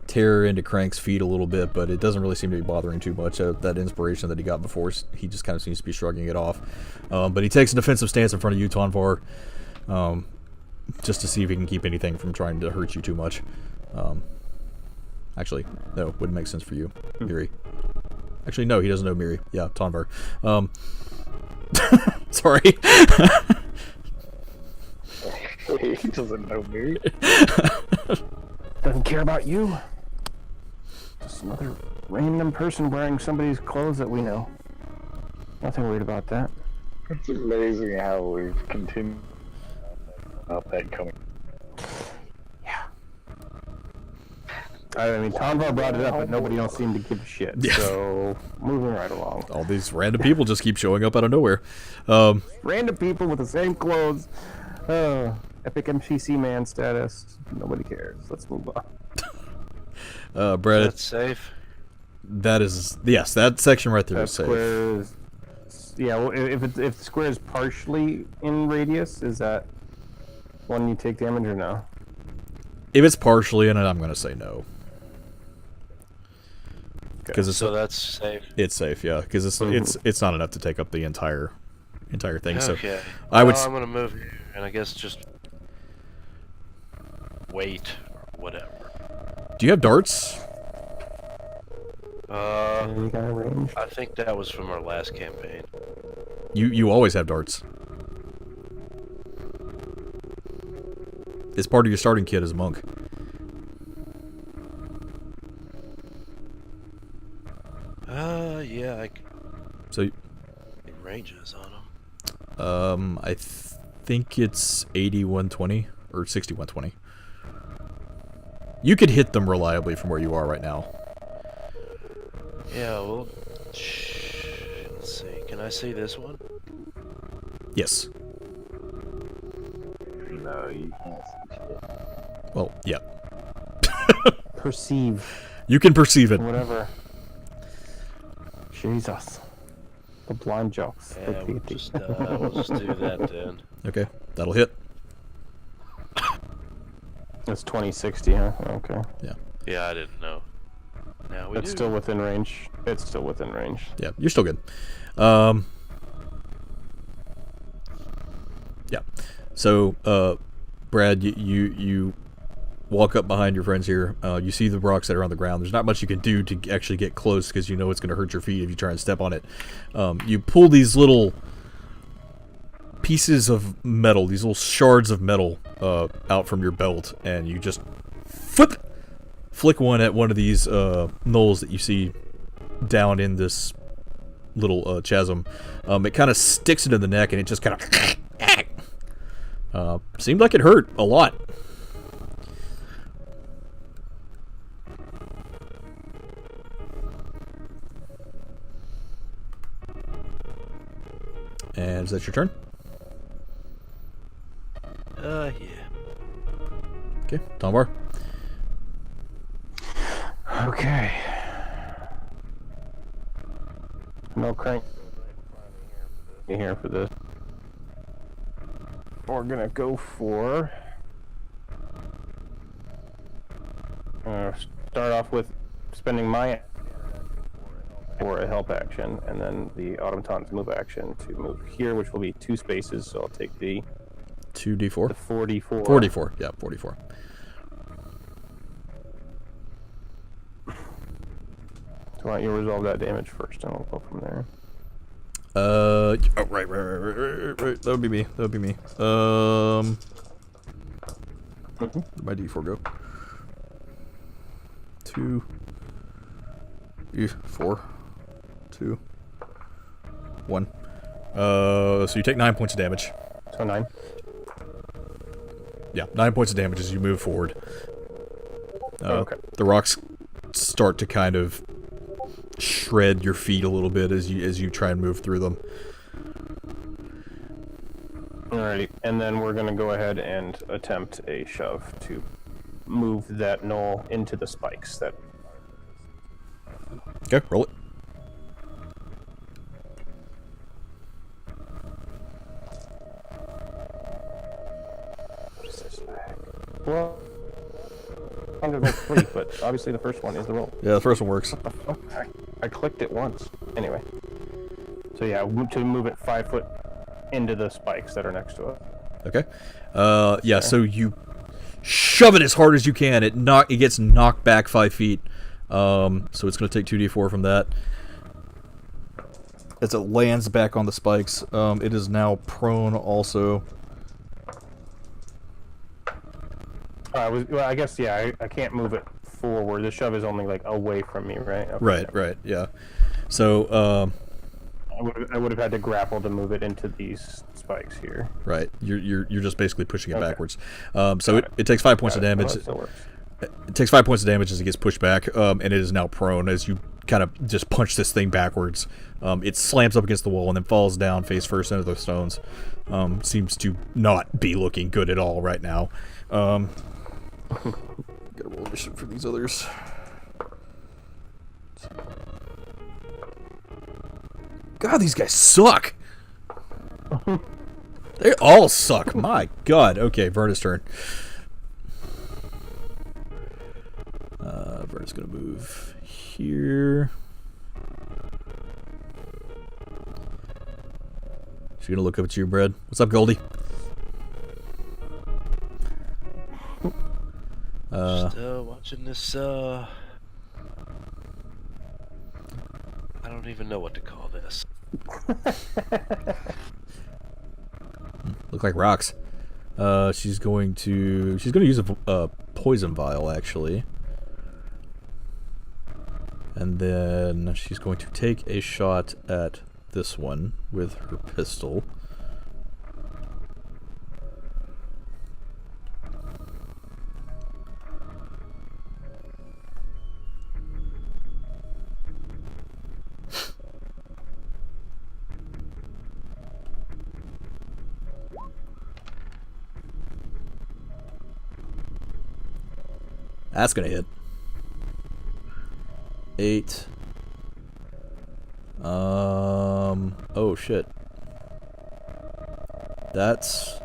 tear into Crank's feet a little bit, but it doesn't really seem to be bothering too much. That inspiration that he got before, he just kind of seems to be shrugging it off. But he takes a defensive stance in front of you, Tonvar, just to see if he can keep anything from trying to hurt you too much. Actually, no, wouldn't make sense for you, Miri. Actually, no, he doesn't know Miri. Yeah, Tonvar. Sorry. He doesn't know me. Doesn't care about you. Just another random person wearing somebody's clothes that we know. Nothing worried about that. It's amazing how we've continued about that coming. Yeah. I mean, Tonvar brought it up, but nobody else seemed to give a shit. Yeah. So, moving right along. All these random people just keep showing up out of nowhere. Random people with the same clothes. Epic MCC man status. Nobody cares. Let's move on. Brad, That's safe. that is... Yes, that section right there That is safe. square is... Yeah, well, if the square is partially in radius, is that one you take damage or no? If it's partially in it, I'm going to say no. Because So that's safe. it's safe, yeah. Because it's not enough to take up the entire thing. Okay. So I would. I'm gonna move here, and I guess just wait or whatever. Do you have darts? You got a range? I think that was from our last campaign. You always have darts. It's part of your starting kit as a monk. Yeah, I can So, ranges on them. I think it's 8120 or 6120. You could hit them reliably from where you are right now. Yeah, well, let's see. Can I see this one? Yes. No, you can't see shit. Well, yeah. Perceive. You can perceive it. Whatever. Jesus. The blind jokes. Yeah, we'll just do that then. Okay, that'll hit. That's 2060, huh? Okay. Yeah, I didn't know. Now we It's do. still within range. It's still within range. Yeah, you're still good. Yeah. So, Brad, you walk up behind your friends here. You see the rocks that are on the ground. There's not much you can do to actually get close because you know it's going to hurt your feet if you try and step on it. You pull these little pieces of metal, these little shards of metal out from your belt, and you just flick one at one of these gnolls that you see down in this little chasm. It kind of sticks into the neck, and it just kind of seemed like it hurt a lot. And is that your turn? Yeah. Okay, Tombar. Okay. No crank. You here for this? We're gonna go for. Start off with spending my for a help action, and then the automaton's move action to move here, which will be 2 spaces. So I'll take the 2d4. 44. 44. Yeah, 44. So why don't you resolve that damage first, and we'll go from there. Oh, right. That would be me. That would be me. Where'd my D4 go? 2. 4. 2. 1. So you take 9 points of damage. So 9. Yeah, 9 points of damage as you move forward. Okay. The rocks start to kind of shred your feet a little bit as you try and move through them. Alrighty, and then we're gonna go ahead and attempt a shove to move that gnoll into the spikes. That Okay, roll it. well, under the 3, but obviously the first one is the roll. Yeah, the first one works. I clicked it once. Anyway, so yeah, to move it 5 foot into the spikes that are next to it. Okay. Yeah, so you shove it as hard as you can. It gets knocked back 5 feet. So it's going to take 2d4 from that. As it lands back on the spikes, it is now prone also. Well, I guess, yeah, I can't move it forward. The shove is only, like, away from me, right? Okay. Right, yeah. So, I would have had to grapple to move it into these spikes here. right, you're just basically pushing it backwards. So it takes 5 points of damage. Well, that still works. It takes 5 points of damage as it gets pushed back, and it is now prone as you kind of just punch this thing backwards. It slams up against the wall and then falls down face first into the stones. Seems to not be looking good at all right now. Gotta roll initiative for these others. God, these guys suck! They all suck, my god. Okay, Verna's turn. Verna's gonna move here. She's gonna look up at you, Brad. What's up, Goldie? Still watching this, I don't even know what to call this. Look like rocks. She's gonna use a poison vial, actually. And then she's going to take a shot at this one with her pistol. That's gonna hit. 8. Oh shit. That's...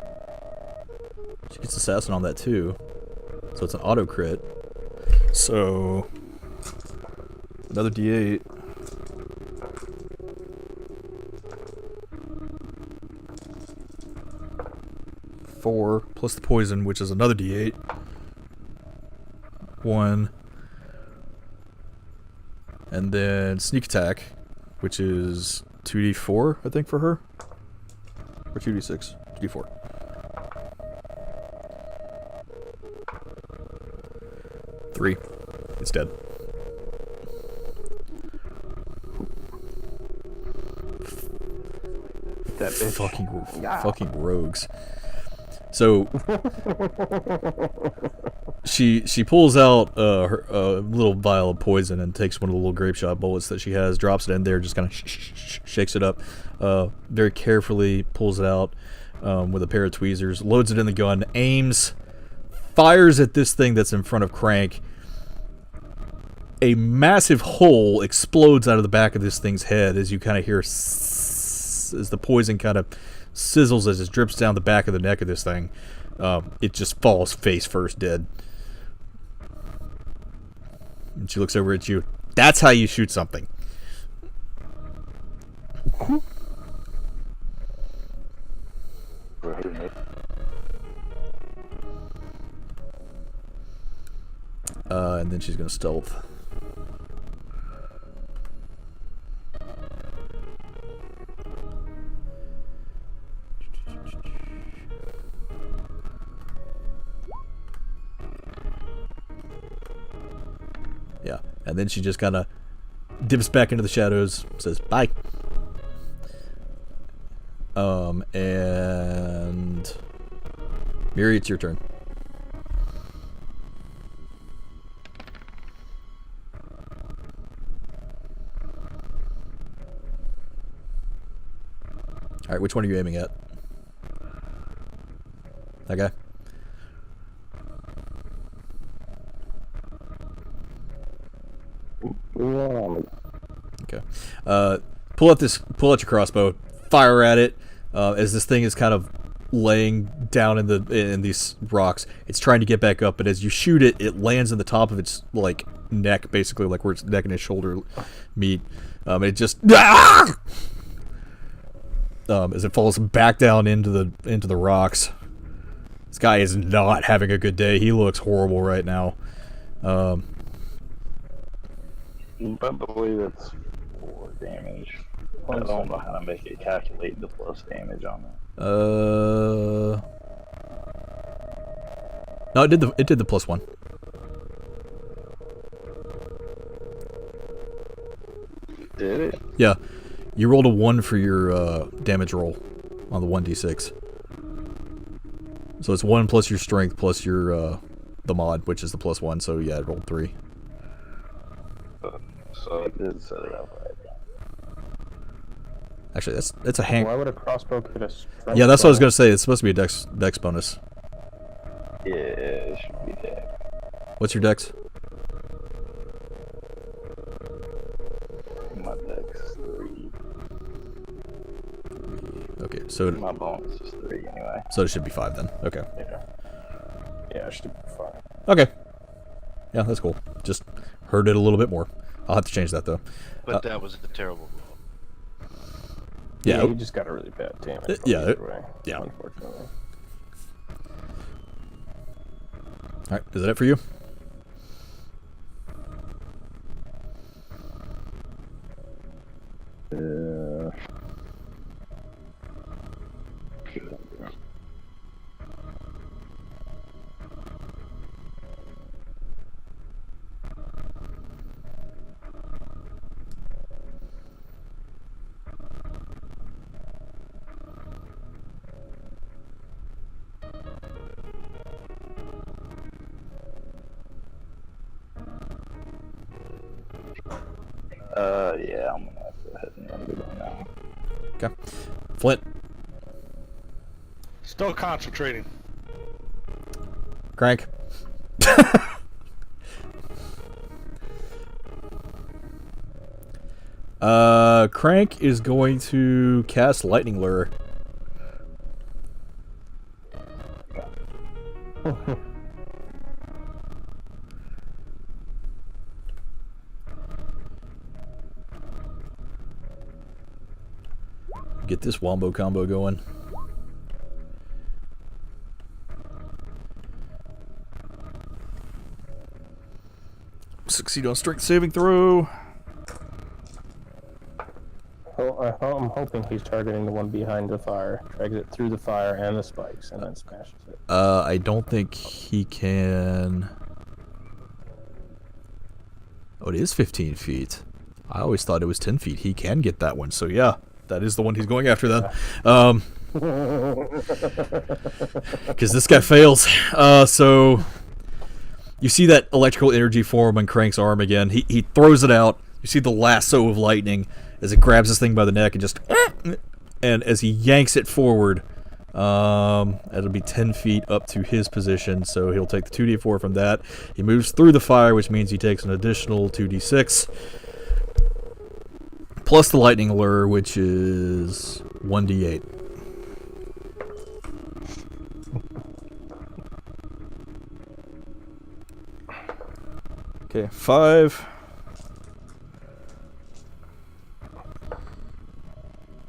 She gets assassin on that too. So it's an auto crit. So... Another D8. Four plus the poison, which is another D8. 1. And then sneak attack, which is 2d4, I think, for her. Or 2d6. 2d4. Three. It's dead. That bitch. Fucking rogues. So she pulls out her little vial of poison and takes one of the little grape shot bullets that she has, drops it in there, just kind of shakes it up, very carefully pulls it out with a pair of tweezers, loads it in the gun, aims, fires at this thing that's in front of Crank. A massive hole explodes out of the back of this thing's head as you kind of hear as the poison kind of sizzles as it drips down the back of the neck of this thing. It just falls face first dead. And she looks over at you. That's how you shoot something. And then she's gonna stealth. Yeah, and then she just kind of dips back into the shadows, says bye. And Miri, it's your turn. All right, which one are you aiming at? That guy? Okay. Pull out your crossbow, fire at it. As this thing is kind of laying down in these rocks, it's trying to get back up, but as you shoot it, it lands in the top of its like neck, basically like where its neck and its shoulder meet. It just as it falls back down into the rocks. This guy is not having a good day. He looks horrible right now. I believe it's 4 damage. I don't know how to make it calculate the plus damage on it. No, it did the +1. Did it? Yeah, you rolled a 1 for your damage roll on the 1d6. So it's 1 plus your strength plus your the mod, which is the +1. So yeah, it rolled 3. So I did set it up right. Actually, that's a hang. Why would a crossbow get a strength? Yeah, that's what I was bonus? gonna say. It's supposed to be a dex bonus. Yeah, it should be dead. What's your dex? My dex is 3. Okay, so My bonus is 3 anyway. it should be 5 then. Okay. Yeah, it should be fine. Okay. Yeah, that's cool. Just hurt it a little bit more. I'll have to change that though. But that was a terrible roll. Yeah. You just got a really bad damage. Yeah, either way, yeah. Unfortunately. All right, is that it for you? Yeah, I'm gonna have to go ahead and end it now. Okay. Flint. Still concentrating. Crank. Crank is going to cast Lightning Lure. Get this wombo combo going. Succeed on strength saving throw. Oh, I'm hoping he's targeting the one behind the fire. Drags it through the fire and the spikes, and then smashes it. I don't think he can. Oh, it is 15 feet. I always thought it was 10 feet. He can get that one, so yeah. That is the one he's going after then. Because this guy fails. So you see that electrical energy form on Crank's arm again. He throws it out. You see the lasso of lightning as it grabs this thing by the neck and just... And as he yanks it forward, it'll be 10 feet up to his position. So he'll take the 2d4 from that. He moves through the fire, which means he takes an additional 2d6. Plus the lightning lure, which is 1d8. Okay, 5,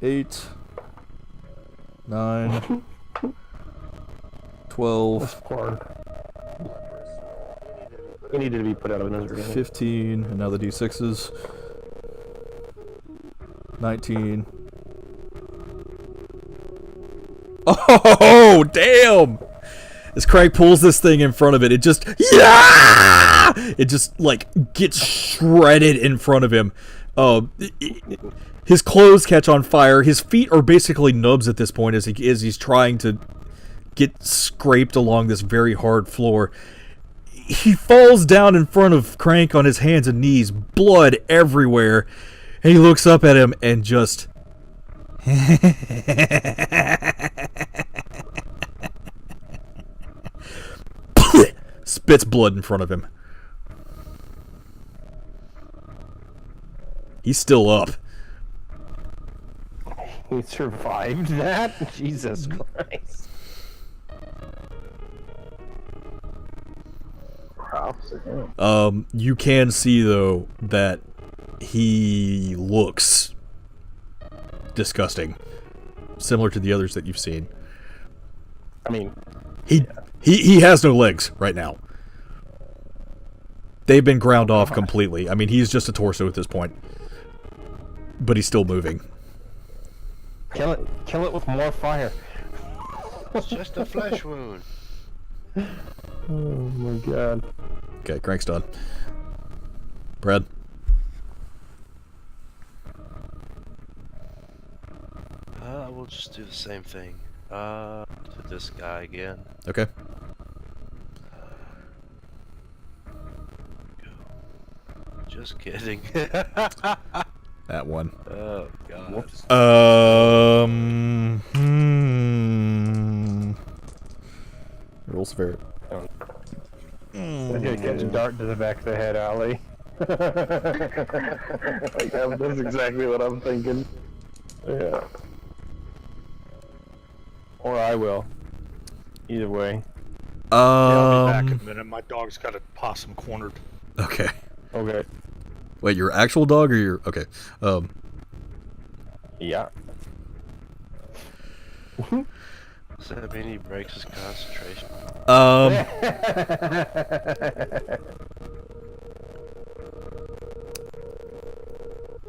8, 9, 12, He needed to be put out of misery. 15, and now the d6s. 19. Oh, damn! As Craig pulls this thing in front of it, it just... Yeah! It just like gets shredded in front of him. His clothes catch on fire. His feet are basically nubs at this point as he's trying to get scraped along this very hard floor. He falls down in front of Crank on his hands and knees, blood everywhere. And he looks up at him and just... spits blood in front of him. He's still up. He survived that? Jesus Christ. Props to him. You can see, though, that he looks disgusting. Similar to the others that you've seen. I mean... He has no legs right now. They've been ground off completely. I mean, he's just a torso at this point. But he's still moving. Kill it with more fire. It's just a flesh wound. Oh my god. Okay, Crank's done. Brad? We'll just do the same thing. To this guy again. Okay. Just kidding. That one. Oh god. Rules fair. Get a dart to the back of the head, Ali. That's exactly what I'm thinking. Yeah. Or I will. Either way. Yeah, I'll be back in a minute. My dog's got a possum cornered. Okay. Okay. Wait, your actual dog or your... Okay. Yeah. Does that mean he breaks his concentration?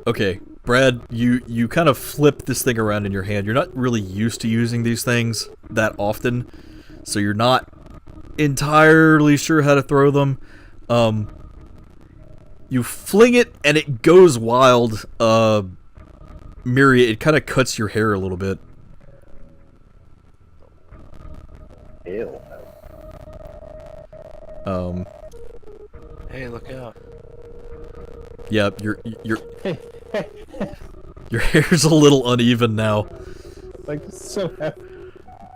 Okay, Brad, you kind of flip this thing around in your hand. You're not really used to using these things that often, so you're not entirely sure how to throw them. You fling it and it goes wild. Miria, it kind of cuts your hair a little bit. Ew. Hey, look out. Yeah, your your hair's a little uneven now. Like, so happy.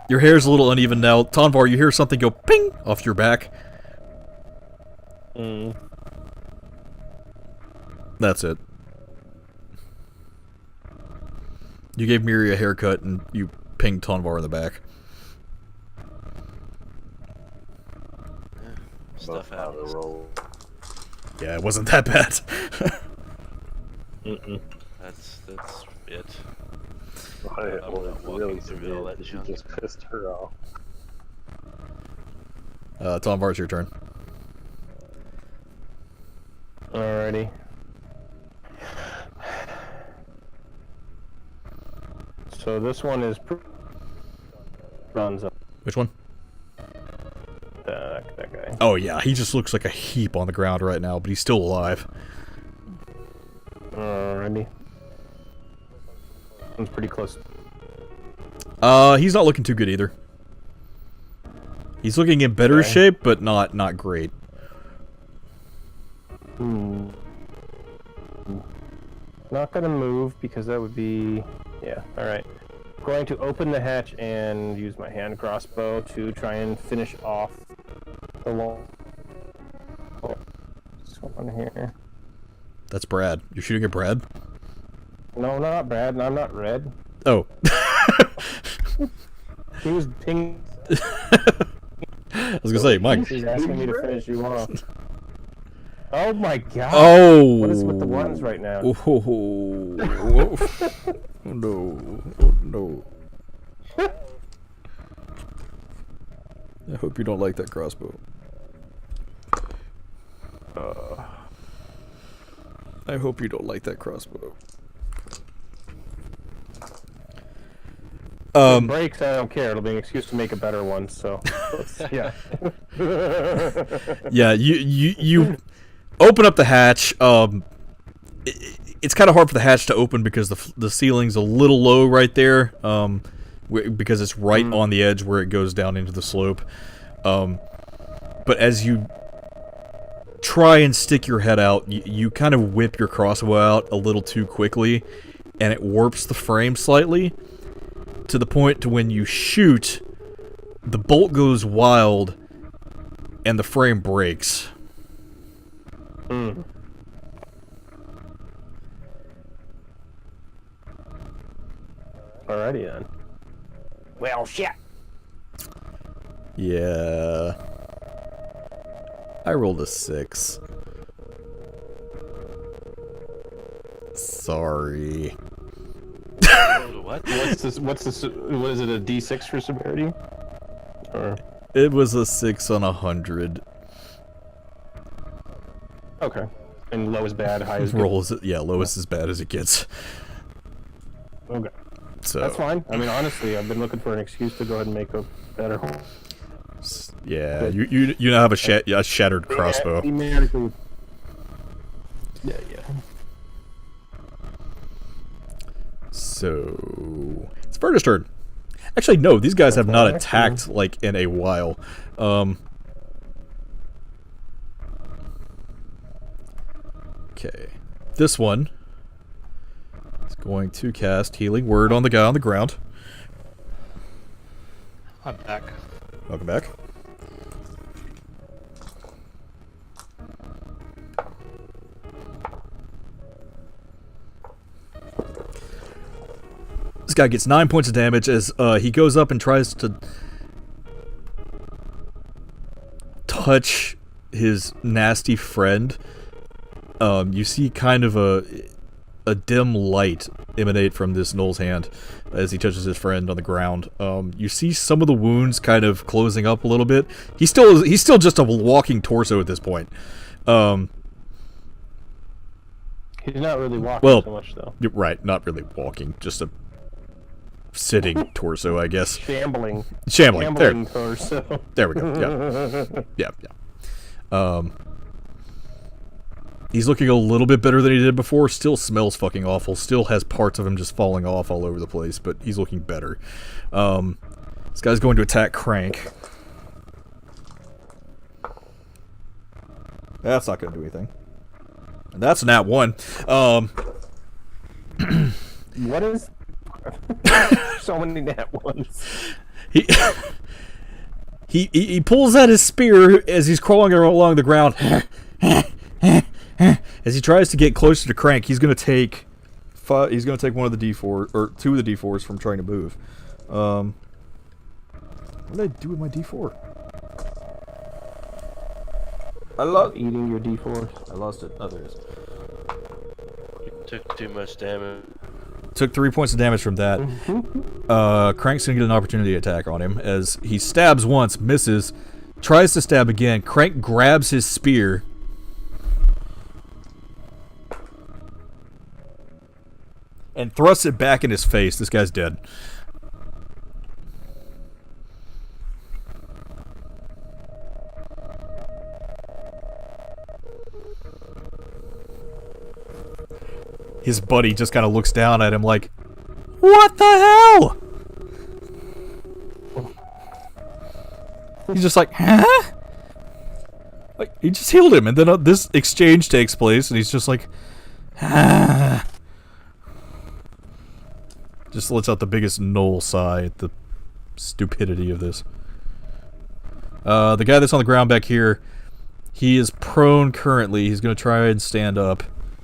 Your hair's a little uneven now. Tonvar, you hear something go ping off your back. That's it. You gave Miri a haircut and you pinged Tonvar in the back. Stuff Out of happens. the roll. Yeah, it wasn't that bad. That's it. I I'm not walking really through all that severe. She junk. just pissed her off. Tonvar, it's your turn. Alrighty. So this one is runs up Which one? that guy. Oh yeah, he just looks like a heap on the ground right now, but he's still alive. Alrighty. One's pretty close. He's not looking too good either. He's looking in better Okay. shape, but not great. Not gonna move because that would be... Yeah, alright. Going to open the hatch and use my hand crossbow to try and finish off the wall. Oh, this one here. That's Brad. You're shooting at Brad? No, not Brad. I'm not red. Oh. He was ping. I was gonna say, Mike. He's asking me to finish you off. Oh my god. Oh. What is with the ones right now? Oh, no. Oh, no. I hope you don't like that crossbow. I hope you don't like that crossbow. Breaks, I don't care. It'll be an excuse to make a better one, so... yeah. Yeah, you open up the hatch. It's kind of hard for the hatch to open because the ceiling's a little low right there. Because it's right on the edge where it goes down into the slope. But as you try and stick your head out, you kind of whip your crossbow out a little too quickly, and it warps the frame slightly to the point to when you shoot, the bolt goes wild, and the frame breaks. Alrighty then. Well, shit. Yeah. I rolled a 6. Sorry. What? What's this? What is it? A D6 for severity? Or It was a 6 on 100. okay. And low is bad, high is good. Roll is low is as bad as it gets. Okay. So That's fine. I mean, honestly, I've been looking for an excuse to go ahead and make a better home. yeah, you now have a shattered crossbow. Thematically. Yeah. So it's Verna's turn. Actually, no, these guys have not attacked like in a while. Okay, this one is going to cast Healing Word on the guy on the ground. I'm back. Welcome back. This guy gets 9 points of damage as he goes up and tries to touch his nasty friend. You see kind of a dim light emanate from this Gnoll's hand as he touches his friend on the ground. You see some of the wounds kind of closing up a little bit. He's still just a walking torso at this point. He's not really walking so much, though. You're right, not really walking, just a sitting torso, I guess. Shambling torso. There we go. Yeah. He's looking a little bit better than he did before. Still smells fucking awful. Still has parts of him just falling off all over the place, but he's looking better. This guy's going to attack Crank. That's not going to do anything. And that's nat 1. What is... so many nat 1s. He pulls out his spear as he's crawling along the ground. As he tries to get closer to Crank, he's gonna take one of the D4 or 2 of the D4s from trying to move. What did I do with my D4? I love eating your D4s. I lost it. Oh, there it is. Took too much damage. Took 3 points of damage from that. Crank's gonna get an opportunity attack on him as he stabs once, misses, tries to stab again. Crank grabs his spear. And thrusts it back in his face. This guy's dead. His buddy just kind of looks down at him like, what the hell? He's just like, huh? Like, he just healed him, and then this exchange takes place, and he's just like, ah. Just lets out the biggest Gnoll sigh at the stupidity of this. The guy that's on the ground back here, he is prone currently. He's going to try and stand up,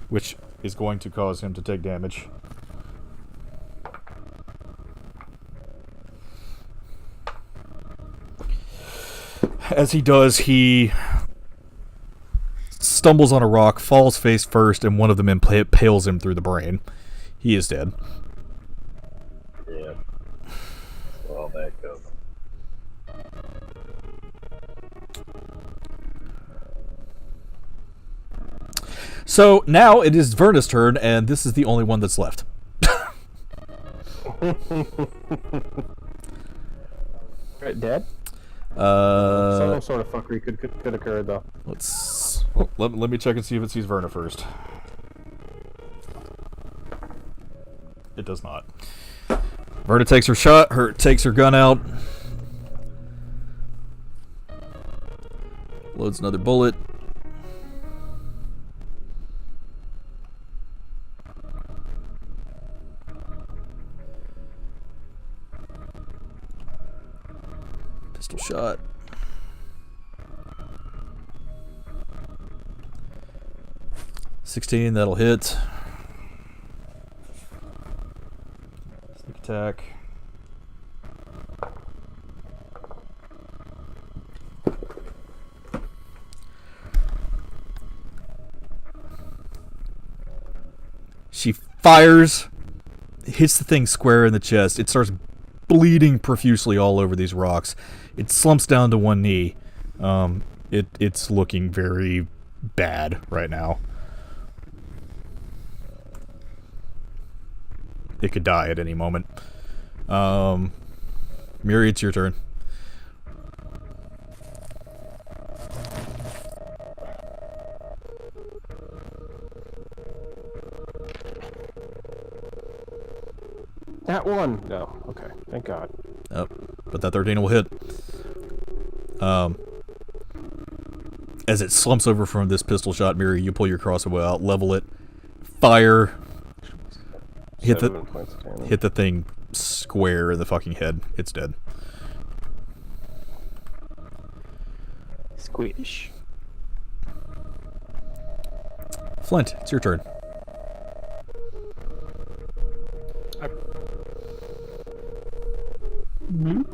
which is going to cause him to take damage. As he does, he stumbles on a rock, falls face first, and one of them impales him through the brain. He is dead. Yeah. Well, that goes. So now it is Verna's turn, and this is the only one that's left. Dead? Some sort of fuckery could occur though. Let me check and see if it sees Verna first. It does not. Verna takes her shot. Takes her gun out. Loads another bullet. Pistol shot. .16, that'll hit. Sneak attack. She fires, hits the thing square in the chest. It starts bleeding profusely all over these rocks. It slumps down to one knee. It's looking very bad right now. It could die at any moment. Miri, it's your turn. That one! No. Okay. Thank God. Yep. But that 13 will hit. As it slumps over from this pistol shot, Miri, you pull your crossbow out, level it, fire, hit the thing square in the fucking head. It's dead. Squish. Flint, it's your turn. And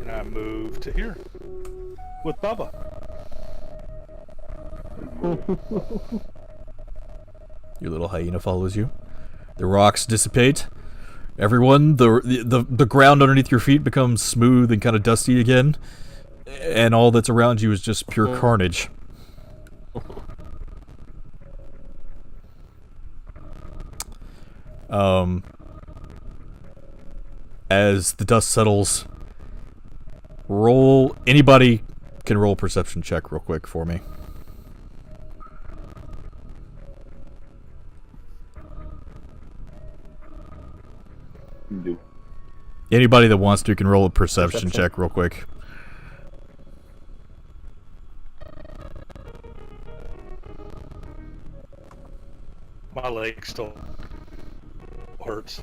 I move to here with Bubba. Your little hyena follows you. The rocks dissipate. Everyone, the ground underneath your feet becomes smooth and kind of dusty again, and all that's around you is just pure carnage. As the dust settles, anybody can roll a perception check real quick for me. Do. Anybody that wants to can roll a perception check real quick. My leg still hurts.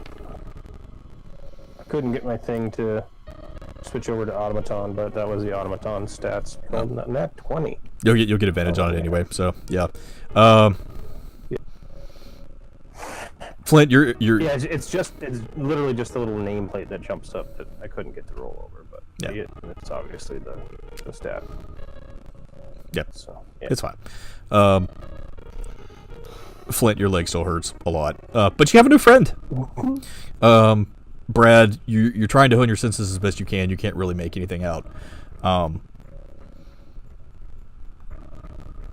I couldn't get my thing to switch over to automaton, but that was the automaton stats. Nat 20. You'll get advantage on it anyway. So yeah. Flint, you're Yeah, it's literally just the little nameplate that jumps up that I couldn't get to roll over, but Yeah. it's obviously the stat. Yep. So yeah. It's fine. Flint, your leg still hurts a lot, but you have a new friend. Brad, you're trying to hone your senses as best you can. You can't really make anything out.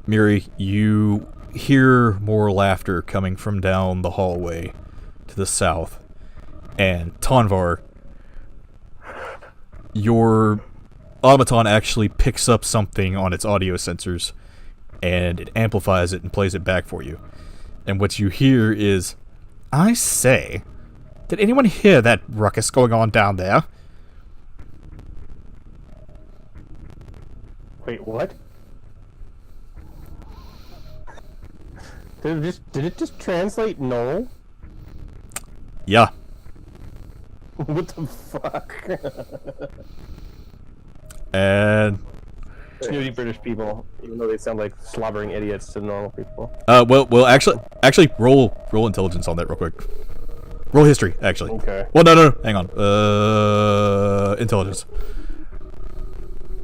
Miri, you hear more laughter coming from down the hallway to the south. And Tonvar, your automaton actually picks up something on its audio sensors, and it amplifies it and plays it back for you. And what you hear is, I say, did anyone hear that ruckus going on down there? Wait, what? Did it just translate Gnoll? Yeah. What the fuck? And Snooty British people, even though they sound like slobbering idiots to normal people. well, actually, roll intelligence on that real quick. Roll history, actually. Okay. Well, no, hang on. Intelligence.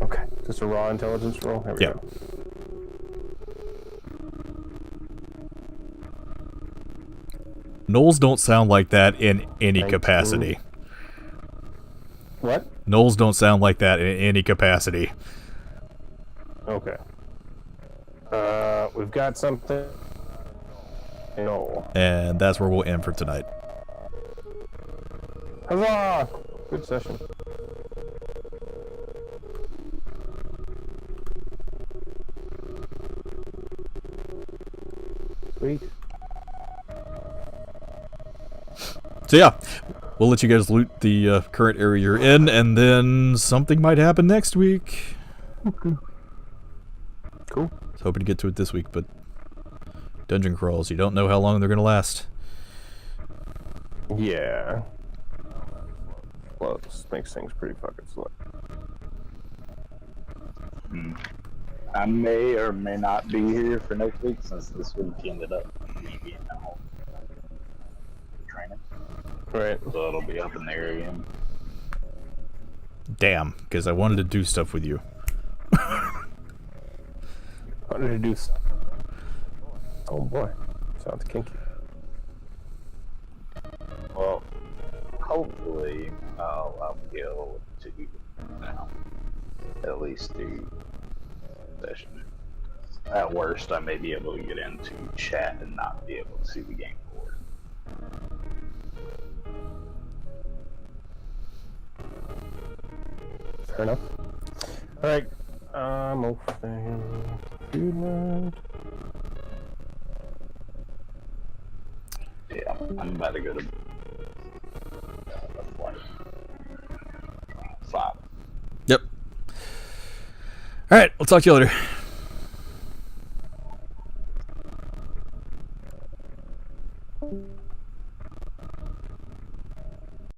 Okay, just a raw intelligence roll. There we Yeah. go. Gnolls don't sound like that in any 19. capacity. What? Gnolls don't sound like that in any capacity. Okay. We've got something. No. And that's where we'll end for tonight. Huzzah! Good session. Sweet. So yeah, we'll let you guys loot the current area you're in, and then something might happen next week. Okay. Cool. I was hoping to get to it this week, but dungeon crawls, you don't know how long they're going to last. Yeah. Close makes things pretty fucking slow. I may or may not be here for next week since this week ended up being training. Right. So it'll be up in the air again. Damn, because I wanted to do stuff with you. What did I do? Oh boy. Sounds kinky. Well, hopefully I'll be able to at least do session. At worst, I may be able to get into chat and not be able to see the game board. Fair enough. Alright. I'm over there. Do Yeah, I'm about to go to like 5. Yep. Alright, I'll talk to you later.